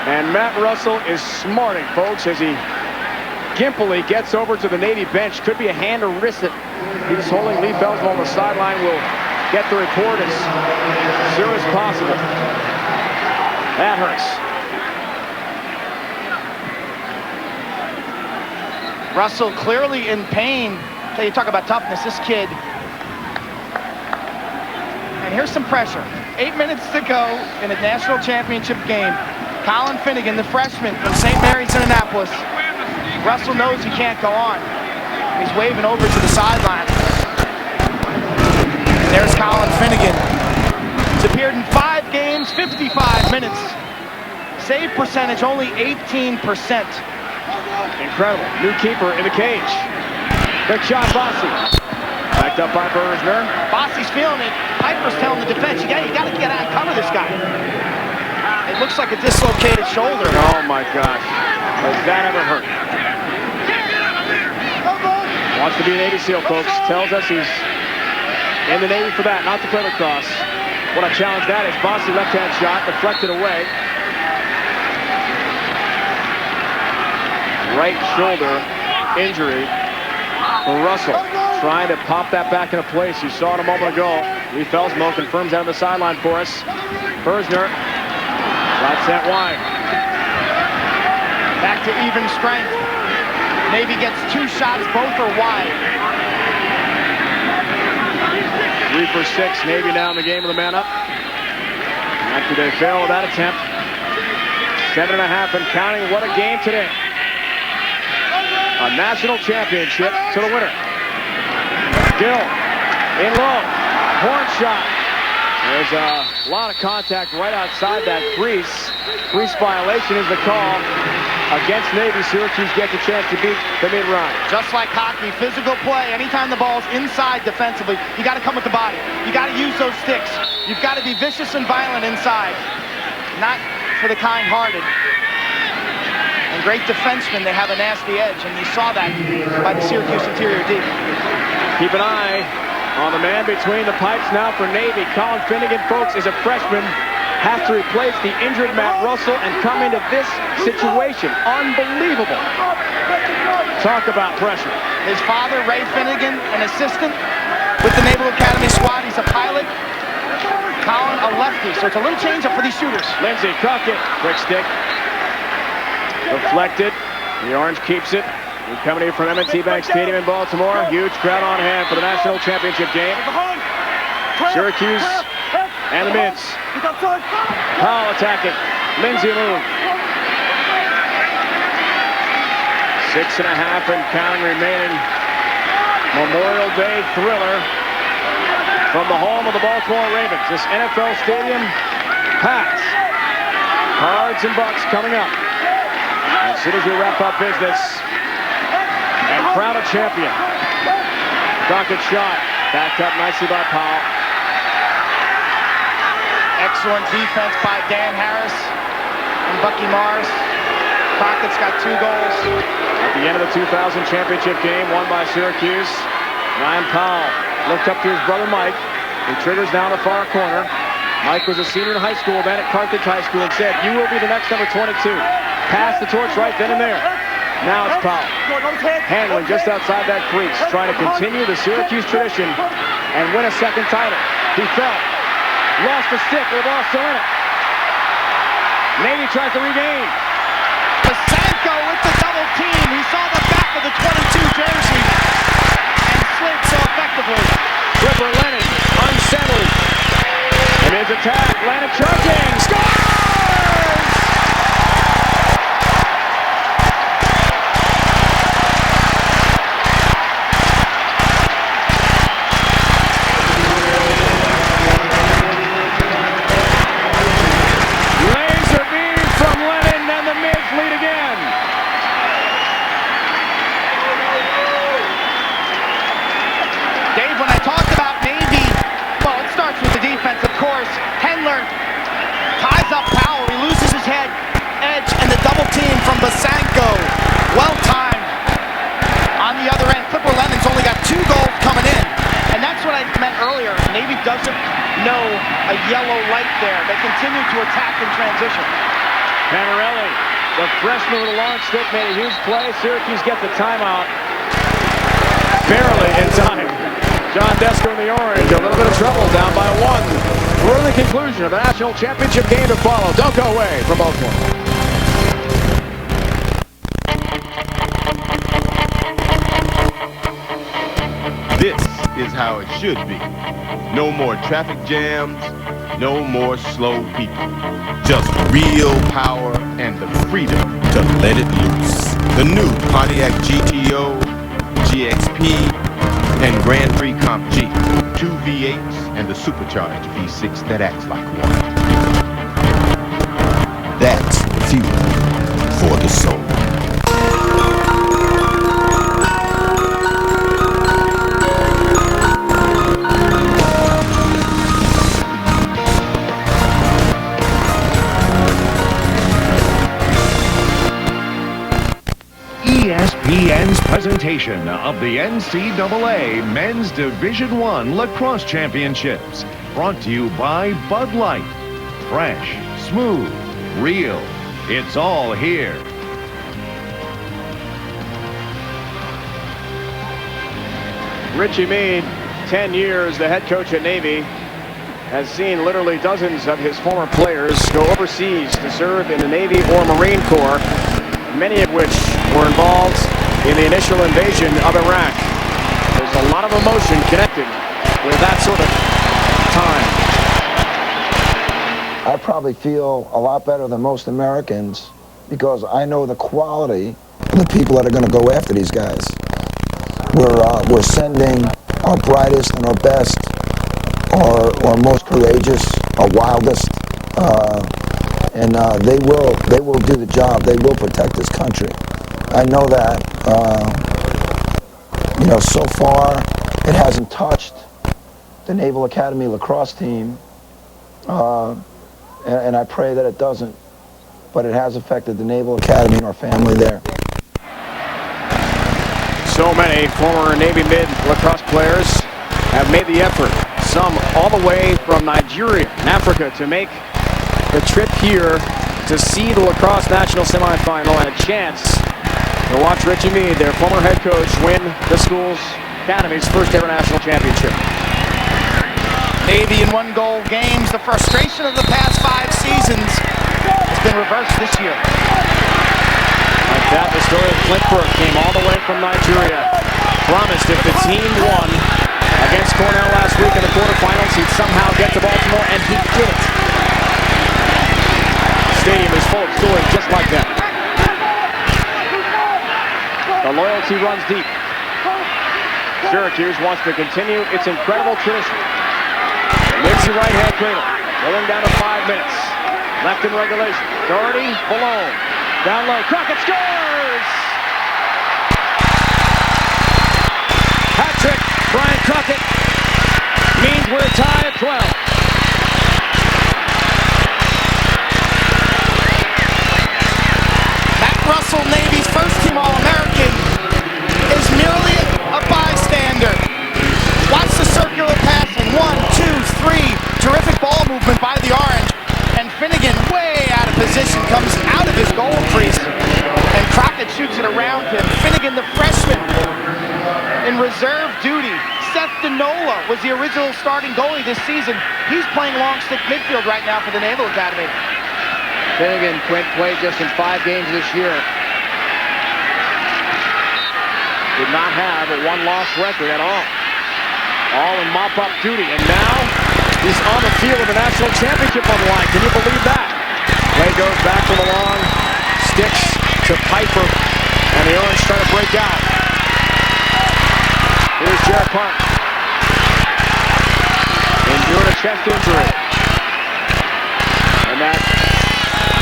And Matt Russell is smarting, folks, as he gimpily gets over to the Navy bench. Could be a hand or wrist that he's holding. Lee Felsmo on the sideline will get the report as soon as possible. That hurts. Russell clearly in pain. Okay, you talk about toughness, this kid. And here's some pressure. 8 minutes to go in a national championship game. Colin Finnegan, the freshman from St. Mary's in Annapolis. Russell knows he can't go on. He's waving over to the sideline. And there's Colin Finnegan. He's appeared in 5 games, 55 minutes. Save percentage only 18%. Incredible. New keeper in the cage. Big shot, Bossy. Backed up by Bergner. Bossy's feeling it. Piper's telling the defense, you got to get out and cover this guy. It looks like a dislocated shoulder. Oh my gosh. Does that ever hurt? Wants to be a Navy SEAL, folks. Tells us he's in the Navy for that, not to play lacrosse. What a challenge that is. Bossy left-hand shot, deflected away. Right shoulder injury for Russell. Trying to pop that back into place. You saw it a moment ago. Lee Felsmo confirms that on the sideline for us. Bergner. Shot sent wide. Back to even strength. Navy gets 2 shots, both are wide. 3 for 6. Navy now in the game with a man up. After they fail with that attempt. 7.5 and counting. What a game today. A national championship to the winner. Gill in low. Horn shot. There's a lot of contact right outside that crease. Crease violation is the call against Navy. Syracuse gets a chance to beat the mid-run. Just like hockey, physical play. Anytime the ball's inside defensively, you got to come with the body. You got to use those sticks. You've got to be vicious and violent inside. Not for the kind-hearted. And great defensemen, they have a nasty edge, and you saw that by the Syracuse interior D. Keep an eye on the man between the pipes now for Navy. Colin Finnegan, folks, is a freshman. Has to replace the injured Matt Russell and come into this situation. Unbelievable. Talk about pressure. His father, Ray Finnegan, an assistant with the Naval Academy squad. He's a pilot. Colin, a lefty, so it's a little change up for these shooters. Lindsay, cock it. Quick stick. Deflected. The Orange keeps it. We're coming in from M&T Bank Stadium in Baltimore. Huge crowd on hand for the national championship game. Syracuse and the Mids. Powell attacking. Lindsay Moon. 6.5 and counting remaining. Memorial Day thriller from the home of the Baltimore Ravens. This NFL stadium packed. Cards and Bucks coming up. As soon as we wrap up business. And crown a champion. Crockett shot. Backed up nicely by Powell. Excellent defense by Dan Harris and Bucky Mars. Crockett's got 2 goals. At the end of the 2000 championship game, won by Syracuse, Ryan Powell looked up to his brother Mike, who triggers down the far corner. Mike was a senior in high school, then at Carthage High School, and said, "You will be the next number 22. Pass the torch right then and there. Now it's Powell. Handling just outside that crease, trying to continue the Syracuse tradition and win a second title. He fell. Lost the stick, the ball still in it. Navy tries to regain. Pasanko with the double team. He saw the back of the 22 jersey and slid so effectively. Clipper Lennon, unsettled. And his attack, Lennon charging, scores! Basanko, well timed. On the other end, Clipper Lennon's only got 2 goals coming in. And that's what I meant earlier. Navy doesn't know a yellow light there. They continue to attack in transition. Panarelli, the freshman with a long stick, made a huge play. Syracuse gets the timeout. Barely in time. John Desko in the Orange, a little bit of trouble, down by 1. We're in the conclusion of the national championship game to follow. Don't go away from Baltimore. This is how it should be. No more traffic jams, no more slow people. Just real power and the freedom to let it loose. The new Pontiac GTO, GXP, and Grand Prix Comp G. 2 V8s and the supercharged V6 that acts like one. That's fuel for the soul. ESPN's presentation of the NCAA Men's Division I Lacrosse Championships. Brought to you by Bud Light. Fresh, smooth, real. It's all here. Richie Meade, 10 years, the head coach at Navy, has seen literally dozens of his former players go overseas to serve in the Navy or Marine Corps, many of which were involved in the initial invasion of Iraq. There's a lot of emotion connected with that sort of time? I probably feel a lot better than most Americans because I know the quality of the people that are going to go after these guys. We're sending our brightest and our best, our most courageous, our wildest, and they will do the job. They will protect this country. I know that. So far it hasn't touched the Naval Academy lacrosse team, and I pray that it doesn't. But it has affected the Naval Academy and our family there. So many former Navy mid lacrosse players have made the effort, some all the way from Nigeria and Africa, to make the trip here to see the lacrosse national semifinal and a chance to watch Richie Meade, their former head coach, win the school's academy's first ever national championship. Navy in one-goal games. The frustration of the past 5 seasons has been reversed this year. Like that, the story of Flintberg came all the way from Nigeria. Promised if the team won against Cornell last week in the quarterfinals, he'd somehow get to Baltimore, and he did it. The stadium is full of stories just like that. The loyalty runs deep. Syracuse wants to continue its incredible tradition. Nixie right-hand cradle, rolling down to 5 minutes. Left in regulation. Doherty, below. Down low, Crockett scores! Hat-trick, Brian Crockett. Means we're a tie at 12. Matt Russell, Navy's first-team All-American, is merely a bystander. Watch the circular passing. 1, 2, 3. Terrific ball movement by the Orange. And Finnegan, way out of position, comes out of his goal crease. And Crockett shoots it around him. Finnegan, the freshman, in reserve duty. Seth Denola was the original starting goalie this season. He's playing long stick midfield right now for the Naval Academy. Finnegan played just in 5 games this year. Did not have a one-loss record at all. All in mop-up duty, and now he's on the field with the national championship on the line. Can you believe that? Play goes back to the long sticks to Piper, and the Orange try to break out. Here's Jared Park. Endured a chest injury. And that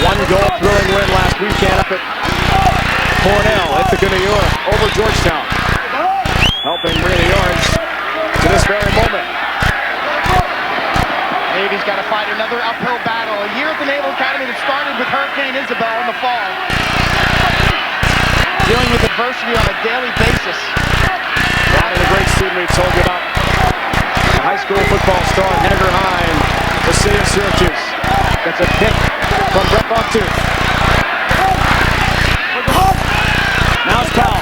one-goal thrilling win last weekend up at Cornell, Ithaca, New York, over Georgetown. Helping bring the Orange to this very moment. Navy's got to fight another uphill battle. A year at the Naval Academy that started with Hurricane Isabel in the fall. Dealing with adversity on a daily basis. One of the great students we told you about, the high school football star, Henniger High, in the city of Syracuse. Gets a pick from Brett Bucktooth. Now it's Powell.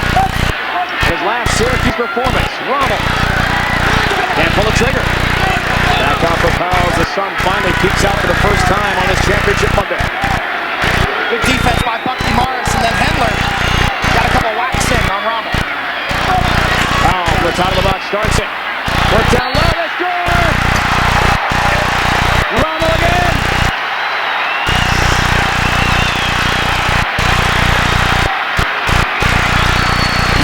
His last Syracuse performance, Rommel. Can't pull the trigger. Back off for Powell as the sun finally peeks out for the first time on this championship Monday. Good defense by Bucky Morris, and then Hendler got a couple whacks in on Rommel. Powell from the top of the box starts it. Work down low, they score! Rommel again!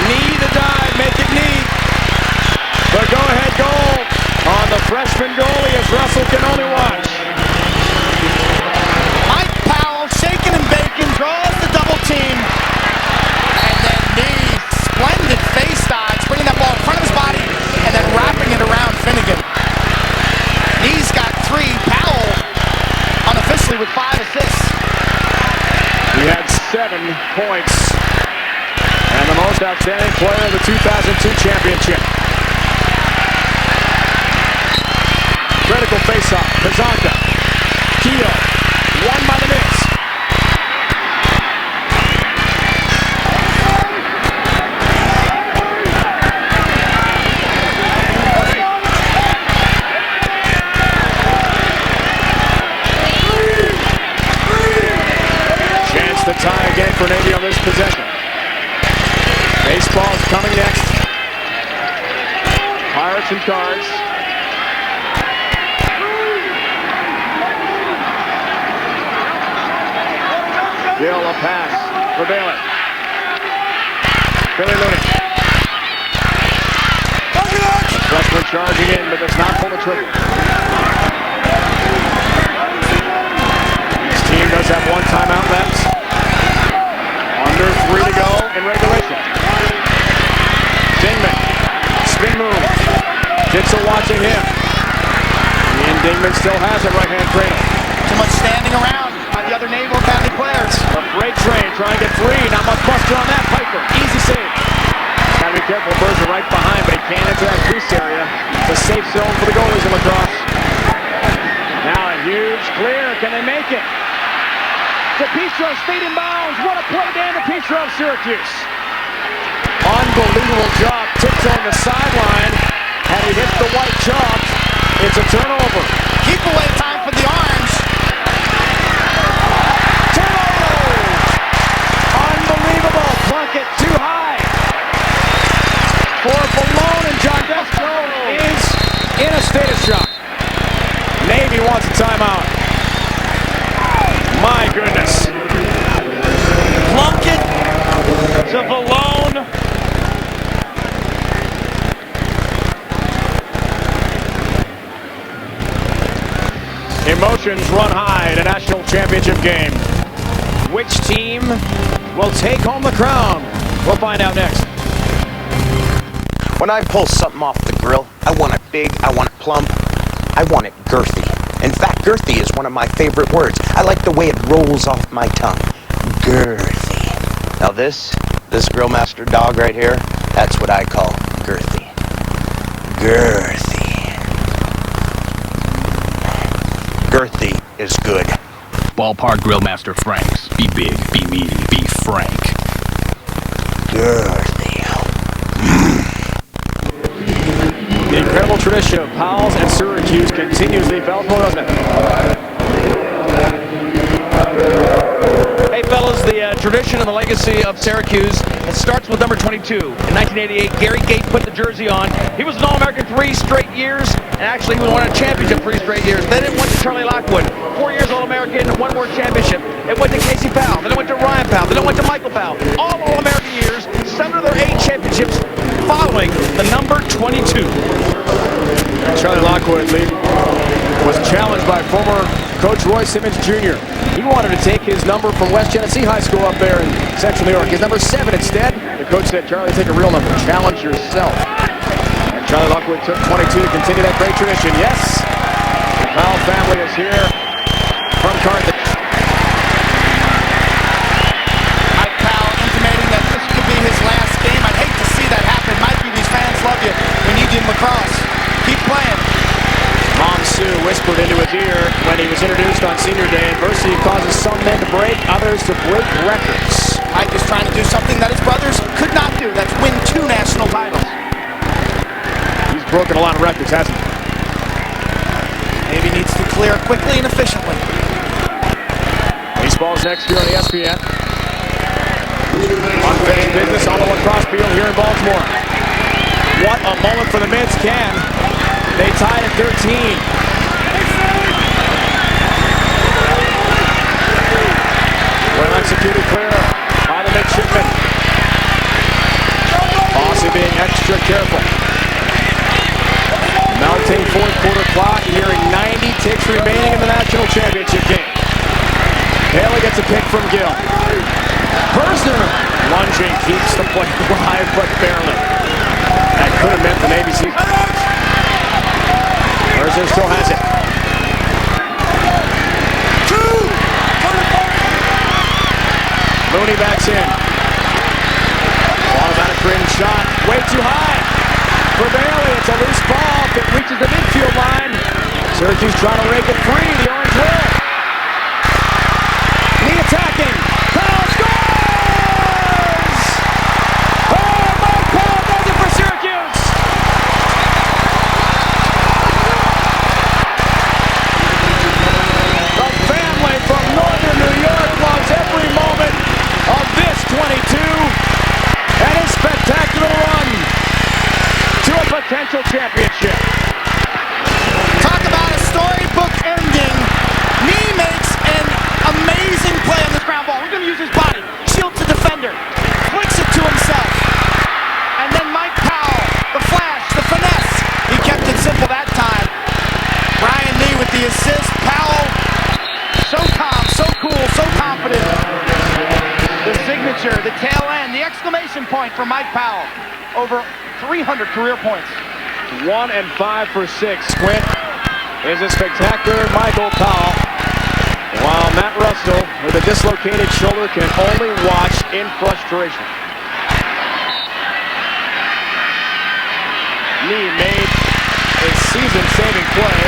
Knee the dive, make it neat. The go-ahead goal on the freshman goalie as Russell can only watch. Mike Powell, shaking and baking, draws the double team. And then Knee, splendid face dodge, bringing that ball in front of his body and then wrapping it around Finnegan. Knee's got 3, Powell unofficially with 5 assists. He had 7 points and the most outstanding player of the 2002 championship. Critical face-off. Kazanka. Keogh. Won by the Knicks. Chance to tie again for Navy on this possession. Baseball's coming next. Pirates and Cards. Gill, a pass for Bailey. Billy Looney. The freshman charging in, but does not pull the trigger. This team does have one timeout left. Under 3 to go in regulation. Dingman, spin move. Ditzel watching him. Ian Dingman still has it, right-hand cradle. Too much standing around by the other Naval Academy players. A freight train trying to get free. Not much buster on that. Piper, easy save. Gotta be careful, Berger right behind, but he can't enter that crease area. It's a safe zone for the goalies in Lacrosse. Now a huge clear. Can they make it? DePietro stayed in bounds. What a play, Dan DePietro of Syracuse. Unbelievable job. Tiptoeing the sideline. Had he hit the white chalk, it's a turnover. Keep away time for the Orange. Turnover! Unbelievable. Plunkett too high. For Malone, and John Destro is in a state of shock. Navy wants a timeout. My goodness. Plunkett to Malone. Emotions run high in a national championship game. Which team will take home the crown? We'll find out next. When I pull something off the grill, I want it big, I want it plump, I want it girthy. In fact, girthy is one of my favorite words. I like the way it rolls off my tongue. Girthy. Now this Grillmaster dog right here, that's what I call girthy. Girthy. Girthy is good. Ballpark Grillmaster Franks. Be big, be meaty, be frank. Girthy. The incredible tradition of Powell's and Syracuse continues the Belleville, doesn't it? Hey, fellas, the tradition and the legacy of Syracuse, it starts with number 22. In 1988, Gary Gate put the jersey on. He was an All-American 3 straight years, and actually he won a championship 3 straight years. Then it went to Charlie Lockwood, 4 years All-American, 1 more championship. It went to Casey Powell, then it went to Ryan Powell, then it went to Michael Powell. All All-American years, 7 of their 8 championships following the number 22. Charlie Lockwood was challenged by former coach Roy Simmons Jr. He wanted to take his number from West Genesee High School up there in Central New York. His number 7 instead. The coach said, Charlie, take a real number. Challenge yourself. And Charlie Lockwood took 22 to continue that great tradition. Yes, the Powell family is here from Carthage. Mike Powell intimating that this could be his last game. I'd hate to see that happen. Mikey, these fans love you. We need you in Lacrosse. Keep playing. Mom Sue whispered into his ear when he was introduced on senior day. Adversity causes some men to break, others to break records. Mike is trying to do something that his brothers could not do. That's win 2 national titles. He's broken a lot of records, hasn't he? Navy needs to clear quickly and efficiently. Baseball's next year on ESPN. Unfinished business on the lacrosse field here in Baltimore. What a moment for the Mids. Can they tied at 13? Well executed clear by the midshipman. Bossy being extra careful. Melting fourth quarter clock, nearing 90 ticks remaining in the national championship game. Haley gets a pick from Gill. Persner lunging, keeps the play alive, but barely. That could have meant the Navy season. Persner still has it. Looney backs in. Automatic ring shot, way too high. For Bailey, it's a loose ball that reaches the midfield line. Syracuse trying to rake it free, the Orange will. Knee attacking. Powell scores! Oh, Mike Powell does it for Syracuse! The family from northern New York loves every moment of this 22 and his spectacular run to a potential championship. Talk about a storybook ending point for Mike Powell. Over 300 career points. 1 and 5 for 6. Squint is a spectacular Michael Powell. While Matt Russell, with a dislocated shoulder, can only watch in frustration. Knee made a season-saving play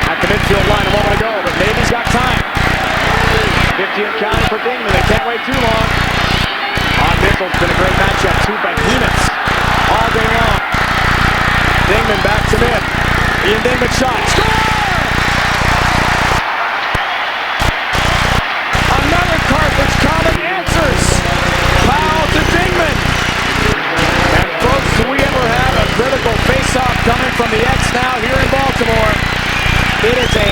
at the midfield line a moment ago, but Navy's got time. 50 and counting for Dingman. They can't wait too long. On Mitchell, it's been a great matchup. Two behemoths all day long. Dingman back to mid. Ian Dingman shot. Score! Another Carthage common answers. Foul to Dingman. And folks, do we ever have a critical face-off coming from the X now here in Baltimore? It is a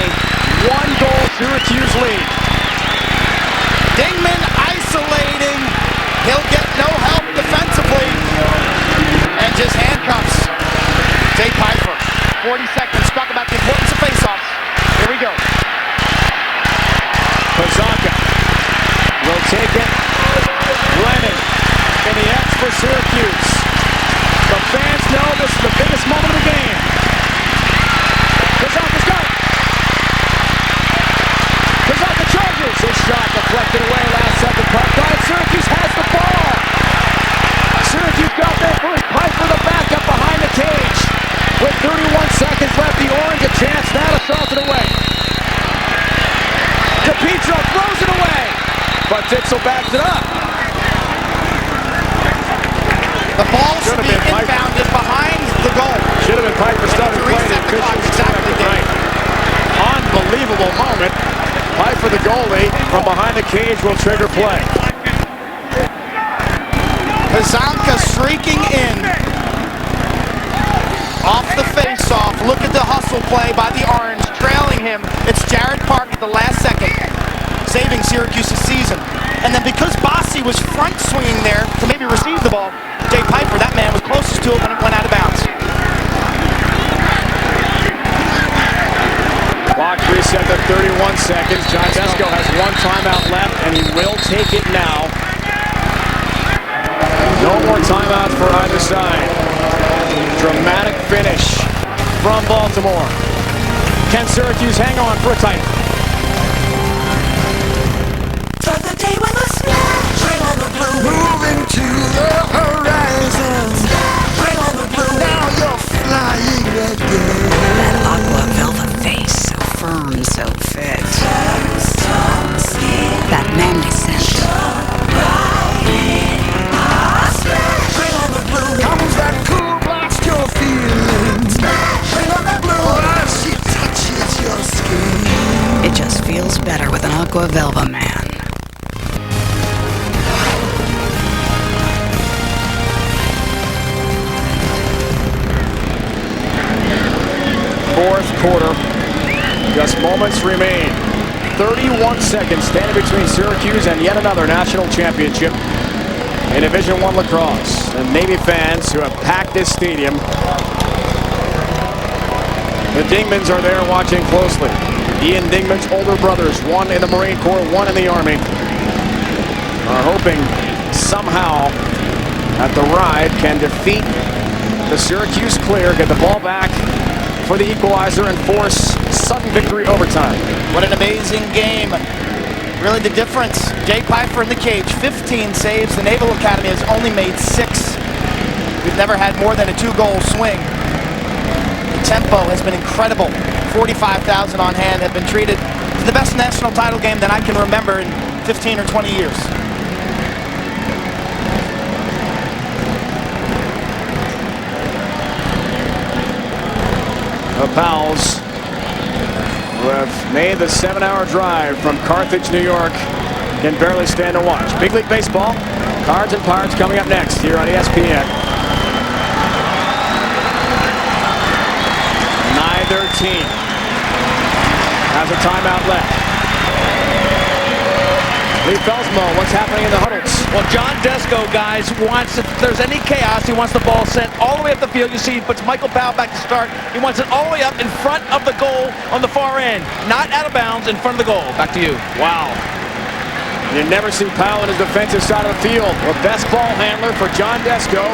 one-goal Syracuse lead. Dingman isolating. He'll get no help defensively. And just handcuffs Jay Piper. 40 seconds. Talk about the importance of face-offs. Here we go. Kozaka will take it. Lennon in the X for Syracuse. The fans know this is the biggest moment of the game. Kozaka's got it. Kozaka charges. His shot deflected away last second. Park. Syracuse has the ball. Syracuse got there first. Piper the backup behind the cage. With 31 seconds left, the Orange a chance now to salt it away. DePietro throws it away, but Titzel backs it up. The ball should be inbounded behind the goal. Should have been Piper starting play. Exactly right. Unbelievable moment. Piper, the goalie, from behind the cage will trigger play. Pazanka streaking in. Off the face-off. Look at the hustle play by the Orange. Trailing him. It's Jared Park at the last second. Saving Syracuse's season. And then because Bossi was front swinging there to maybe receive the ball, Jay Piper, that man, was closest to it when it went out of bounds. Clock reset to 31 seconds. John Desco has one timeout left, and he will take it now. No more timeouts for either side. Dramatic finish from Baltimore. Can Syracuse hang on for a title? Start the day with a splash. Bring on the blue. Moving to the horizon. Bring on the blue. Now you're flying again. That aqua velvet face, so firm, so fit. That manly scent. Comes that cool blast your feelings. Bring on the blue. As she touches your skin. It just feels better with an aqua velva, man. Fourth quarter. Just moments remain. 31 seconds standing between Syracuse and yet another national championship in Division I lacrosse. And Navy fans who have packed this stadium. The Dingmans are there watching closely. Ian Dingman's older brothers, one in the Marine Corps, one in the Army, are hoping somehow that the Ride can defeat the Syracuse Clear, get the ball back for the equalizer, and force sudden victory overtime. What an amazing game. Really the difference. Jay Piper in the cage, 15 saves. The Naval Academy has only made 6. We've never had more than a 2-goal swing. The tempo has been incredible. 45,000 on hand have been treated to the best national title game that I can remember in 15 or 20 years. The Pals, who have made the 7-hour drive from Carthage, New York, can barely stand to watch. Big League Baseball, Cards and Pards coming up next here on ESPN. Neither team has a timeout left. Lee Felsmo, what's happening in the huddles? Well, John Desco, guys, wants, if there's any chaos, he wants the ball sent all the way up the field. You see, he puts Michael Powell back to start. He wants it all the way up in front of the goal on the far end. Not out of bounds, in front of the goal. Back to you. Wow. You never see Powell on his defensive side of the field. The best ball handler for John Desco,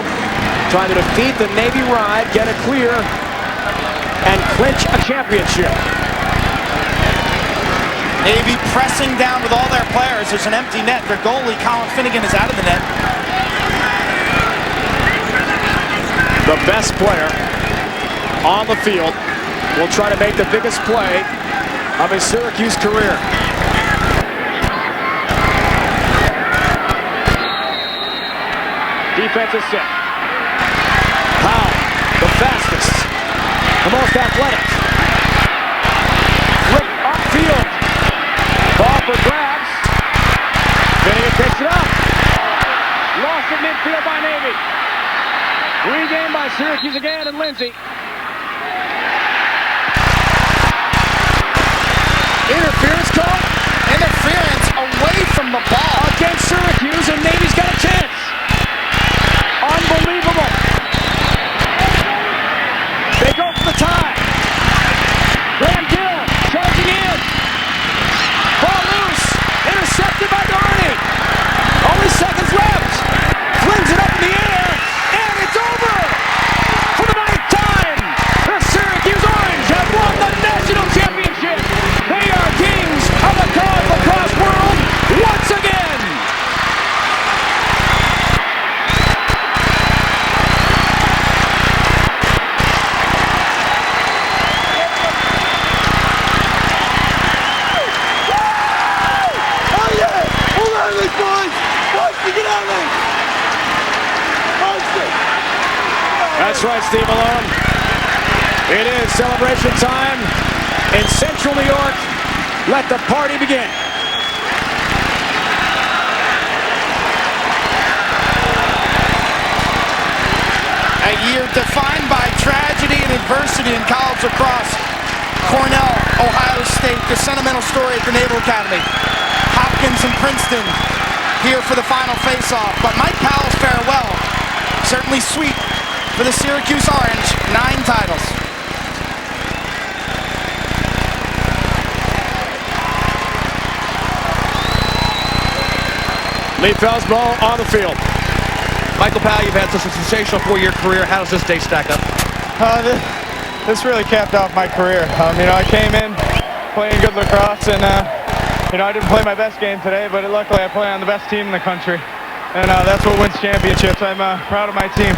trying to defeat the Navy Ride, get it clear, and clinch a championship. Navy pressing down with all their players. There's an empty net. Their goalie, Colin Finnegan, is out of the net. The best player on the field will try to make the biggest play of his Syracuse career. Defense is set. Powell, the fastest, the most athletic. Flip upfield. Ball for grabs. Finnegan picks it up. Lost at midfield by Navy. Regained by Syracuse again, and Lindsay. Interference call. Interference away from the ball. Against Syracuse, and Navy's got a chance. Unbelievable. They go for the tie. Graham Gill charging in. Ball loose. Intercepted by Doherty. Only seconds left. Flings it up in the air. And it's over. For the ninth time, the Syracuse Orange have won the national championship. They are kings of the college lacrosse world once again. That's right, Steve Malone. It is celebration time in Central New York. Let the party begin. A year defined by tragedy and adversity in college lacrosse. Cornell, Ohio State, the sentimental story at the Naval Academy. Hopkins and Princeton here for the final face-off. But Mike Powell's farewell, certainly sweet for the Syracuse Orange, 9 titles. Lee Felsbo on the field. Michael Powell, you've had such a sensational 4-year career. How does this day stack up? This really capped off my career. I came in playing good lacrosse, and I didn't play my best game today, but luckily I play on the best team in the country, and that's what wins championships. I'm proud of my team.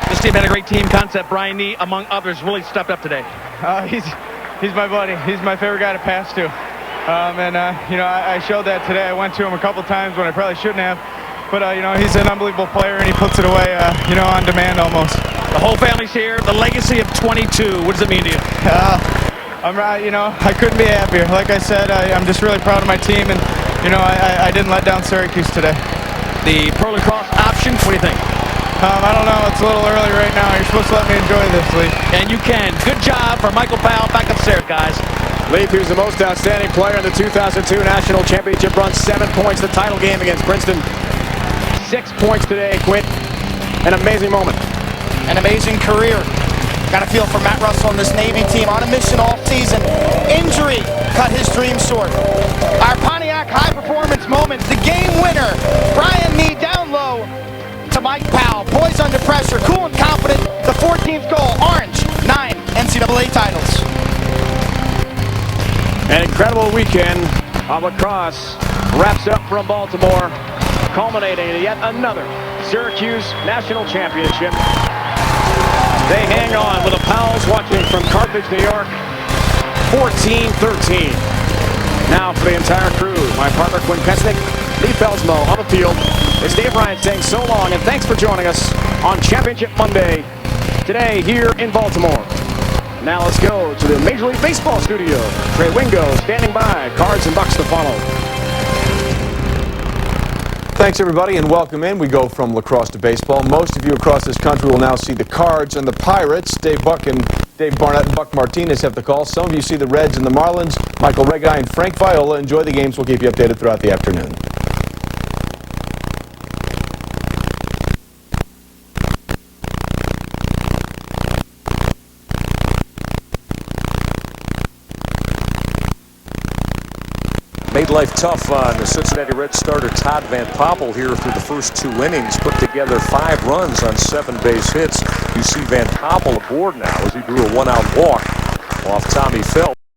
This team had a great team concept. Brian Nee, among others, really stepped up today. He's my buddy. He's my favorite guy to pass to. I showed that today. I went to him a couple times when I probably shouldn't have. But, he's an unbelievable player, and he puts it away, on demand almost. The whole family's here. The legacy of 22. What does it mean to you? I couldn't be happier. Like I said, I'm just really proud of my team, and, I didn't let down Syracuse today. The pro lacrosse option, what do you think? I don't know. It's a little early right now. You're supposed to let me enjoy this league. And you can. Good job for Michael Powell. Back upstairs, guys. Leaf, who's the most outstanding player in the 2002 National Championship run, 7 points the title game against Princeton. 6 points today, Quint. An amazing moment. An amazing career. Got a feel for Matt Russell and this Navy team on a mission all season. Injury cut his dream short. Our Pontiac high performance moment, the game winner. Brian Nee down low to Mike Powell. Boys under pressure, cool and confident. The 14th goal, Orange, 9 NCAA titles. An incredible weekend of lacrosse wraps up from Baltimore, culminating in yet another Syracuse National Championship. They hang on with the Powells watching from Carthage, New York, 14-13. Now for the entire crew, my partner Quinn Pesnick, Lee Felsmo on the field. It's Dave Bryant saying so long and thanks for joining us on Championship Monday today here in Baltimore. Now let's go to the Major League Baseball studio. Trey Wingo standing by, Cards and Bucks to follow. Thanks, everybody, and welcome in. We go from lacrosse to baseball. Most of you across this country will now see the Cards and the Pirates. Dave Barnett and Buck Martinez have the call. Some of you see the Reds and the Marlins. Michael Regai and Frank Viola. Enjoy the games. We'll keep you updated throughout the afternoon. Made life tough on the Cincinnati Reds starter Todd Van Poppel here through the first 2 innings. Put together 5 runs on 7 base hits. You see Van Poppel aboard now as he drew a 1-out walk off Tommy Felt.